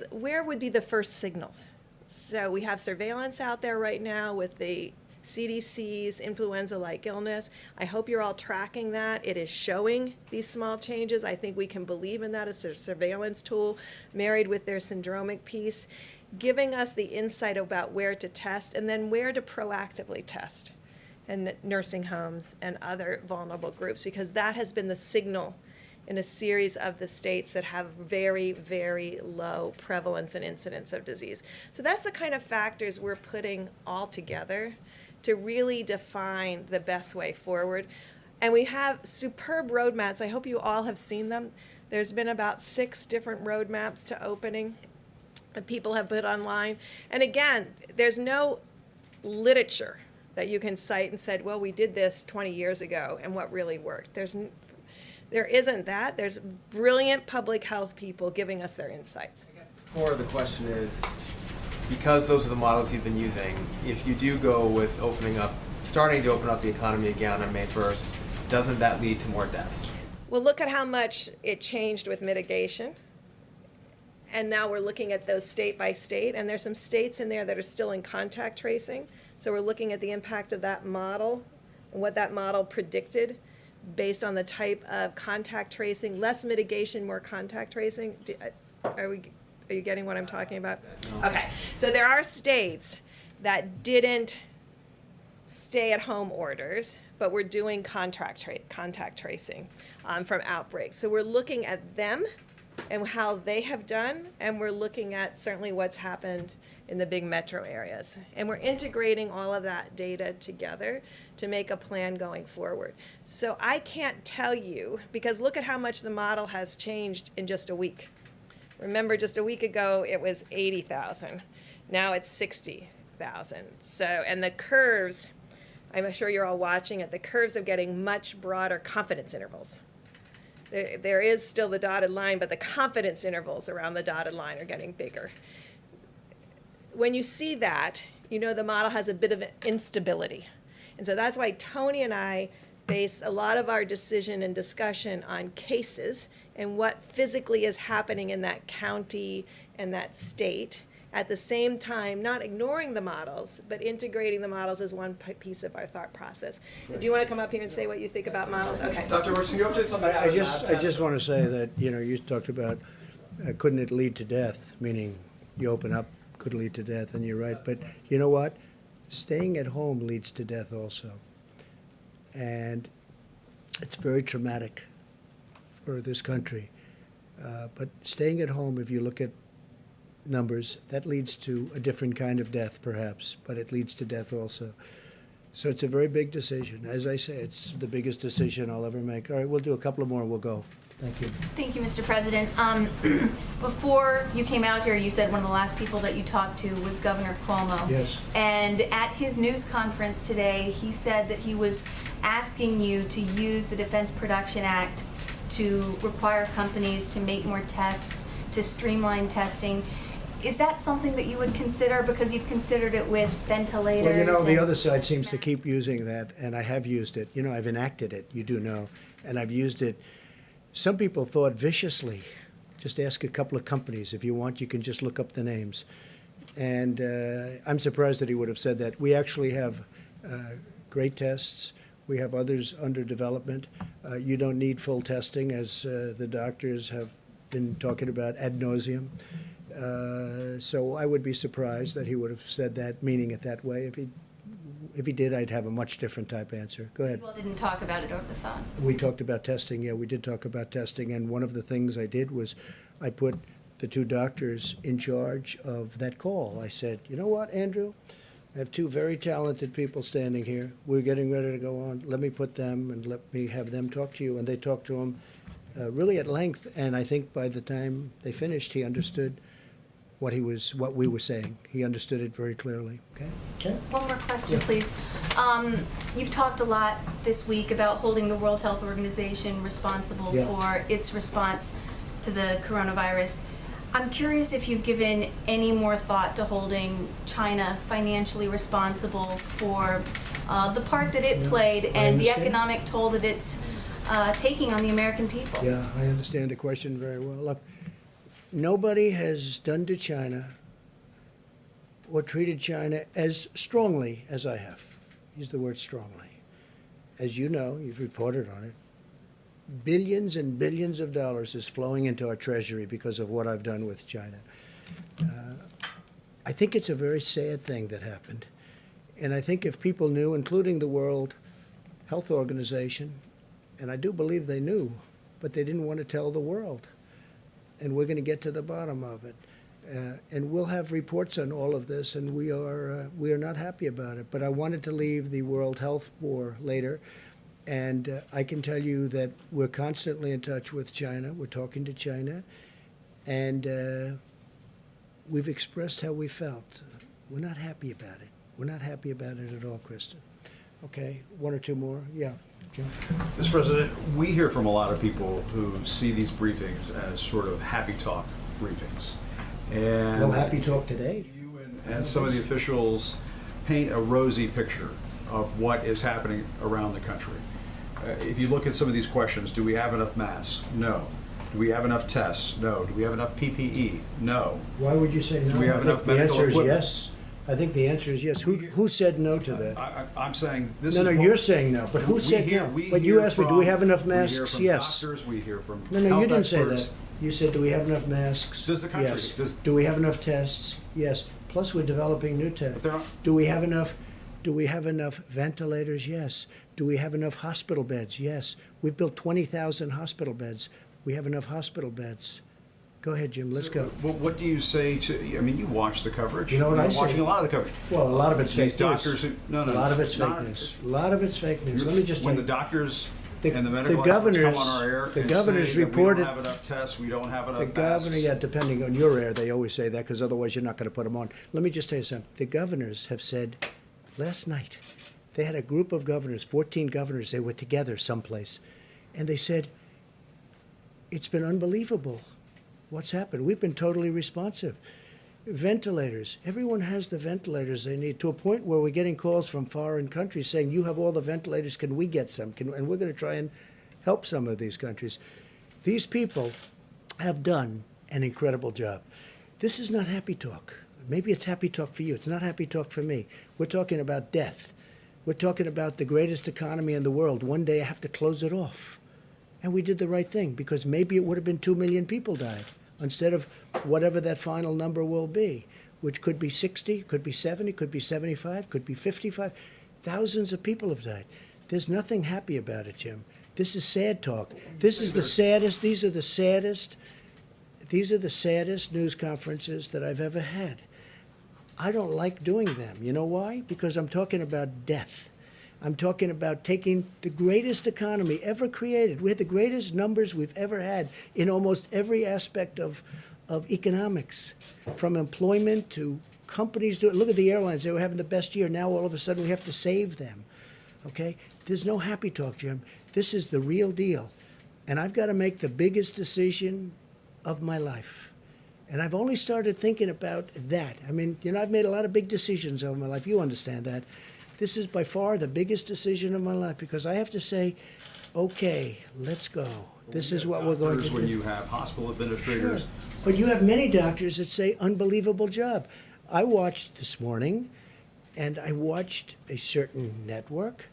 would be the first signals. So we have surveillance out there right now with the CDC's influenza-like illness. I hope you're all tracking that. It is showing these small changes. I think we can believe in that as a surveillance tool married with their syndromic piece, giving us the insight about where to test and then where to proactively test. And nursing homes and other vulnerable groups, because that has been the signal in a series of the states that have very, very low prevalence and incidence of disease. So that's the kind of factors we're putting all together to really define the best way forward. And we have superb roadmaps. I hope you all have seen them. There's been about 6 different roadmaps to opening that people have put online. And again, there's no literature that you can cite and said, well, we did this 20 years ago and what really worked. There isn't that. There's brilliant public health people giving us their insights. The core of the question is, because those are the models you've been using, if you do go with starting to open up the economy again on May 1st, doesn't that lead to more deaths? Well, look at how much it changed with mitigation. And now we're looking at those state by state, and there's some states in there that are still in contact tracing. So we're looking at the impact of that model and what that model predicted based on the type of contact tracing, less mitigation, more contact tracing. Are you getting what I'm talking about? Okay, so there are states that didn't stay-at-home orders but we're doing contact tracing from outbreaks. So we're looking at them and how they have done, and we're looking at certainly what's happened in the big metro areas. And we're integrating all of that data together to make a plan going forward. So I can't tell you, because look at how much the model has changed in just a week. Remember, just a week ago, it was 80,000. Now it's 60,000. So, and the curves, I'm sure you're all watching it, the curves are getting much broader confidence intervals. There is still the dotted line, but the confidence intervals around the dotted line are getting bigger. When you see that, you know the model has a bit of instability. And so that's why Tony and I base a lot of our decision and discussion on cases and what physically is happening in that county and that state. At the same time, not ignoring the models, but integrating the models as one piece of our thought process. Do you want to come up here and say what you think about models? Okay. Dr. Birx, can you update something? I just want to say that, you talked about, couldn't it lead to death? Meaning, you open up, could lead to death, and you're right. But you know what? Staying at home leads to death also. And it's very traumatic for this country. But staying at home, if you look at numbers, that leads to a different kind of death, perhaps, but it leads to death also. So it's a very big decision. As I say, it's the biggest decision I'll ever make. All right, we'll do a couple of more and we'll go. Thank you. Thank you, Mr. President. Before you came out here, you said one of the last people that you talked to was Governor Cuomo. Yes. And at his news conference today, he said that he was asking you to use the Defense Production Act to require companies to make more tests, to streamline testing. Is that something that you would consider, because you've considered it with ventilators? Well, the other side seems to keep using that, and I have used it. I've enacted it, you do know, and I've used it. Some people thought viciously. Just ask a couple of companies. If you want, you can just look up the names. And I'm surprised that he would have said that. We actually have great tests. We have others under development. You don't need full testing, as the doctors have been talking about ad nauseum. So I would be surprised that he would have said that, meaning it that way. If he did, I'd have a much different type answer. Go ahead. People didn't talk about it over the phone. We talked about testing. Yeah, we did talk about testing. And one of the things I did was I put the two doctors in charge of that call. I said, you know what, Andrew? I have two very talented people standing here. We're getting ready to go on. Let me put them and let me have them talk to you. And they talked to him really at length. And I think by the time they finished, he understood what we were saying. He understood it very clearly. Okay. One more question, please. You've talked a lot this week about holding the World Health Organization responsible for its response to the coronavirus. I'm curious if you've given any more thought to holding China financially responsible for the part that it played and the economic toll that it's taking on the American people. Yeah, I understand the question very well. Look, nobody has done to China or treated China as strongly as I have. Use the word strongly. As you know, you've reported on it. Billions and billions of dollars is flowing into our treasury because of what I've done with China. I think it's a very sad thing that happened. And I think if people knew, including the World Health Organization, and I do believe they knew, but they didn't want to tell the world. And we're going to get to the bottom of it. And we'll have reports on all of this, and we are not happy about it. But I wanted to leave the World Health for later. And I can tell you that we're constantly in touch with China. We're talking to China. And we've expressed how we felt. We're not happy about it. We're not happy about it at all, Kristen. Okay, one or two more? Yeah, John. Mr. President, we hear from a lot of people who see these briefings as sort of happy talk briefings. And No happy talk today. and some of the officials paint a rosy picture of what is happening around the country. If you look at some of these questions, do we have enough masks? No. Do we have enough tests? No. Do we have enough PPE? No. Why would you say no? Do we have enough medical equipment? The answer is equipment? yes. I think the answer is yes. Who said no to that? I'm saying this No, is... no, you're saying no, but who said no? But you asked me, do we have enough masks? We hear from Yes. doctors, we hear from No, you health didn't say experts. that. You said, do we have enough masks? Does the country? Yes. Do we have enough tests? Yes. Plus, we're developing new tests. Do we have enough Do we have enough ventilators? Yes. Do we have enough hospital beds? Yes. We've built 20,000 hospital beds. We have enough hospital beds. Go ahead, Jim. Let's go. Well, what do you say to? I mean, you watch the coverage. You know what I say? Watching a lot of the coverage. Well, a lot of it's These fake doctors news. who, no, A lot of it's fake not. news. A lot of it's fake news. Let me just when tell the you. doctors and the medical experts governors, come on our air the and governors say that reported, we don't have enough tests, we don't have enough the governor, masks. yeah, depending on your air, they always say that because otherwise you're not going to put them on. Let me just tell you something. The governors have said last night, they had a group of governors, 14 governors, they were together someplace, and they said, it's been unbelievable what's happened. We've been totally responsive. Ventilators. Everyone has the ventilators they need, to a point where we're getting calls from foreign countries saying, you have all the ventilators, can we get some? And we're going to try and help some of these countries. These people have done an incredible job. This is not happy talk. Maybe it's happy talk for you. It's not happy talk for me. We're talking about death. We're talking about the greatest economy in the world. One day I have to close it off. And we did the right thing, because maybe it would have been 2 million people died instead of whatever that final number will be, which could be 60, could be 70, could be 75, could be 55. Thousands of people have died. There's nothing happy about it, Jim. This is sad talk. This is the saddest, these are the saddest news conferences that I've ever had. I don't like doing them. You know why? Because I'm talking about death. I'm talking about taking the greatest economy ever created. We had the greatest numbers we've ever had in almost every aspect of economics, from employment to companies. Look at the airlines. They were having the best year. Now all of a sudden we have to save them. Okay? There's no happy talk, Jim. This is the real deal. And I've got to make the biggest decision of my life. And I've only started thinking about that. I mean, you know, I've made a lot of big decisions over my life. You understand that. This is by far the biggest decision of my life, because I have to say, okay, let's go. This is what we're going to do. When you have hospital administrators. Sure. But you have many doctors that say, unbelievable job. I watched this morning, and I watched a certain network,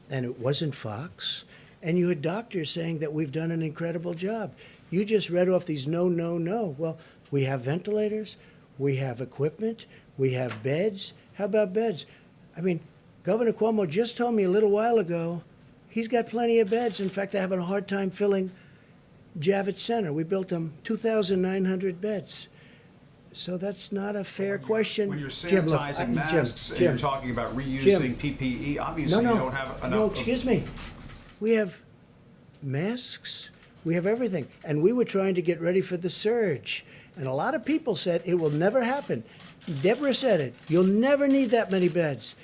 and it wasn't Fox, and you had doctors saying that we've done an incredible job. You just read off these no, no, no. Well, we have ventilators, we have equipment, we have beds. How about beds? I mean, Governor Cuomo just told me a little while ago he's got plenty of beds. In fact, they're having a hard time filling Javits Center. We built them 2,900 beds. So that's not a fair question. When you're Jim, look, sanitizing masks and you're talking about reusing Jim. PPE, obviously you don't have enough. No, excuse me. We have masks. We have everything. And we were trying to get ready for the surge. And a lot of people said it will never happen. Deborah said it. You'll never need that many beds.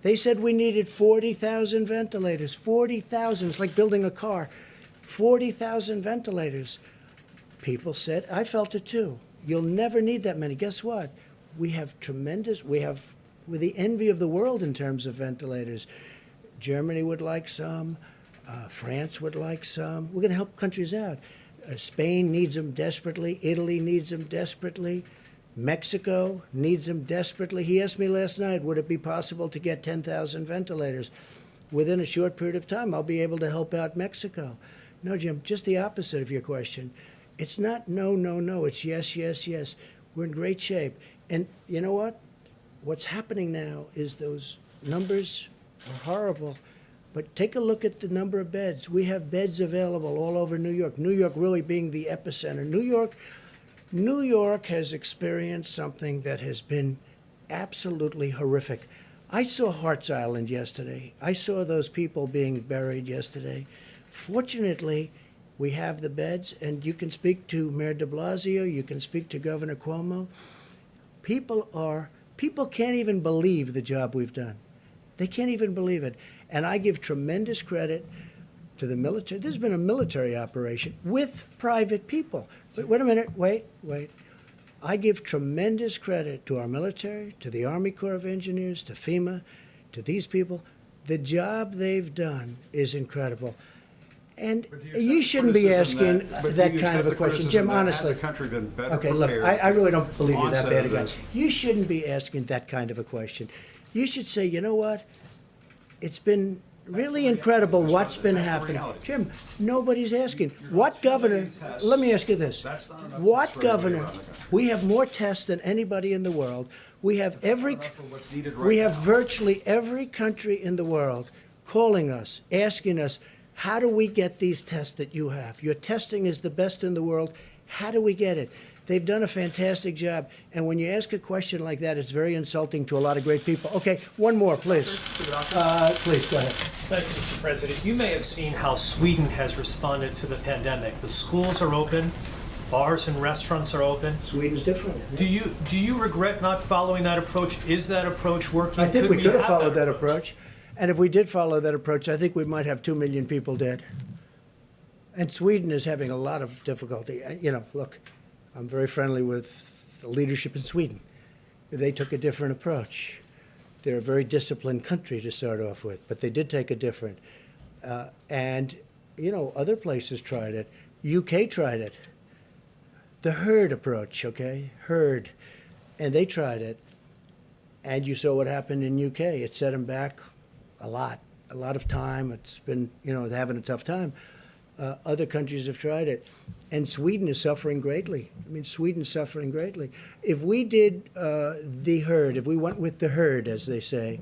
They said we needed 40,000 ventilators. 40,000. It's like building a car. 40,000 ventilators. People said, I felt it too. You'll never need that many. Guess what? We're the envy of the world in terms of ventilators. Germany would like some. France would like some. We're going to help countries out. Spain needs them desperately. Italy needs them desperately. Mexico needs them desperately. He asked me last night, would it be possible to get 10,000 ventilators? Within a short period of time, I'll be able to help out Mexico. No, Jim, just the opposite of your question. It's not no, no, no. It's yes, yes, yes. We're in great shape. And you know what? What's happening now is those numbers are horrible. But take a look at the number of beds. We have beds available all over New York. New York really being the epicenter. New York has experienced something that has been absolutely horrific. I saw Hart's Island yesterday. I saw those people being buried yesterday. Fortunately, we have the beds, and you can speak to Mayor de Blasio, you can speak to Governor Cuomo. People can't even believe the job we've done. They can't even believe it. And I give tremendous credit to the military. There's been a military operation with private people. Wait a minute, wait. I give tremendous credit to our military, to the Army Corps of Engineers, to FEMA, to these people. The job they've done is incredible. And you shouldn't be asking that kind of a question. Jim, honestly. Had the country been better Okay, look, prepared I really don't believe you're that onset bad a of guy. this? You shouldn't be asking that kind of a question. You should say, you know what? It's been really incredible what's been happening. Jim, nobody's asking. What governor, let me ask you this. What governor, we have more tests than anybody in the world. We have virtually every country in the world calling us, asking us, how do we get these tests that you have? Your testing is the best in the world. How do we get it? They've done a fantastic job. And when you ask a question like that, it's very insulting to a lot of great people. Okay, one more, please. Please, go ahead. Thank you, Mr. President. You may have seen how Sweden has responded to the pandemic. The schools are open, bars and restaurants are open. Sweden's different. Do you regret not following that approach? Is that approach working? I think we could have followed that approach. And if we did follow that approach, I think we might have 2 million people dead. And Sweden is having a lot of difficulty. You know, look, I'm very friendly with the leadership in Sweden. They took a different approach. They're a very disciplined country to start off with, but they did take a different. And, you know, other places tried it. UK tried it. The herd approach, okay? Herd. And they tried it. And you saw what happened in UK. It set them back a lot of time. It's been, you know, they're having a tough time. Other countries have tried it. And Sweden is suffering greatly. I mean, Sweden's suffering greatly. If we did the herd, if we went with the herd, as they say,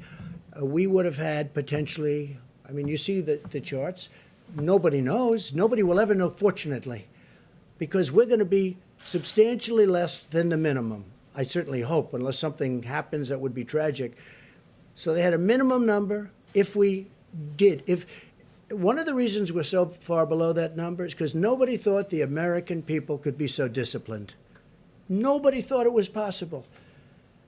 we would have had potentially, I mean, you see the charts. Nobody knows. Nobody will ever know, fortunately, because we're going to be substantially less than the minimum. I certainly hope, unless something happens that would be tragic. So they had a minimum number. If we did, one of the reasons we're so far below that number is because nobody thought the American people could be so disciplined. Nobody thought it was possible.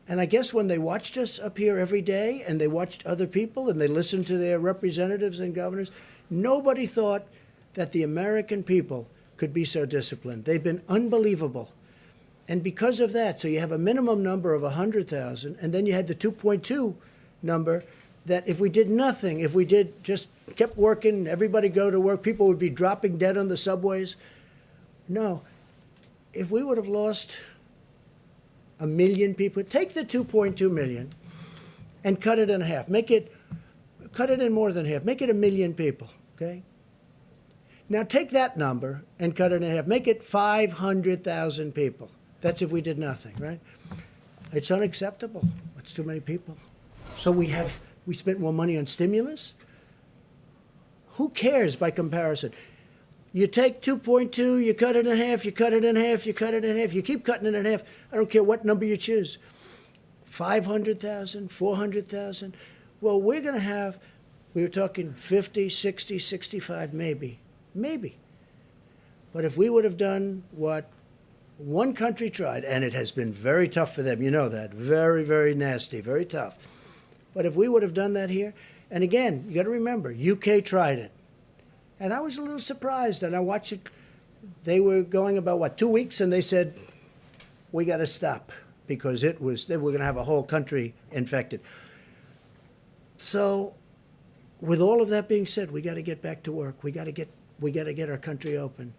And I guess when they watched us up here every day and they watched other people and they listened to their representatives and governors, nobody thought that the American people could be so disciplined. They've been unbelievable. And because of that, so you have a minimum number of 100,000, and then you had the 2.2 number that if we did nothing, if we did just kept working, everybody go to work, people would be dropping dead on the subways. No. If we would have lost 1 million people, take the 2.2 million and cut it in half. Cut it in more than half. Make it 1 million people, okay? Now take that number and cut it in half. Make it 500,000 people. That's if we did nothing, right? It's unacceptable. It's too many people. So we spent more money on stimulus? Who cares by comparison? You take 2.2, you cut it in half, you cut it in half, you cut it in half, you keep cutting it in half. I don't care what number you choose. 500,000, 400,000. Well, we're going to have, we were talking 50, 60, 65, maybe. Maybe. But if we would have done what one country tried, and it has been very tough for them, you know that, very, very nasty, very tough. But if we would have done that here, and again, you got to remember, UK tried it. And I was a little surprised, and I watched it. They were going about, 2 weeks, and they said, we got to stop, because they were going to have a whole country infected. So with all of that being said, we got to get back to work. We got to get our country open.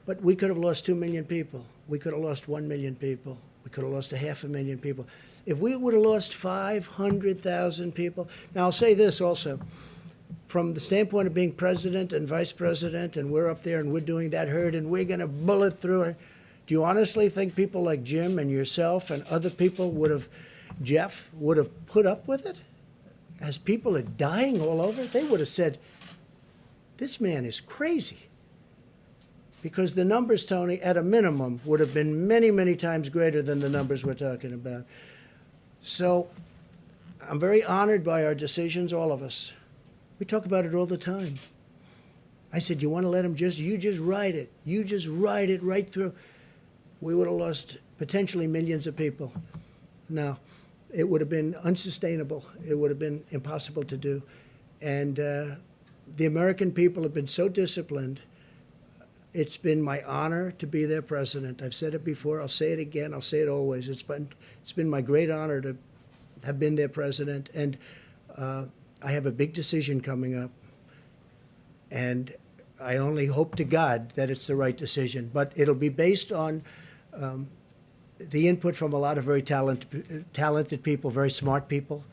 But we could have lost 2 million people. We could have lost 1 million people. We could have lost 500,000 people. If we would have lost 500,000 people, now I'll say this also, from the standpoint of being president and vice president, and we're up there and we're doing that herd and we're going to bullet through it, do you honestly think people like Jim and yourself and other people Jeff, would have put up with it? As people are dying all over, they would have said, this man is crazy. Because the numbers, Tony, at a minimum, would have been many, many times greater than the numbers we're talking about. So I'm very honored by our decisions, all of us. We talk about it all the time. I said, you want to let him you just ride it. You just ride it right through. We would have lost potentially millions of people. Now, it would have been unsustainable. It would have been impossible to do. And the American people have been so disciplined. It's been my honor to be their president. I've said it before. I'll say it again. I'll say it always. It's been my great honor to have been their president. And I have a big decision coming up. And I only hope to God that it's the right decision. But it'll be based on the input from a lot of very talented people, very smart people,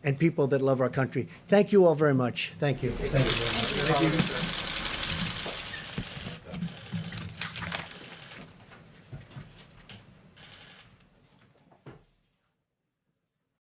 and people that love our country. Thank you all very much. Thank you. Thank you very much. Thank you.